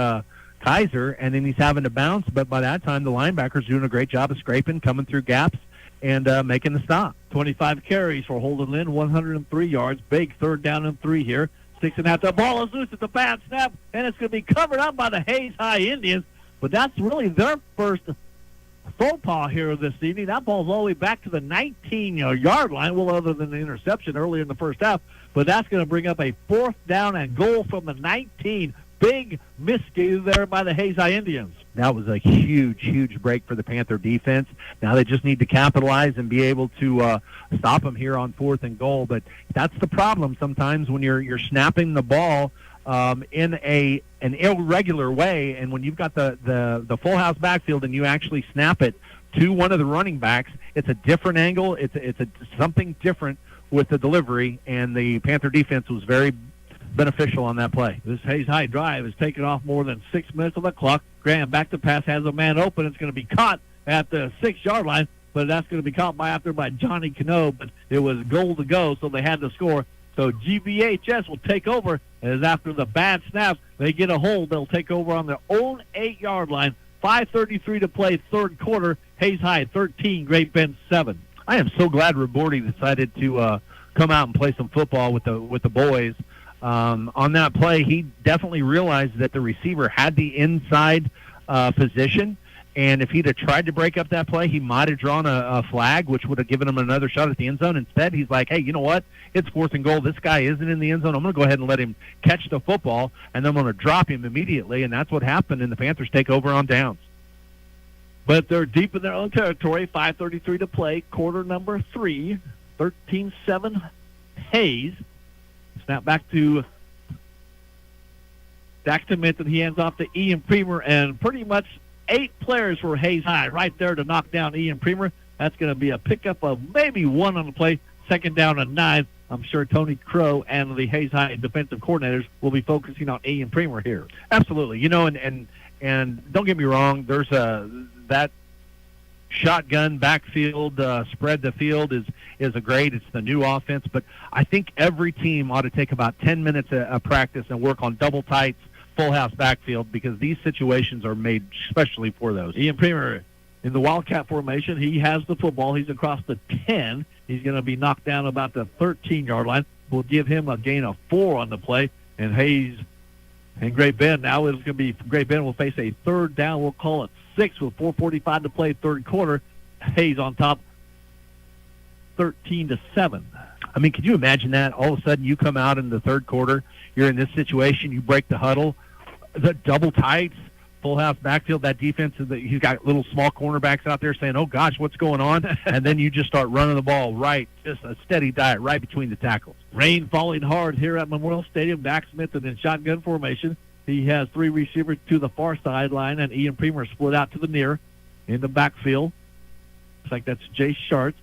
[SPEAKER 10] Kaiser, and then he's having to bounce. But by that time, the linebacker's doing a great job of scraping, coming through gaps, and making the stop.
[SPEAKER 9] 25 carries for Holden Lynn, 103 yards. Big third down and 3 here. 6.5. The ball is loose at the bad snap, and it's going to be covered up by the Hayes High Indians. But that's really their first faux pas here this evening. That ball's all the way back to the 19-yard line, well, other than the interception earlier in the first half. But that's going to bring up a fourth down and goal from the 19. Big miscue there by the Hayes High Indians.
[SPEAKER 10] That was a huge break for the Panther defense. Now they just need to capitalize and be able to stop them here on fourth and goal. But that's the problem sometimes when you're snapping the ball in an irregular way, and when you've got the full house backfield and you actually snap it to one of the running backs, it's a different angle. It's something different with the delivery, and the Panther defense was very beneficial on that play.
[SPEAKER 9] This Hayes High drive has taken off more than 6 minutes on the clock. Graham back to pass, has a man open. It's going to be caught at the 6-yard line, but that's going to be caught by Johnny Cano, but it was goal to go, so they had to score. So GBHS will take over, as after the bad snap, they get a hold. They'll take over on their own 8-yard line. 5:33 to play, third quarter. Hayes High 13, Great Bend 7.
[SPEAKER 10] I am so glad Raborti decided to come out and play some football with the boys. On that play, he definitely realized that the receiver had the inside position, and if he'd have tried to break up that play, he might have drawn a flag, which would have given him another shot at the end zone. Instead, he's like, hey, you know what? It's fourth and goal. This guy isn't in the end zone. I'm going to go ahead and let him catch the football, and then I'm going to drop him immediately, and that's what happened, and the Panthers take over on downs.
[SPEAKER 9] But they're deep in their own territory. 5:33 to play. Quarter number 3. 13-7 Hayes. Snap back to Daxton Minton. He hands off to Ian Premer, and pretty much 8 players for Hayes High right there to knock down Ian Premer. That's going to be a pickup of maybe 1 on the play. Second down and 9. I'm sure Tony Crow and the Hayes High defensive coordinators will be focusing on Ian Premer here.
[SPEAKER 10] Absolutely. And don't get me wrong, there's that shotgun backfield spread the field is a great. It's the new offense, but I think every team ought to take about 10 minutes of practice and work on double tights, full house backfield, because these situations are made especially for those.
[SPEAKER 9] Ian Premer in the Wildcat formation. He has the football. He's across the 10. He's going to be knocked down about the 13-yard line. We'll give him a gain of 4 on the play. And Hayes and Great Bend, now it's going to be Great Bend will face a third down. We'll call it 6 with 4:45 to play, third quarter. Hayes on top, 13-7.
[SPEAKER 10] I mean, could you imagine that? All of a sudden you come out in the third quarter, you're in this situation, you break the huddle, the double tights, full house backfield, that defense, he's got little small cornerbacks out there saying, oh, gosh, what's going on? And then you just start running the ball right, just a steady diet right between the tackles.
[SPEAKER 9] Rain falling hard here at Memorial Stadium. Dak Smith in shotgun formation. He has 3 receivers to the far sideline, and Ian Premer split out to the near in the backfield. Looks like that's Jay Sharts.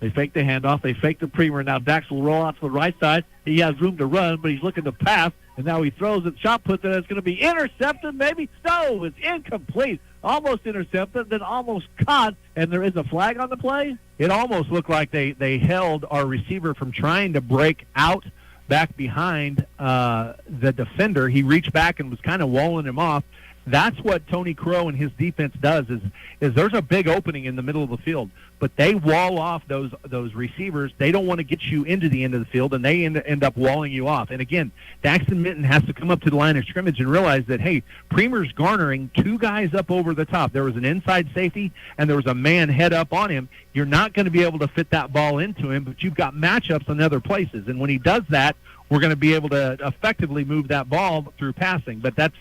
[SPEAKER 9] They fake the handoff. They fake the Premer. Now Dax will roll out to the right side. He has room to run, but he's looking to pass. And now he throws it, shot puts it. It's going to be intercepted, maybe. No, it's incomplete. Almost intercepted, then almost caught. And there is a flag on the play.
[SPEAKER 10] It almost looked like they held our receiver from trying to break out back behind the defender. He reached back and was kind of walling him off. That's what Tony Crow and his defense does is there's a big opening in the middle of the field, but they wall off those receivers. They don't want to get you into the end of the field, and they end up walling you off. And again, Daxton Minton has to come up to the line of scrimmage and realize that, hey, Premer's garnering 2 guys up over the top. There was an inside safety, and there was a man head up on him. You're not going to be able to fit that ball into him, but you've got matchups in other places. And when he does that, we're going to be able to effectively move that ball through passing. But that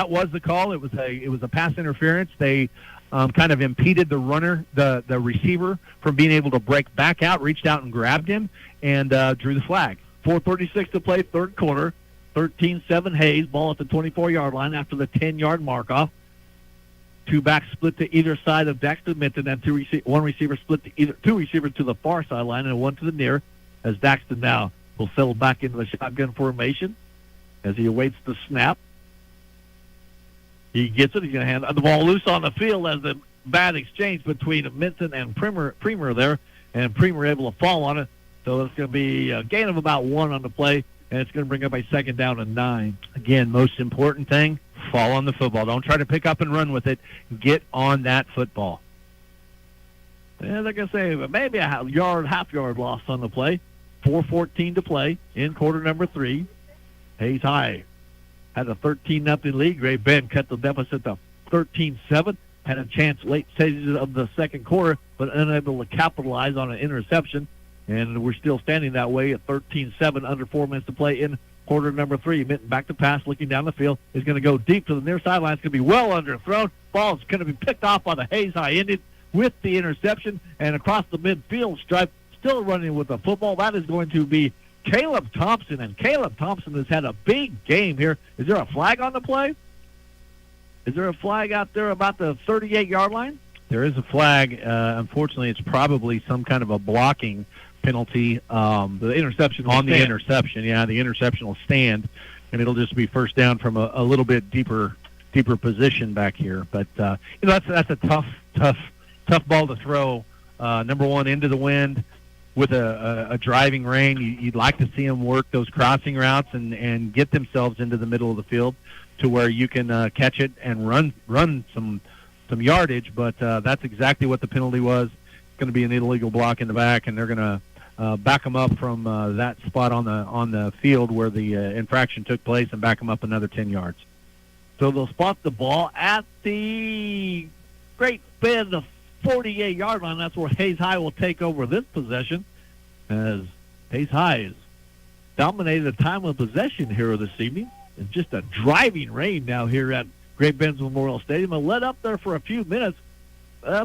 [SPEAKER 10] was the call. It was a pass interference. They kind of impeded the runner, the receiver, from being able to break back out, reached out and grabbed him, and drew the flag.
[SPEAKER 9] 4:36 to play, third quarter. 13-7 Hayes. Ball at the 24-yard line after the 10-yard mark-off. 2 backs split to either side of Daxton Minton, and 1 receiver split to 2 receivers to the far sideline and 1 to the near, as Daxton now will settle back into the shotgun formation as he awaits the snap. He gets it. He's going to hand the ball loose on the field as the bad exchange between Minton and Premer there, and Premer able to fall on it. So it's going to be a gain of about 1 on the play, and it's going to bring up a second down and 9.
[SPEAKER 10] Again, most important thing, fall on the football. Don't try to pick up and run with it. Get on that football.
[SPEAKER 9] And like I say, maybe a half yard loss on the play. 4:14 to play in quarter number 3. Hayes High had a 13-0 lead. Great Bend cut the deficit to 13-7. Had a chance late stages of the second quarter, but unable to capitalize on an interception. And we're still standing that way at 13-7, under 4 minutes to play in quarter number 3. Minton back to pass, looking down the field. Is going to go deep to the near sideline. It's going to be well underthrown. Ball is going to be picked off by the Hayes High Indians with the interception. And across the midfield stripe, still running with the football. That is going to be Caleb Thompson, and Caleb Thompson has had a big game here. Is there a flag on the play? Is there a flag out there about the 38-yard line?
[SPEAKER 10] There is a flag. Unfortunately, it's probably some kind of a blocking penalty.
[SPEAKER 9] The interception
[SPEAKER 10] on the interception. Yeah, the interception will stand, and it'll just be first down from a little bit deeper position back here. But that's a tough ball to throw. Number one, into the wind with a driving rain. You'd like to see them work those crossing routes and get themselves into the middle of the field to where you can catch it and run some yardage. But that's exactly what the penalty was. It's going to be an illegal block in the back, and they're going to back them up from that spot on the field where the infraction took place and back them up another 10 yards.
[SPEAKER 9] So they'll spot the ball at the Great Bend 48-yard line. That's where Hayes High will take over this possession, as Hayes High has dominated the time of possession here this evening. It's just a driving rain now here at Great Bend Memorial Stadium. It let up there for a few minutes.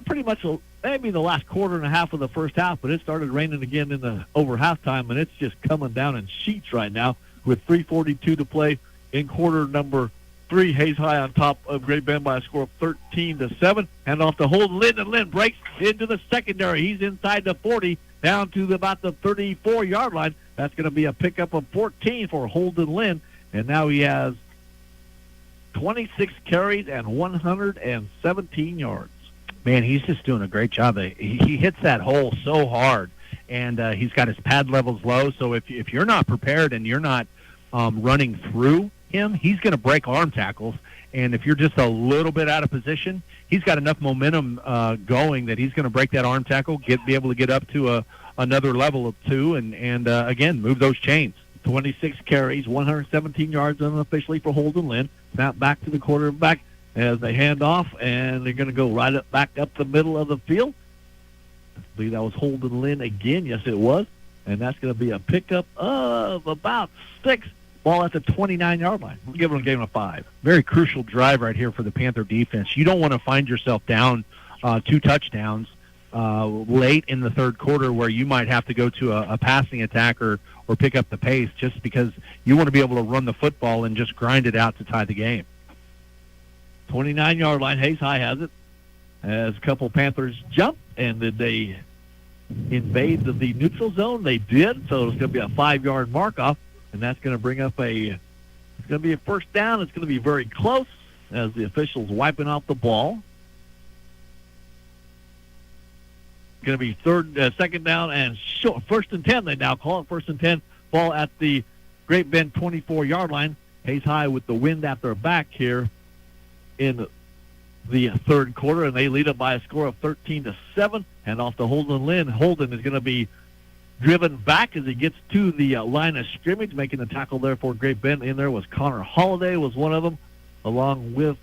[SPEAKER 9] pretty much maybe the last quarter and a half of the first half, but it started raining again over halftime, and it's just coming down in sheets right now with 3:42 to play in quarter number 3. Hayes High on top of Great Bend by a score of 13-7. And off to Holden Lynn, and Lynn breaks into the secondary. He's inside the 40, down to about the 34-yard line. That's going to be a pickup of 14 for Holden Lynn, and now he has 26 carries and 117 yards.
[SPEAKER 10] Man, he's just doing a great job. He hits that hole so hard, and he's got his pad levels low. So if you're not prepared and you're not running through him, he's going to break arm tackles. And if you're just a little bit out of position, he's got enough momentum going that he's going to break that arm tackle, be able to get up to another level of 2, and again, move those chains.
[SPEAKER 9] 26 carries, 117 yards unofficially for Holden Lynn. Snap back to the quarterback as they hand off, and they're going to go back up the middle of the field. I believe that was Holden Lynn again. Yes, it was. And that's going to be a pickup of about 6. Ball at the 29-yard line. We're giving them a game of 5.
[SPEAKER 10] Very crucial drive right here for the Panther defense. You don't want to find yourself down 2 touchdowns late in the third quarter where you might have to go to a passing attack or pick up the pace, just because you want to be able to run the football and just grind it out to tie the game.
[SPEAKER 9] 29-yard line. Hayes High has it. As a couple Panthers jump, and did they invade the neutral zone? They did, so it's going to be a 5-yard mark off, and that's going to bring up it's going to be a first down. It's going to be very close as the officials wiping off the ball. Going to be second down and short. 1st and 10, they now call it 1st and 10. Ball at the Great Bend 24-yard line. Hayes High with the wind at their back here in the third quarter, and they lead it by a score of 13-7. And off to Holden Lynn. Holden is going to be driven back as he gets to the line of scrimmage, making the tackle there for Great Bend. In there was Connor Holliday, was one of them, along with,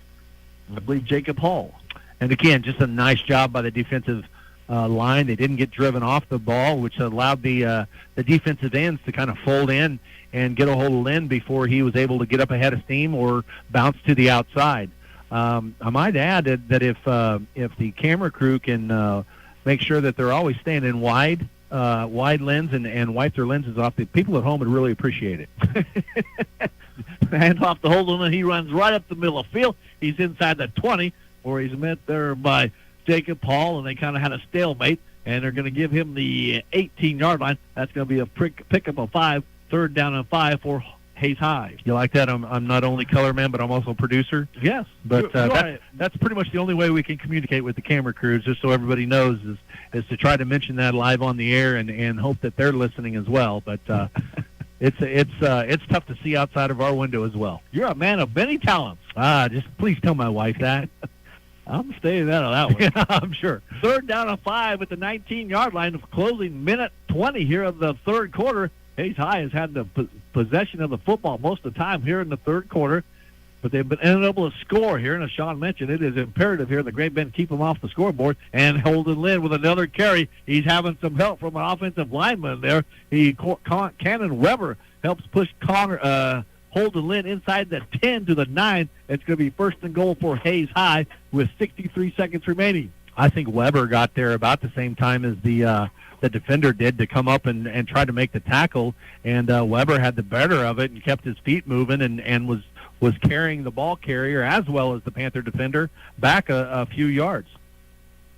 [SPEAKER 9] I believe, Jacob Hall.
[SPEAKER 10] And again, just a nice job by the defensive line. They didn't get driven off the ball, which allowed the defensive ends to kind of fold in and get a hold of Lynn before he was able to get up ahead of steam or bounce to the outside. I might add that if the camera crew can make sure that they're always staying in wide lens and wipe their lenses off, the people at home would really appreciate it.
[SPEAKER 9] Hand off to Holden, and he runs right up the middle of the field. He's inside the 20, where he's met there by Jacob Paul, and they kind of had a stalemate, and they're going to give him the 18-yard line. That's going to be a pickup of 5, 3rd down and 5 for Hayes High.
[SPEAKER 10] You like that? I'm not only color man, but I'm also producer.
[SPEAKER 9] Yes.
[SPEAKER 10] But that's pretty much the only way we can communicate with the camera crews, just so everybody knows, is to try to mention that live on the air and hope that they're listening as well. But it's tough to see outside of our window as well.
[SPEAKER 9] You're a man of many talents.
[SPEAKER 10] Just please tell my wife that.
[SPEAKER 9] I'm staying out of that one.
[SPEAKER 10] Yeah, I'm sure.
[SPEAKER 9] 3rd down and 5 at the 19-yard line, of closing minute 20 here of the third quarter. Hayes High has had the possession of the football most of the time here in the third quarter, but they've been unable to score here. And as Sean mentioned, it is imperative here that Great Bend keep them off the scoreboard. And Holden Lynn with another carry. He's having some help from an offensive lineman there. Cannon Weber helps push Holden Lynn inside the 10 to the 9. It's going to be 1st and goal for Hayes High with 63 seconds remaining.
[SPEAKER 10] I think Weber got there about the same time as the defender did to come up and try to make the tackle, and Weber had the better of it and kept his feet moving and was carrying the ball carrier as well as the Panther defender back a few yards.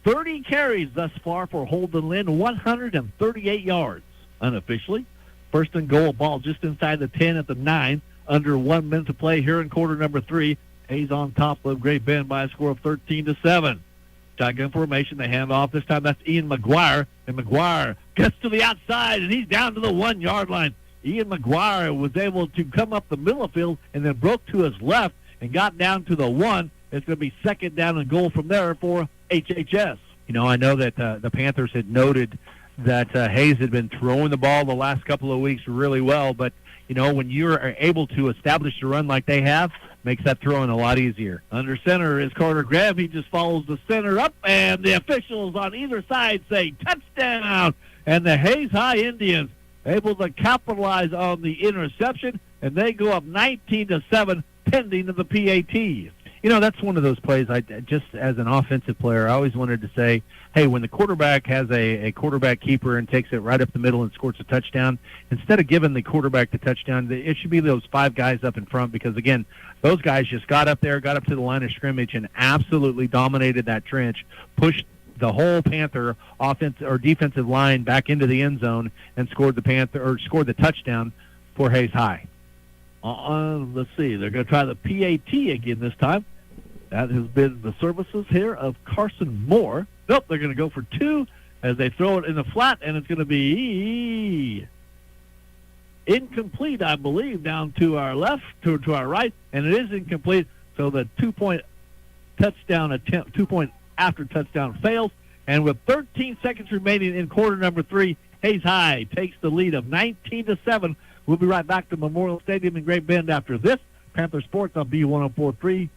[SPEAKER 9] 30 carries thus far for Holden Lynn, 138 yards unofficially. 1st and goal, ball just inside the 10 at the 9. Under 1 minute to play here in quarter number 3. Hayes on top of Great Bend by a score of 13-7. Shotgun formation. They hand off. This time that's Ian McGuire. And McGuire gets to the outside, and he's down to the 1-yard line. Ian McGuire was able to come up the middle of the field and then broke to his left and got down to the 1. It's going to be 2nd down and goal from there for HHS.
[SPEAKER 10] You know, I know that the Panthers had noted that Hayes had been throwing the ball the last couple of weeks really well, but you know, when you're able to establish the run like they have, makes that throwing a lot easier.
[SPEAKER 9] Under center is Carter Graham. He just follows the center up, and the officials on either side say touchdown. And the Hayes High Indians able to capitalize on the interception, and they go up 19-7 pending of the PAT.
[SPEAKER 10] That's one of those plays. I just, as an offensive player, I always wanted to say, hey, when the quarterback has a quarterback keeper and takes it right up the middle and scores a touchdown, instead of giving the quarterback the touchdown, it should be those 5 guys up in front, because, again, those guys just got up there, got up to the line of scrimmage, and absolutely dominated that trench, pushed the whole Panther offensive or defensive line back into the end zone, and scored the touchdown for Hayes High.
[SPEAKER 9] Let's see. They're going to try the PAT again this time. That has been the services here of Carson Moore. Nope, they're going to go for 2 as they throw it in the flat, and it's going to be incomplete, I believe, down to our left, to our right, and it is incomplete. So the 2-point touchdown attempt, 2-point after touchdown fails, and with 13 seconds remaining in quarter number 3, Hayes High takes the lead of 19-7. We'll be right back to Memorial Stadium in Great Bend after this. Panther Sports on B1043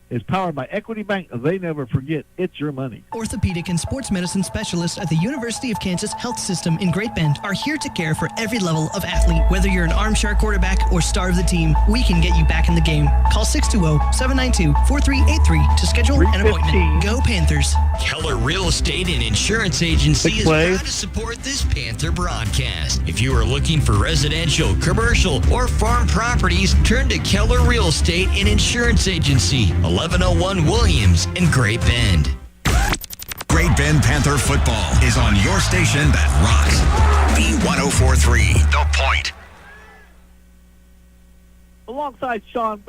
[SPEAKER 9] is powered by Equity Bank. They never forget, it's your money.
[SPEAKER 12] Orthopedic and sports medicine specialists at the University of Kansas Health System in Great Bend are here to care for every level of athlete. Whether you're an armchair quarterback or star of the team, we can get you back in the game. Call 620-792-4383 to schedule an appointment. Go Panthers.
[SPEAKER 5] Keller Real Estate and Insurance Agency is proud to support this Panther broadcast. If you are looking for residential, commercial, or farm properties, turn to Keller Real Estate and Insurance Agency, 1101 Williams in Great Bend.
[SPEAKER 13] Great Bend Panther football is on your station that rocks. B1043, The Point.
[SPEAKER 9] Alongside Sean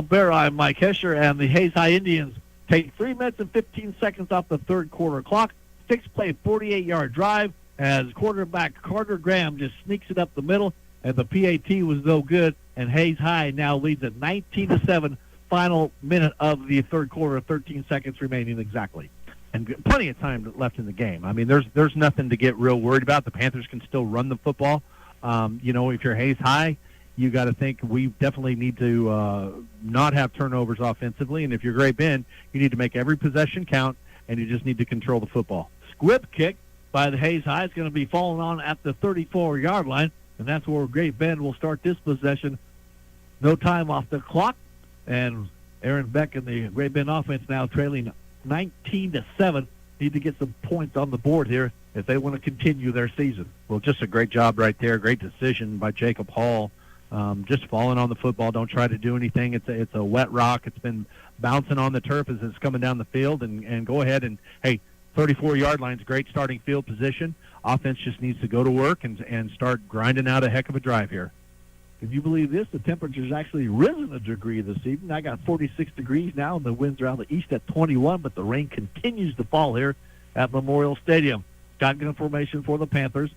[SPEAKER 9] Bear, I'm Mike Hesher, and the Hayes High Indians take 3 minutes and 15 seconds off the third quarter clock. 6-play, 48-yard drive as quarterback Carter Graham just sneaks it up the middle, and the PAT was no good, and Hayes High now leads at 19-7. Final minute of the third quarter, 13 seconds remaining exactly, and plenty of time left in the game. I mean, there's nothing to get real worried about. The Panthers can still run the football. If you're Hayes High, you got to think we definitely need to not have turnovers offensively, and if you're Great Bend, you need to make every possession count, and you just need to control the football. Squib kick by the Hayes High is going to be falling on at the 34-yard line, and that's where Great Bend will start this possession. No time off the clock. And Aaron Beck and the Great Bend offense now trailing 19-7. Need to get some points on the board here if they want to continue their season.
[SPEAKER 10] Well, just a great job right there. Great decision by Jacob Hall. Just falling on the football. Don't try to do anything. It's a wet rock. It's been bouncing on the turf as it's coming down the field. And go ahead and, 34-yard line's great starting field position. Offense just needs to go to work and start grinding out a heck of a drive here.
[SPEAKER 9] Can you believe this? The temperature's actually risen a degree this evening. I got 46 degrees now, and the winds are out of the east at 21, but the rain continues to fall here at Memorial Stadium. Shotgun formation for the Panthers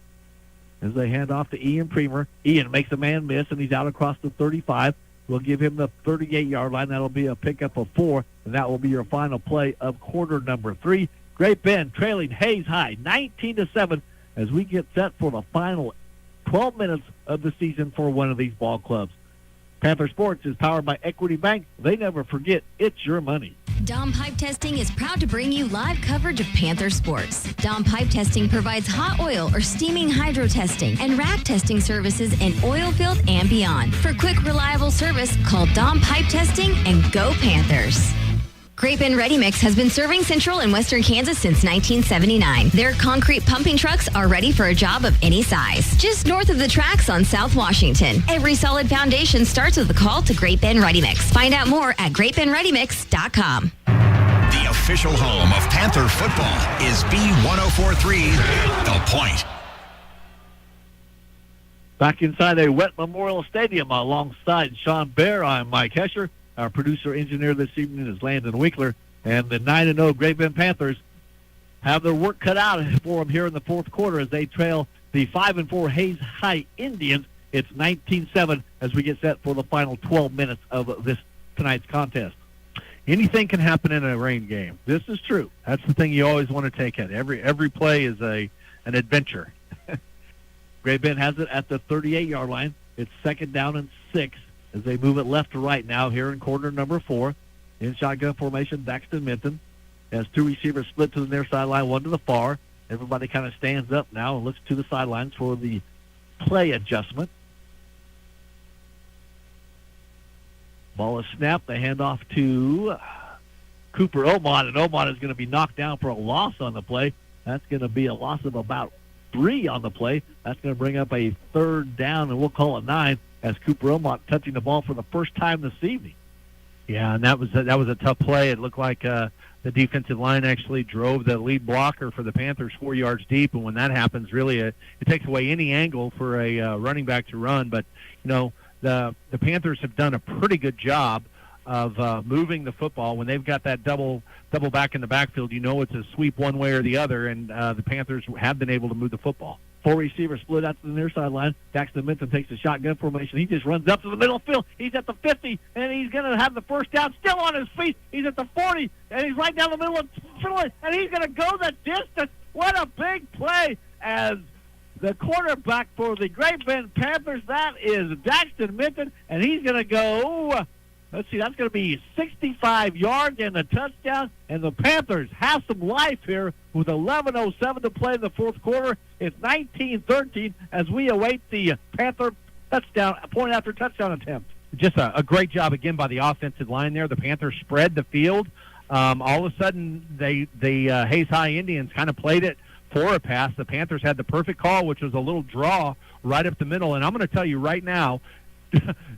[SPEAKER 9] as they hand off to Ian Premer. Ian makes a man miss, and he's out across the 35. We'll give him the 38-yard line. That'll be a pickup of 4, and that will be your final play of quarter number 3. Great Bend trailing Hayes High 19-7 as we get set for the final 12 minutes of the season for one of these ball clubs. Panther Sports is powered by Equity Bank. They never forget, it's your money.
[SPEAKER 15] Dom Pipe Testing is proud to bring you live coverage of Panther Sports. Dom Pipe Testing provides hot oil or steaming hydro testing and rack testing services in oil field and beyond. For quick, reliable service, call Dom Pipe Testing and go Panthers. Great Bend Ready Mix has been serving Central and Western Kansas since 1979. Their concrete pumping trucks are ready for a job of any size. Just north of the tracks on South Washington. Every solid foundation starts with a call to Great Bend Ready Mix. Find out more at greatbendreadymix.com.
[SPEAKER 13] The official home of Panther football is B1043, The Point.
[SPEAKER 9] Back inside a wet Memorial Stadium alongside Sean Bear, I'm Mike Hesher. Our producer-engineer this evening is Landon Winkler, and the 9-0 Great Bend Panthers have their work cut out for them here in the fourth quarter as they trail the 5-4 Hayes High Indians. It's 19-7 as we get set for the final 12 minutes of this tonight's contest. Anything can happen in a rain game. This is true. That's the thing you always want to take at. Every play is an adventure. Great Bend has it at the 38-yard line. It's 2nd down and 6. As they move it left to right now here in quarter number 4. In shotgun formation, Daxton Minton has 2 receivers split to the near sideline, 1 to the far. Everybody kind of stands up now and looks to the sidelines for the play adjustment. Ball is snapped. They hand off to Cooper Omont, and Omont is going to be knocked down for a loss on the play. That's going to be a loss of about 3 on the play. That's going to bring up a 3rd down, and we'll call it 9 as Cooper Omont touching the ball for the first time this evening.
[SPEAKER 10] Yeah, and that was a tough play. It looked like the defensive line actually drove the lead blocker for the Panthers 4 yards deep, and when that happens, really it takes away any angle for a running back to run. But the Panthers have done a pretty good job of moving the football. When they've got that double back in the backfield, it's a sweep one way or the other, and the Panthers have been able to move the football.
[SPEAKER 9] 4 receivers split out to the near sideline. Daxton Minton takes the shotgun formation. He just runs up to the middle of the field. He's at the 50, and he's going to have the first down. Still on his feet. He's at the 40, and he's right down the middle of the field, and he's going to go the distance. What a big play as the quarterback for the Great Bend Panthers. That is Daxton Minton, and he's going to go, let's see, that's going to be 65 yards and a touchdown, and the Panthers have some life here with 11:07 to play in the fourth quarter. It's 19-13 as we await the Panther touchdown, point after touchdown attempt.
[SPEAKER 10] Just a great job again by the offensive line there. The Panthers spread the field. All of a sudden, the Hayes High Indians kind of played it for a pass. The Panthers had the perfect call, which was a little draw right up the middle. And I'm going to tell you right now,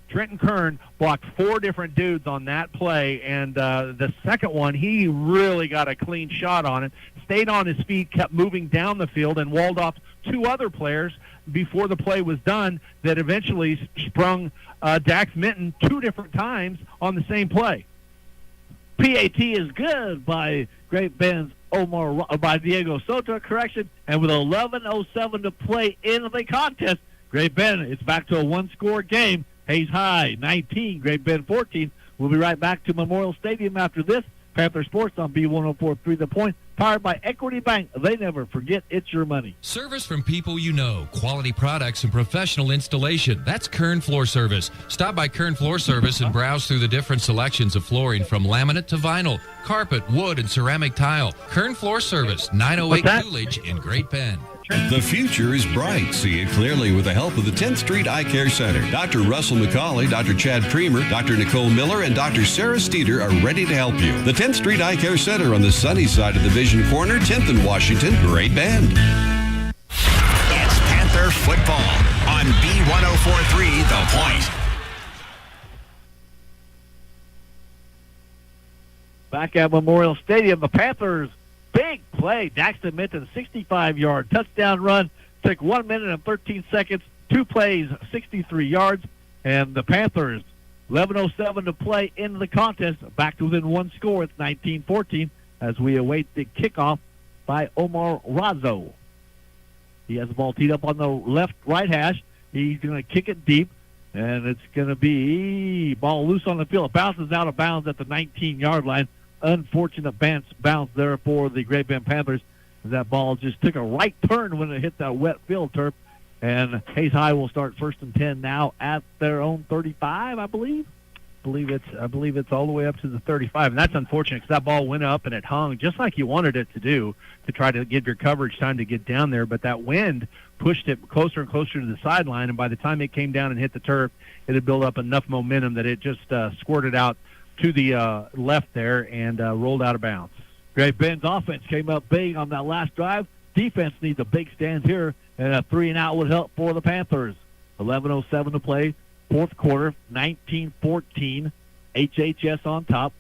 [SPEAKER 10] Trenton Kern blocked 4 different dudes on that play, and the second one, he really got a clean shot on it, stayed on his feet, kept moving down the field, and walled off 2 other players before the play was done that eventually sprung Dax Minton 2 different times on the same play.
[SPEAKER 9] PAT is good by Great Bend's by Diego Soto, correction, and with 11:07 to play in the contest, Great Bend, it's back to a 1-score game. Hayes High, 19, Great Bend, 14. We'll be right back to Memorial Stadium after this. Panther Sports on B104.3 The Point, powered by Equity Bank. They never forget it's your money.
[SPEAKER 14] Service from people you know, quality products and professional installation. That's Kern Floor Service. Stop by Kern Floor Service and browse through the different selections of flooring from laminate to vinyl, carpet, wood, and ceramic tile. Kern Floor Service, 908 Coolidge in Great Bend.
[SPEAKER 18] The future is bright. See it clearly with the help of the 10th Street Eye Care Center. Dr. Russell McCauley, Dr. Chad Premer, Dr. Nicole Miller, and Dr. Sarah Steeder are ready to help you. The 10th Street Eye Care Center on the sunny side of the Vision Corner, 10th and Washington, Great Bend.
[SPEAKER 13] It's Panther football on B104.3 The Point.
[SPEAKER 9] Back at Memorial Stadium, the Panthers, big play. Daxton Minton, 65-yard touchdown run. Took 1 minute and 13 seconds. 2 plays, 63 yards. And the Panthers, 11:07 to play in the contest. Back to within 1 score. It's 19-14 as we await the kickoff by Omar Razzo. He has the ball teed up on the left-right hash. He's going to kick it deep. And it's going to be ball loose on the field. It bounces out of bounds at the 19-yard line. Unfortunate bounce there for the Great Bend Panthers. That ball just took a right turn when it hit that wet field turf. And Hayes High will start 1st and 10 now at their own 35, I believe.
[SPEAKER 10] I believe it's all the way up to the 35, and that's unfortunate because that ball went up and it hung just like you wanted it to do to try to give your coverage time to get down there. But that wind pushed it closer and closer to the sideline, and by the time it came down and hit the turf, it had built up enough momentum that it just squirted out to the left there and rolled out of bounds.
[SPEAKER 9] Great Bend's offense came up big on that last drive. Defense needs a big stand here, and a 3-and-out would help for the Panthers. 11:07 to play, fourth quarter, 19-14. HHS on top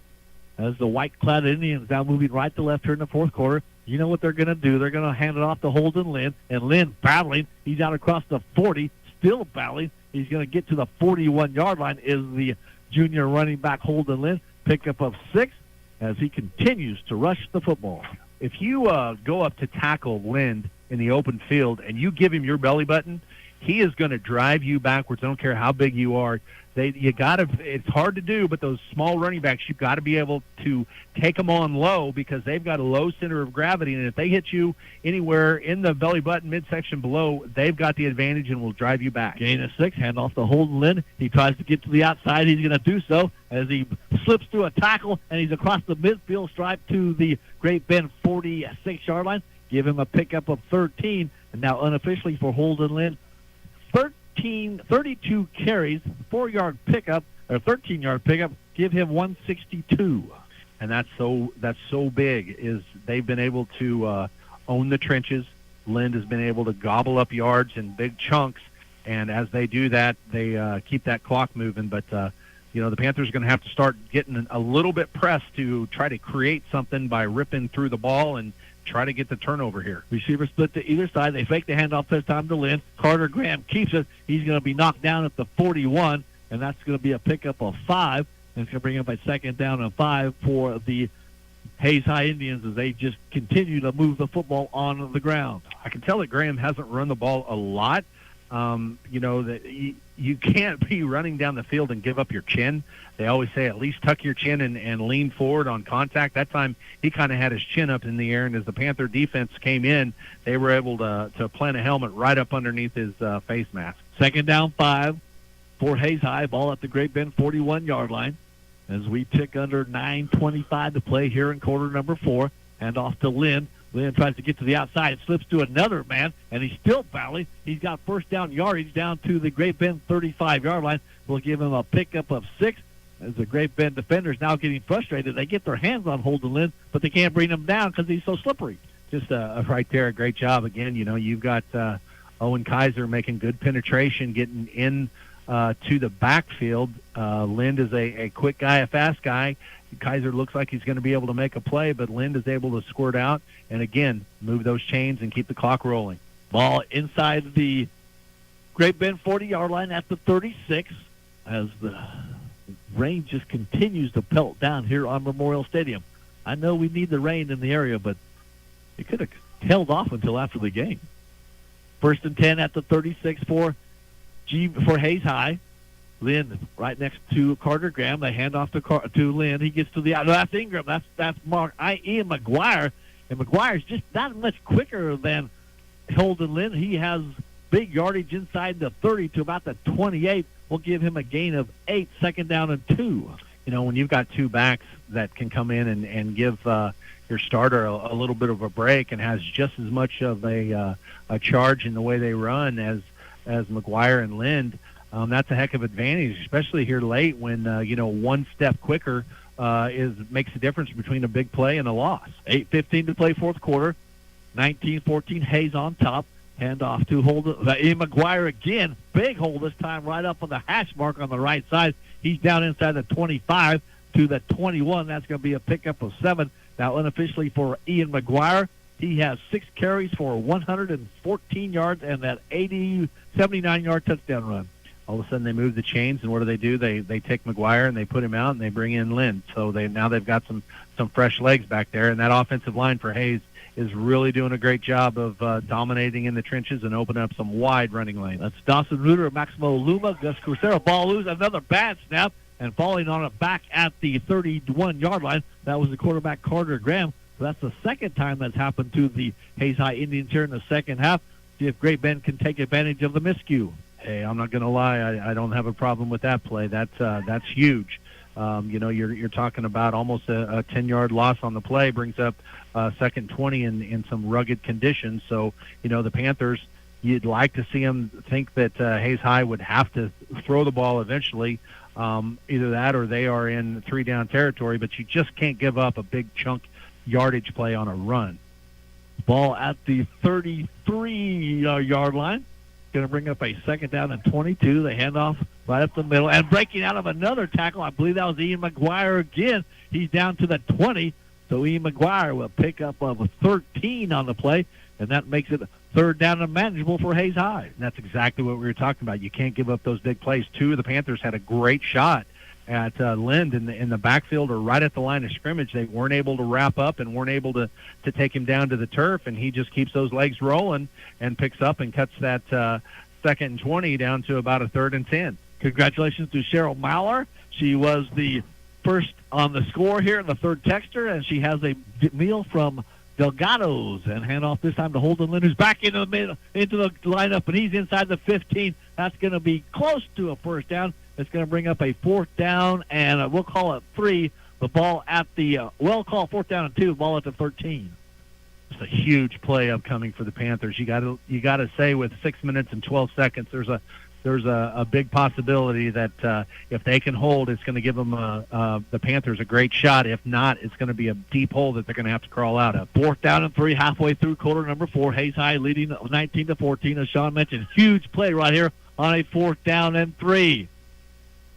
[SPEAKER 9] as the white-clad Indians now moving right to left here in the fourth quarter. You know what they're going to do. They're going to hand it off to Holden Lynn, and Lynn battling. He's out across the 40, still battling. He's going to get to the 41-yard line is the junior running back Holden Lynn. Pickup of 6 as he continues to rush the football.
[SPEAKER 10] If you go up to tackle Lynn in the open field and you give him your belly button, he is going to drive you backwards. I don't care how big you are. It's hard to do, but those small running backs, you've got to be able to take them on low because they've got a low center of gravity, and if they hit you anywhere in the belly button midsection below, they've got the advantage and will drive you back.
[SPEAKER 9] Gain of 6, hand off to Holden Lynn. He tries to get to the outside. He's going to do so as he slips through a tackle, and he's across the midfield stripe to the Great Bend 46-yard line. Give him a pickup of 13, and now unofficially for Holden Lynn, 13 32 carries, 4-yard pickup, or 13-yard pickup, give him 162.
[SPEAKER 10] And that's so big, is they've been able to own the trenches. Lind has been able to gobble up yards in big chunks, and as they do that, they keep that clock moving. But, the Panthers are going to have to start getting a little bit pressed to try to create something by ripping through the ball and try to get the turnover here.
[SPEAKER 9] Receiver split to either side. They fake the handoff this time to Lind. Carter Graham keeps it. He's going to be knocked down at the 41, and that's going to be a pickup of 5. And it's going to bring up a 2nd down and 5 for the Hayes High Indians as they just continue to move the football on the ground.
[SPEAKER 10] I can tell that Graham hasn't run the ball a lot. That you can't be running down the field and give up your chin. They always say at least tuck your chin and lean forward on contact. That time he kind of had his chin up in the air, and as the Panther defense came in, they were able to plant a helmet right up underneath his face mask.
[SPEAKER 9] 2nd down 5 for Hayes High. Ball at the Great Bend 41-yard line. As we tick under 9:25 to play here in quarter number 4. Hand off to Lind. Lind tries to get to the outside. It slips to another man, and he's still fouling. He's got 1st down yardage down to the Great Bend 35-yard line. We'll give him a pickup of 6. As the Great Bend defenders now getting frustrated, they get their hands on Holden Lind, but they can't bring him down because he's so slippery.
[SPEAKER 10] Just right there, a great job. Again, you've got Owen Kaiser making good penetration, getting in to the backfield. Lind is a quick guy, a fast guy. Kaiser looks like he's going to be able to make a play, but Lind is able to squirt out and, again, move those chains and keep the clock rolling.
[SPEAKER 9] Ball inside the Great Bend 40-yard line at the 36 as the rain just continues to pelt down here on Memorial Stadium. I know we need the rain in the area, but it could have held off until after the game. 1st and 10 at the 36 for Hayes High. Lind right next to Carter Graham. They hand off to Lind. He gets to the that's Ingram. That's Ian McGuire. And McGuire's just not much quicker than Holden Lind. He has big yardage inside the 30 to about the 28. We'll give him a gain of 8, 2nd down and 2.
[SPEAKER 10] When you've got 2 backs that can come in and give your starter a little bit of a break and has just as much of a charge in the way they run as McGuire and Lind, that's a heck of an advantage, especially here late when, 1 step quicker makes a difference between a big play and a loss.
[SPEAKER 9] 8:15 to play 4th quarter. 19-14, Hayes on top. Hand off to Ian McGuire again. Big hole this time right up on the hash mark on the right side. He's down inside the 25 to the 21. That's going to be a pickup of 7. Now unofficially for Ian McGuire, he has 6 carries for 114 yards and that 79-yard touchdown run.
[SPEAKER 10] All of a sudden they move the chains, and what do? They take McGuire and they put him out and they bring in Lind. So they've got some fresh legs back there, and that offensive line for Hayes is really doing a great job of dominating in the trenches and opening up some wide running lanes.
[SPEAKER 9] That's Dawson Reuter, Maximo Luma, Gus Crucero. Ball loose, another bad snap, and falling on it back at the 31-yard line. That was the quarterback Carter Graham. So that's the 2nd time that's happened to the Hayes High Indians here in the second half. See if Great Bend can take advantage of the miscue.
[SPEAKER 10] Hey, I'm not going to lie. I don't have a problem with that play. That's huge. You're talking about almost a 10-yard loss on the play, brings up 2nd 20 in some rugged conditions. So, the Panthers, you'd like to see them think that Hayes High would have to throw the ball eventually. Either that or they are in 3-down territory, but you just can't give up a big chunk yardage play on a run.
[SPEAKER 9] Ball at the 33-yard line. Going to bring up a 2nd down and 22. They hand off right up the middle. And breaking out of another tackle, I believe that was Ian McGuire again. He's down to the 20. So Ian McGuire will pick up a 13 on the play, and that makes it 3rd down and manageable for Hayes High.
[SPEAKER 10] And that's exactly what we were talking about. You can't give up those big plays. 2 of the Panthers had a great shot at Lind in the backfield or right at the line of scrimmage. They weren't able to wrap up and weren't able to take him down to the turf, and he just keeps those legs rolling and picks up and cuts that 2nd and 20 down to about a 3rd and 10.
[SPEAKER 9] Congratulations to Cheryl Mauler. She was the first on the score here in the 3rd texter, and she has a meal from Delgado's. And hand off this time to Holden Lind, who's back into the lineup, and he's inside the 15. That's going to be close to a 1st down. It's going to bring up a 4th down, and we'll call it 3. The ball at the we'll call 4th down and 2. Ball at the 13.
[SPEAKER 10] It's a huge play upcoming for the Panthers. You got to say with 6 minutes and 12 seconds, there's there's a big possibility that if they can hold, it's going to give them the Panthers a great shot. If not, it's going to be a deep hole that they're going to have to crawl out of. 4th down and 3, halfway through quarter number 4. Hayes High leading 19-14. As Sean mentioned, huge play right here on a 4th down and 3.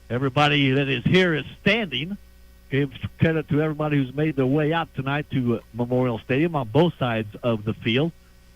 [SPEAKER 10] Everybody that is here is standing. Give credit to everybody who's made their way out tonight to Memorial Stadium on both sides of the field.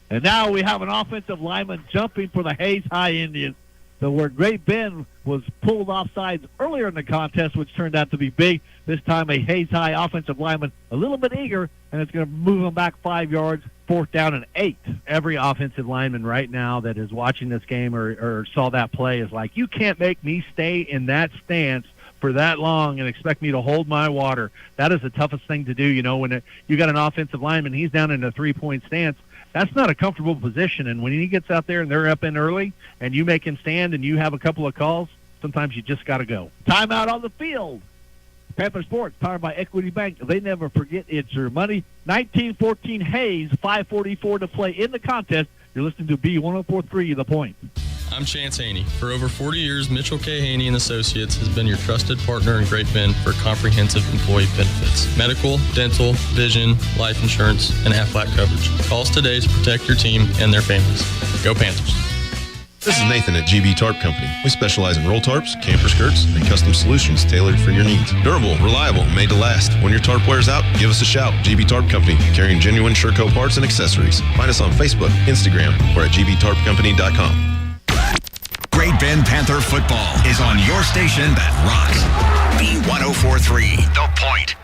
[SPEAKER 10] And now we have an offensive lineman jumping for the Hayes High Indians. So where Great Bend was pulled off sides earlier in the contest, which turned out to be big, this time a Hayes High offensive lineman a little bit eager, and it's going to move them back 5 yards, 4th down and 8. Every offensive lineman right now that is watching this game or saw that play is like, you can't make me stay in that stance for that long and expect me to hold my water. That is the toughest thing to do, when you got an offensive lineman, he's down in a 3-point stance. That's not a comfortable position, and when he gets out there and they're up in early and you make him stand and you have a couple of calls, sometimes you just got to go. Timeout on the field. Panther Sports, powered by Equity Bank. They never forget it's your money. 19-14 Hayes, 5:44 to play in the contest. You're listening to B1043, The Point.
[SPEAKER 6] I'm Chance Haney. For over 40 years, Mitchell K. Haney & Associates has been your trusted partner in Great Bend for comprehensive employee benefits. Medical, dental, vision, life insurance, and Aflac coverage. Call us today to protect your team and their families. Go Panthers.
[SPEAKER 21] This is Nathan at GB Tarp Company. We specialize in roll tarps, camper skirts, and custom solutions tailored for your needs. Durable, reliable, made to last. When your tarp wears out, give us a shout. GB Tarp Company, carrying genuine Sherco parts and accessories. Find us on Facebook, Instagram, or at gbtarpcompany.com.
[SPEAKER 13] Great Bend Panther football is on your station that rocks. B1043, The Point.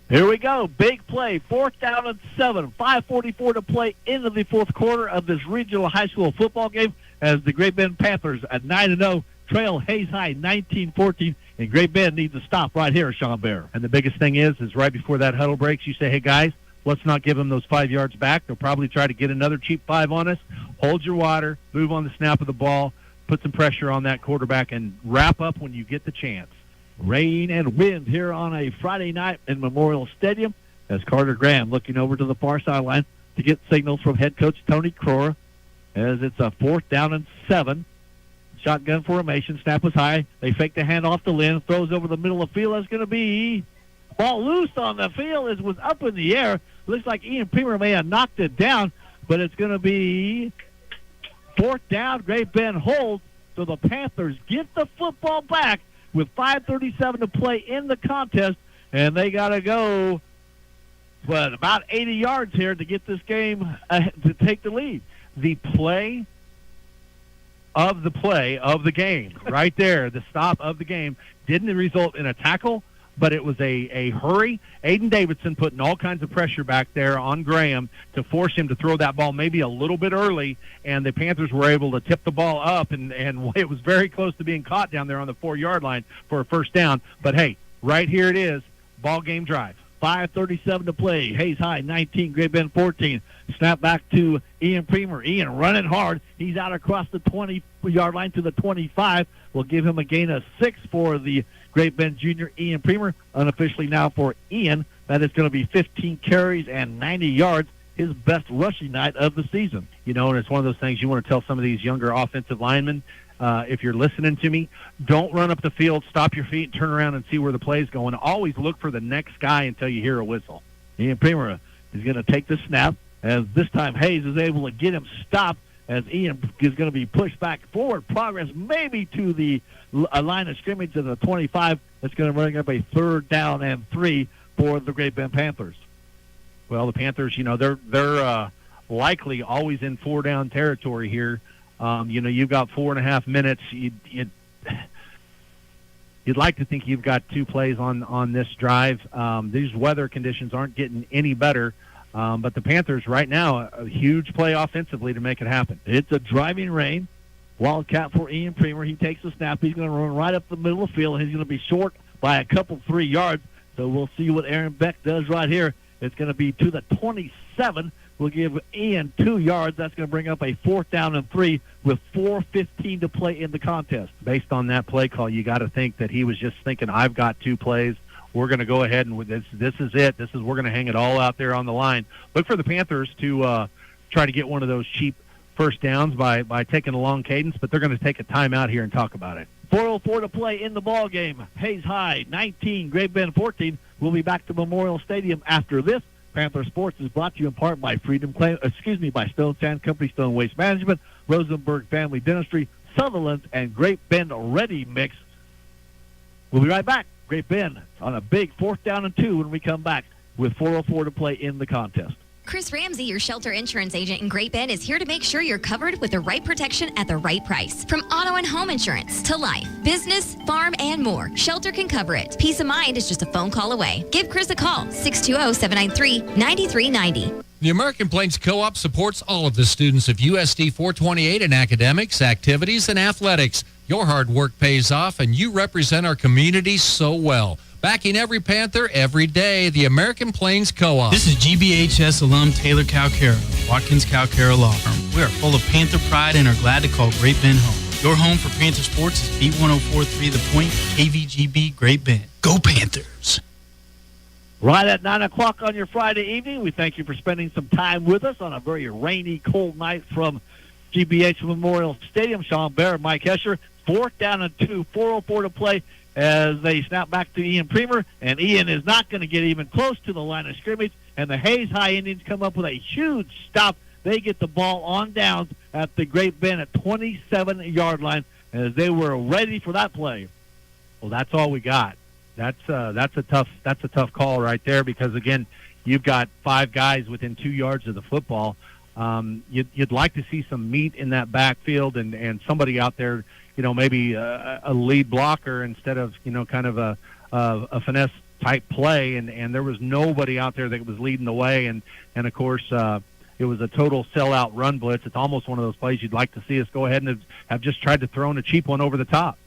[SPEAKER 9] Here we go. Big play. 4th down and 7. 5:44 to play into the 4th quarter of this regional high school football game as the Great Bend Panthers at 9-0 trail Hayes High 19-14. And Great Bend needs to stop right here, Sean Bear.
[SPEAKER 10] And the biggest thing is right before that huddle breaks, you say, hey, guys, let's not give them those 5 yards back. They'll probably try to get another cheap 5 on us. Hold your water, move on the snap of the ball, put some pressure on that quarterback, and wrap up when you get the chance.
[SPEAKER 9] Rain and wind here on a Friday night in Memorial Stadium as Carter Graham looking over to the far sideline to get signals from head coach Tony Crora as it's a 4th down and 7. Shotgun formation, snap was high. They fake the handoff to Lynn, throws over the middle of the field. That's going to be ball loose on the field. It was up in the air. Looks like Ian Premer may have knocked it down, but it's going to be 4th down. Great Bend holds, so the Panthers get the football back with 5:37 to play in the contest, and they got to go about 80 yards here to get this game to take the lead.
[SPEAKER 10] The play of the game, right there, the stop of the game, didn't result in a tackle, but it was a hurry. Aiden Davidson putting all kinds of pressure back there on Graham to force him to throw that ball maybe a little bit early, and the Panthers were able to tip the ball up, and it was very close to being caught down there on the 4-yard line for a first down. But, hey, right here it is, ball game drive.
[SPEAKER 9] 5:37 to play. Hayes High 19, Great Bend 14. Snap back to Ian Premer. Ian running hard. He's out across the 20-yard line to the 25. We'll give him a gain of 6 for the Great Bend junior Ian Premer. Unofficially now for Ian, that is going to be 15 carries and 90 yards, his best rushing night of the season.
[SPEAKER 10] And it's one of those things you want to tell some of these younger offensive linemen, if you're listening to me, don't run up the field, stop your feet, and turn around and see where the play's going. Always look for the next guy until you hear a whistle.
[SPEAKER 9] Ian Premer is going to take the snap, as this time Hayes is able to get him stopped as Ian is going to be pushed back forward. Progress maybe to the line of scrimmage of the 25. That's going to bring up a 3rd down and 3 for the Great Bend Panthers.
[SPEAKER 10] Well, the Panthers, they're likely always in 4-down territory here. You've got 4.5 minutes. You'd like to think you've got 2 plays on this drive. These weather conditions aren't getting any better. But the Panthers right now, a huge play offensively to make it happen.
[SPEAKER 9] It's a driving rain. Wildcat for Ian Premer. He takes the snap. He's going to run right up the middle of the field, and he's going to be short by a couple, 3 yards. So we'll see what Aaron Beck does right here. It's going to be to the 27. We'll give Ian 2 yards. That's going to bring up a 4th down and 3 with 4:15 to play in the contest.
[SPEAKER 10] Based on that play call, you got to think that he was just thinking, I've got 2 plays. We're going to go ahead and this is it. We're going to hang it all out there on the line. Look for the Panthers to try to get one of those cheap first downs by taking a long cadence, but they're going to take a timeout here and talk about it.
[SPEAKER 9] 4:04 to play in the ball game. Hayes High 19, Great Bend 14. We'll be back to Memorial Stadium after this. Panther Sports is brought to you in part by by Stone Sand Company, Stone Waste Management, Rosenberg Family Dentistry, Sutherland, and Great Bend Ready Mix. We'll be right back. Great Bend on a big 4th down and 2 when we come back with 4:04 to play in the contest.
[SPEAKER 15] Chris Ramsey, your shelter insurance agent in Great Bend, is here to make sure you're covered with the right protection at the right price. From auto and home insurance to life, business, farm, and more, Shelter can cover it. Peace of mind is just a phone call away. Give Chris a call, 620-793-9390.
[SPEAKER 7] The American Plains Co-op supports all of the students of USD 428 in academics, activities, and athletics. Your hard work pays off, and you represent our community so well. Backing every Panther every day, the American Plains Co-op.
[SPEAKER 26] This is GBHS alum Taylor Calcara, Watkins Calcara Law Firm. We are full of Panther pride and are glad to call Great Bend home. Your home for Panther sports is B1043 The Point, KVGB, Great Bend. Go Panthers!
[SPEAKER 9] Right at 9 o'clock on your Friday evening, we thank you for spending some time with us on a very rainy, cold night from GBH Memorial Stadium. Sean Bear, Mike Hesher, 4th down and 2, 4:04 to play as they snap back to Ian Premer, and Ian is not going to get even close to the line of scrimmage, and the Hayes High Indians come up with a huge stop. They get the ball on downs at the Great Bend at 27-yard line as they were ready for that play.
[SPEAKER 10] Well, that's all we got. That's a tough call right there because, again, you've got 5 guys within 2 yards of the football. You'd like to see some meat in that backfield and somebody out there, maybe a lead blocker instead of, kind of a finesse type play. And there was nobody out there that was leading the way. And of course, it was a total sellout run blitz. It's almost one of those plays you'd like to see us go ahead and have just tried to throw in a cheap one over the top.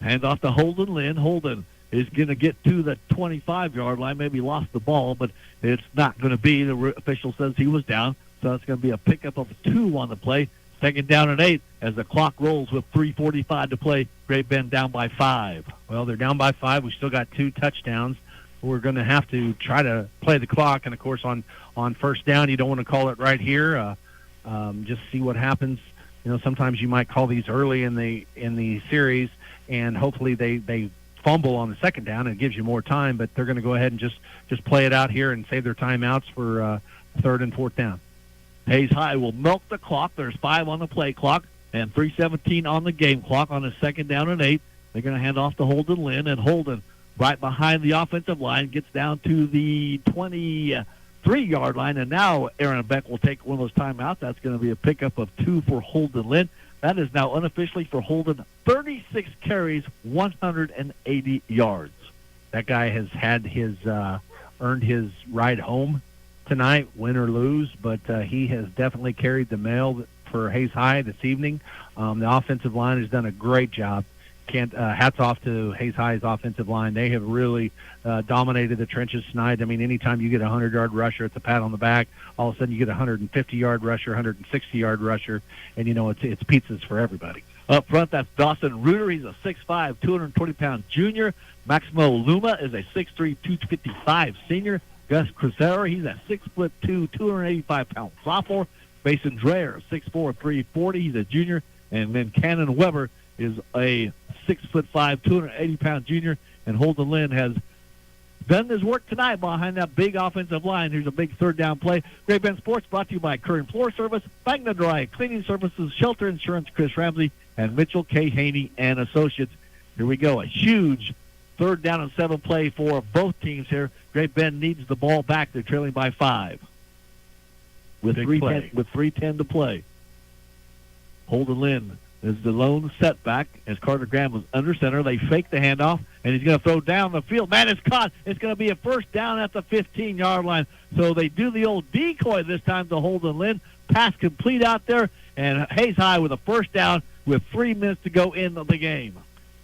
[SPEAKER 9] Hand off to Holden Lynn. Holden is going to get to the 25-yard line. Maybe lost the ball, but it's not going to be. The official says he was down, so it's going to be a pickup of 2 on the play. 2nd down and 8 as the clock rolls with 3:45 to play. Great Bend down by 5.
[SPEAKER 10] Well, they're down by 5. We still got 2 touchdowns. We're going to have to try to play the clock, and, of course, on 1st down, you don't want to call it right here. Just see what happens. Sometimes you might call these early in the series, and hopefully they fumble on the 2nd down and it gives you more time, but they're going to go ahead and just play it out here and save their timeouts for 3rd and 4th down.
[SPEAKER 9] Hayes High will milk the clock. There's 5 on the play clock and 3:17 on the game clock on the 2nd down and 8. They're going to hand off to Holden Lynn, and Holden right behind the offensive line gets down to the 23-yard line, and now Aaron Beck will take one of those timeouts. That's going to be a pickup of 2 for Holden Lynn. That is now unofficially for Holden, 36 carries, 180 yards.
[SPEAKER 10] That guy has had his earned his ride home tonight, win or lose, but he has definitely carried the mail for Hayes High this evening. The offensive line has done a great job. Hats off to Hayes High's offensive line. They have really dominated the trenches tonight. I mean, anytime you get a 100-yard rusher, it's a pat on the back. All of a sudden, you get a 150-yard rusher, 160-yard rusher, and it's pizzas for everybody.
[SPEAKER 9] Up front, that's Dawson Reuter. He's a 6'5", 220-pound junior. Maximo Luma is a 6'3", 255 senior. Gus Crucero, he's a 6'2", 285-pound sophomore. Mason Dreyer, 6'4", 340. He's a junior. And then Cannon Weber is a 6'5", 280-pound junior. And Holden Lynn has done his work tonight behind that big offensive line. Here's a big 3rd down play. Great Bend Sports brought to you by Curran Floor Service, Magna Dry Cleaning Services, Shelter Insurance, Chris Ramsey, and Mitchell K. Haney and Associates. Here we go. A huge 3rd down and 7 play for both teams here. Great Bend needs the ball back. They're trailing by 5 with 3:10 to play. Holden Lynn is the lone setback as Carter Graham was under center. They fake the handoff, and he's going to throw down the field. Man, it's caught. It's going to be a 1st down at the 15-yard line. So they do the old decoy this time to Holden Lynn. Pass complete out there, and Hayes High with a 1st down with 3 minutes to go in the game.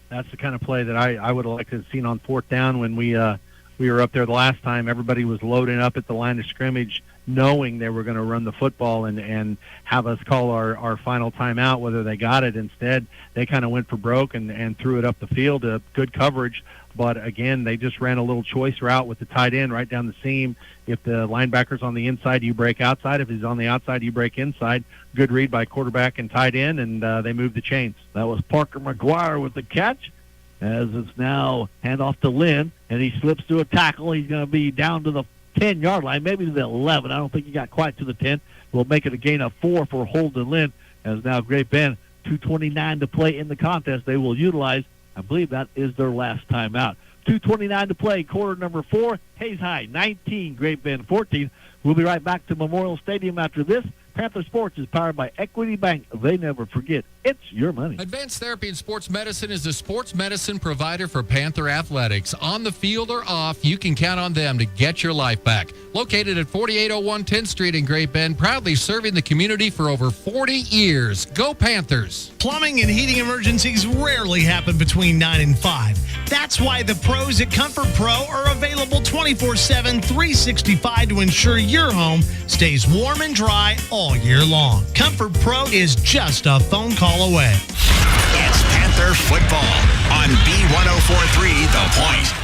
[SPEAKER 10] That's the kind of play that I would have liked to have seen on 4th down when we were up there the last time. Everybody was loading up at the line of scrimmage, knowing they were going to run the football and have us call our final timeout, whether they got it. Instead, they kind of went for broke and threw it up the field. Good coverage, but again, they just ran a little choice route with the tight end right down the seam. If the linebacker's on the inside, you break outside. If he's on the outside, you break inside. Good read by quarterback and tight end, and they moved the chains.
[SPEAKER 9] That was Parker McGuire with the catch, as it's now handoff to Lynn, and he slips through a tackle. He's going to be down to the 10-yard line, maybe to the 11. I don't think he got quite to the 10. We'll make it a gain of 4 for Holden Lynn, as now Great Bend, 2:29 to play in the contest. They will utilize, I believe that is their last timeout. 2:29 to play, quarter number 4. Hayes High 19, Great Bend 14. We'll be right back to Memorial Stadium after this. Panther Sports is powered by Equity Bank. They never forget. It's your money.
[SPEAKER 7] Advanced Therapy and Sports Medicine is the sports medicine provider for Panther athletics. On the field or off, you can count on them to get your life back. Located at 4801 10th Street in Great Bend, proudly serving the community for over 40 years. Go Panthers!
[SPEAKER 8] Plumbing and heating emergencies rarely happen between 9 and 5. That's why the pros at Comfort Pro are available 24/7, 365 to ensure your home stays warm and dry all year long. Comfort Pro is just a phone call away.
[SPEAKER 13] It's Panther football on B1043 The Point.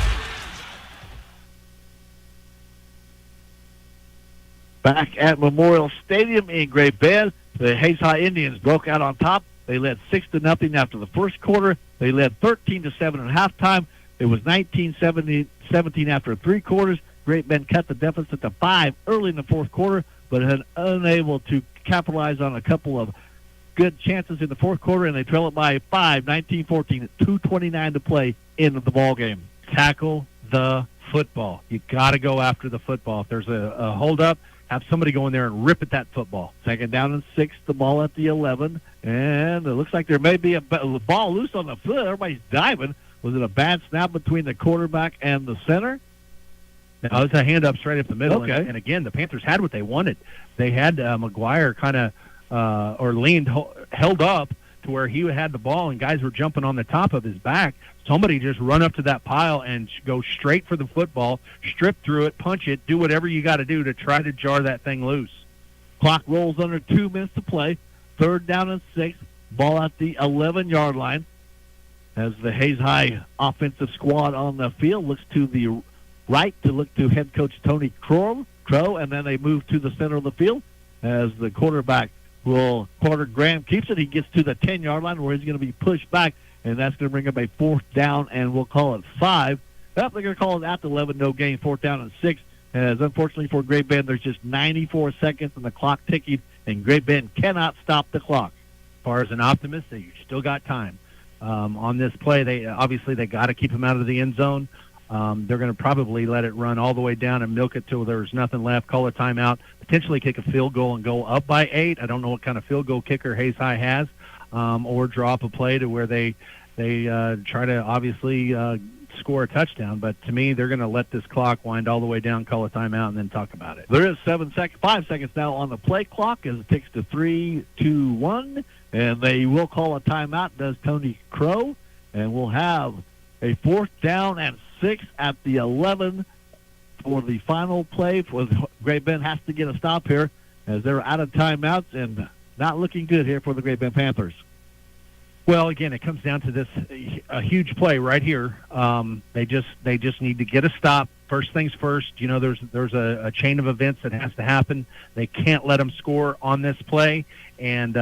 [SPEAKER 9] Back at Memorial Stadium in Great Bend, the Hayes High Indians broke out on top. They led 6-0 after the first quarter. They led 13-7 at halftime. It was 19-17 after 3 quarters. Great Bend cut the deficit to 5 early in the fourth quarter, but had unable to capitalize on a couple of good chances in the fourth quarter, and they trail it by 5, 19-14, 2:29 to play in the ball game.
[SPEAKER 10] Tackle the football. You got to go after the football. If there's a hold-up, have somebody go in there and rip at that football.
[SPEAKER 9] Second down and 6, the ball at the 11, and it looks like there may be a ball loose on the foot. Everybody's diving. Was it a bad snap between the quarterback and the center?
[SPEAKER 10] No, it's a hand-up straight up the middle.
[SPEAKER 9] Okay.
[SPEAKER 10] And again, the Panthers had what they wanted. They had McGuire kind of held up to where he had the ball, and guys were jumping on the top of his back. Somebody just run up to that pile and go straight for the football, strip through it, punch it, do whatever you got to do to try to jar that thing loose.
[SPEAKER 9] Clock rolls under 2 minutes to play. Third down and 6, ball at the 11-yard line. As the Hayes High offensive squad on the field looks to the right to look to head coach Tony Crow, and then they move to the center of the field as the quarterback Carter Graham keeps it. He gets to the 10-yard line where he's going to be pushed back, and that's going to bring up a 4th down, and we'll call it 5. They're going to call it at the 11, no gain, 4th down and 6. As unfortunately for Great Bend, there's just 94 seconds and the clock ticking, and Great Bend cannot stop the clock.
[SPEAKER 10] As far as an optimist, you still got time. On this play, they got to keep him out of the end zone. They're going to probably let it run all the way down and milk it till there's nothing left, call a timeout, potentially kick a field goal and go up by 8. I don't know what kind of field goal kicker Hayes High has, or draw up a play to where they try to obviously score a touchdown. But to me, they're going to let this clock wind all the way down, call a timeout, and then talk about it.
[SPEAKER 9] There is 5 seconds now on the play clock as it takes to 3, 2, 1, and they will call a timeout, does Tony Crow, and we'll have a 4th down and 6 at the 11 for the final play. For Great Bend has to get a stop here as they're out of timeouts and not looking good here for the Great Bend Panthers.
[SPEAKER 10] Well, again, it comes down to this a huge play right here. They just need to get a stop. First things first. You know, there's a chain of events that has to happen. They can't let them score on this play, and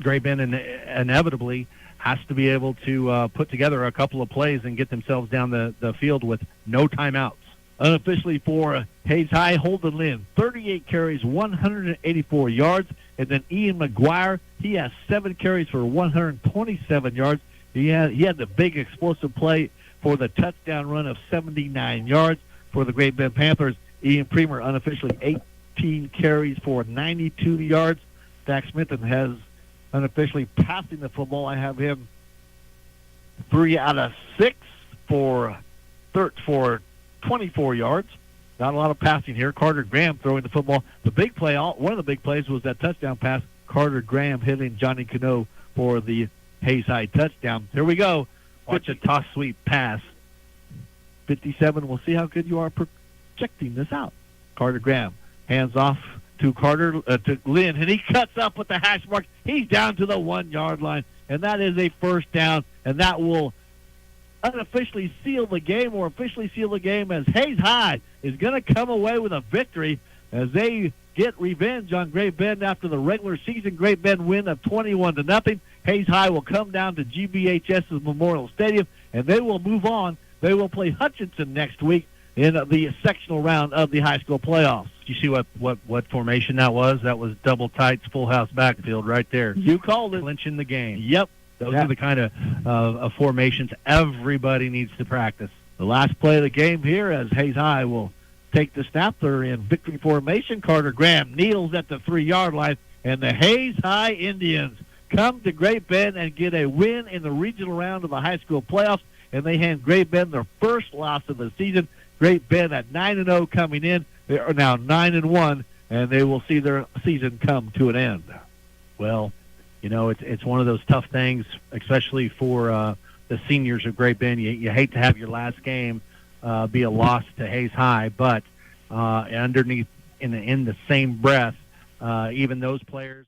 [SPEAKER 10] Great Bend inevitably has to be able to put together a couple of plays and get themselves down the field with no timeouts.
[SPEAKER 9] Unofficially for Hayes High, Holden Lynn, 38 carries, 184 yards. And then Ian McGuire, he has 7 carries for 127 yards. He had the big explosive play for the touchdown run of 79 yards for the Great Bend Panthers. Ian Premer, unofficially 18 carries for 92 yards. Dak Smith has unofficially passing the football. I have him 3 out of 6 for 24 yards. Not a lot of passing here. Carter Graham throwing the football. The big play, one of the big plays was that touchdown pass. Carter Graham hitting Johnny Cano for the Hayes High touchdown. Here we go.
[SPEAKER 10] Watch a toss sweep pass.
[SPEAKER 9] 57. We'll see how good you are projecting this out. Carter Graham Hands off to Carter, to Lynn, and he cuts up with the hash mark. He's down to the 1-yard line, and that is a first down, and that will unofficially seal the game, or officially seal the game, as Hayes High is going to come away with a victory as they get revenge on Great Bend after the regular season Great Bend win of 21-0. Hayes High will come down to GBHS's Memorial Stadium, and they will move on. They will play Hutchinson next week in the sectional round of the high school playoffs.
[SPEAKER 10] Did you see what formation that was? That was double tights, full house backfield right there.
[SPEAKER 9] You called it.
[SPEAKER 10] Clinching the game.
[SPEAKER 9] Yep.
[SPEAKER 10] Those are the kind of formations everybody needs to practice.
[SPEAKER 9] The last play of the game here, as Hayes High will take the snap. They're in victory formation. Carter Graham kneels at the 3-yard line, and the Hayes High Indians come to Great Bend and get a win in the regional round of the high school playoffs, and they hand Great Bend their first loss of the season. Great Bend at 9-0 coming in. They are now 9-1, and they will see their season come to an end.
[SPEAKER 10] Well, you know, it's one of those tough things, especially for the seniors of Great Bend. You hate to have your last game be a loss to Hayes High, but underneath in the same breath, even those players.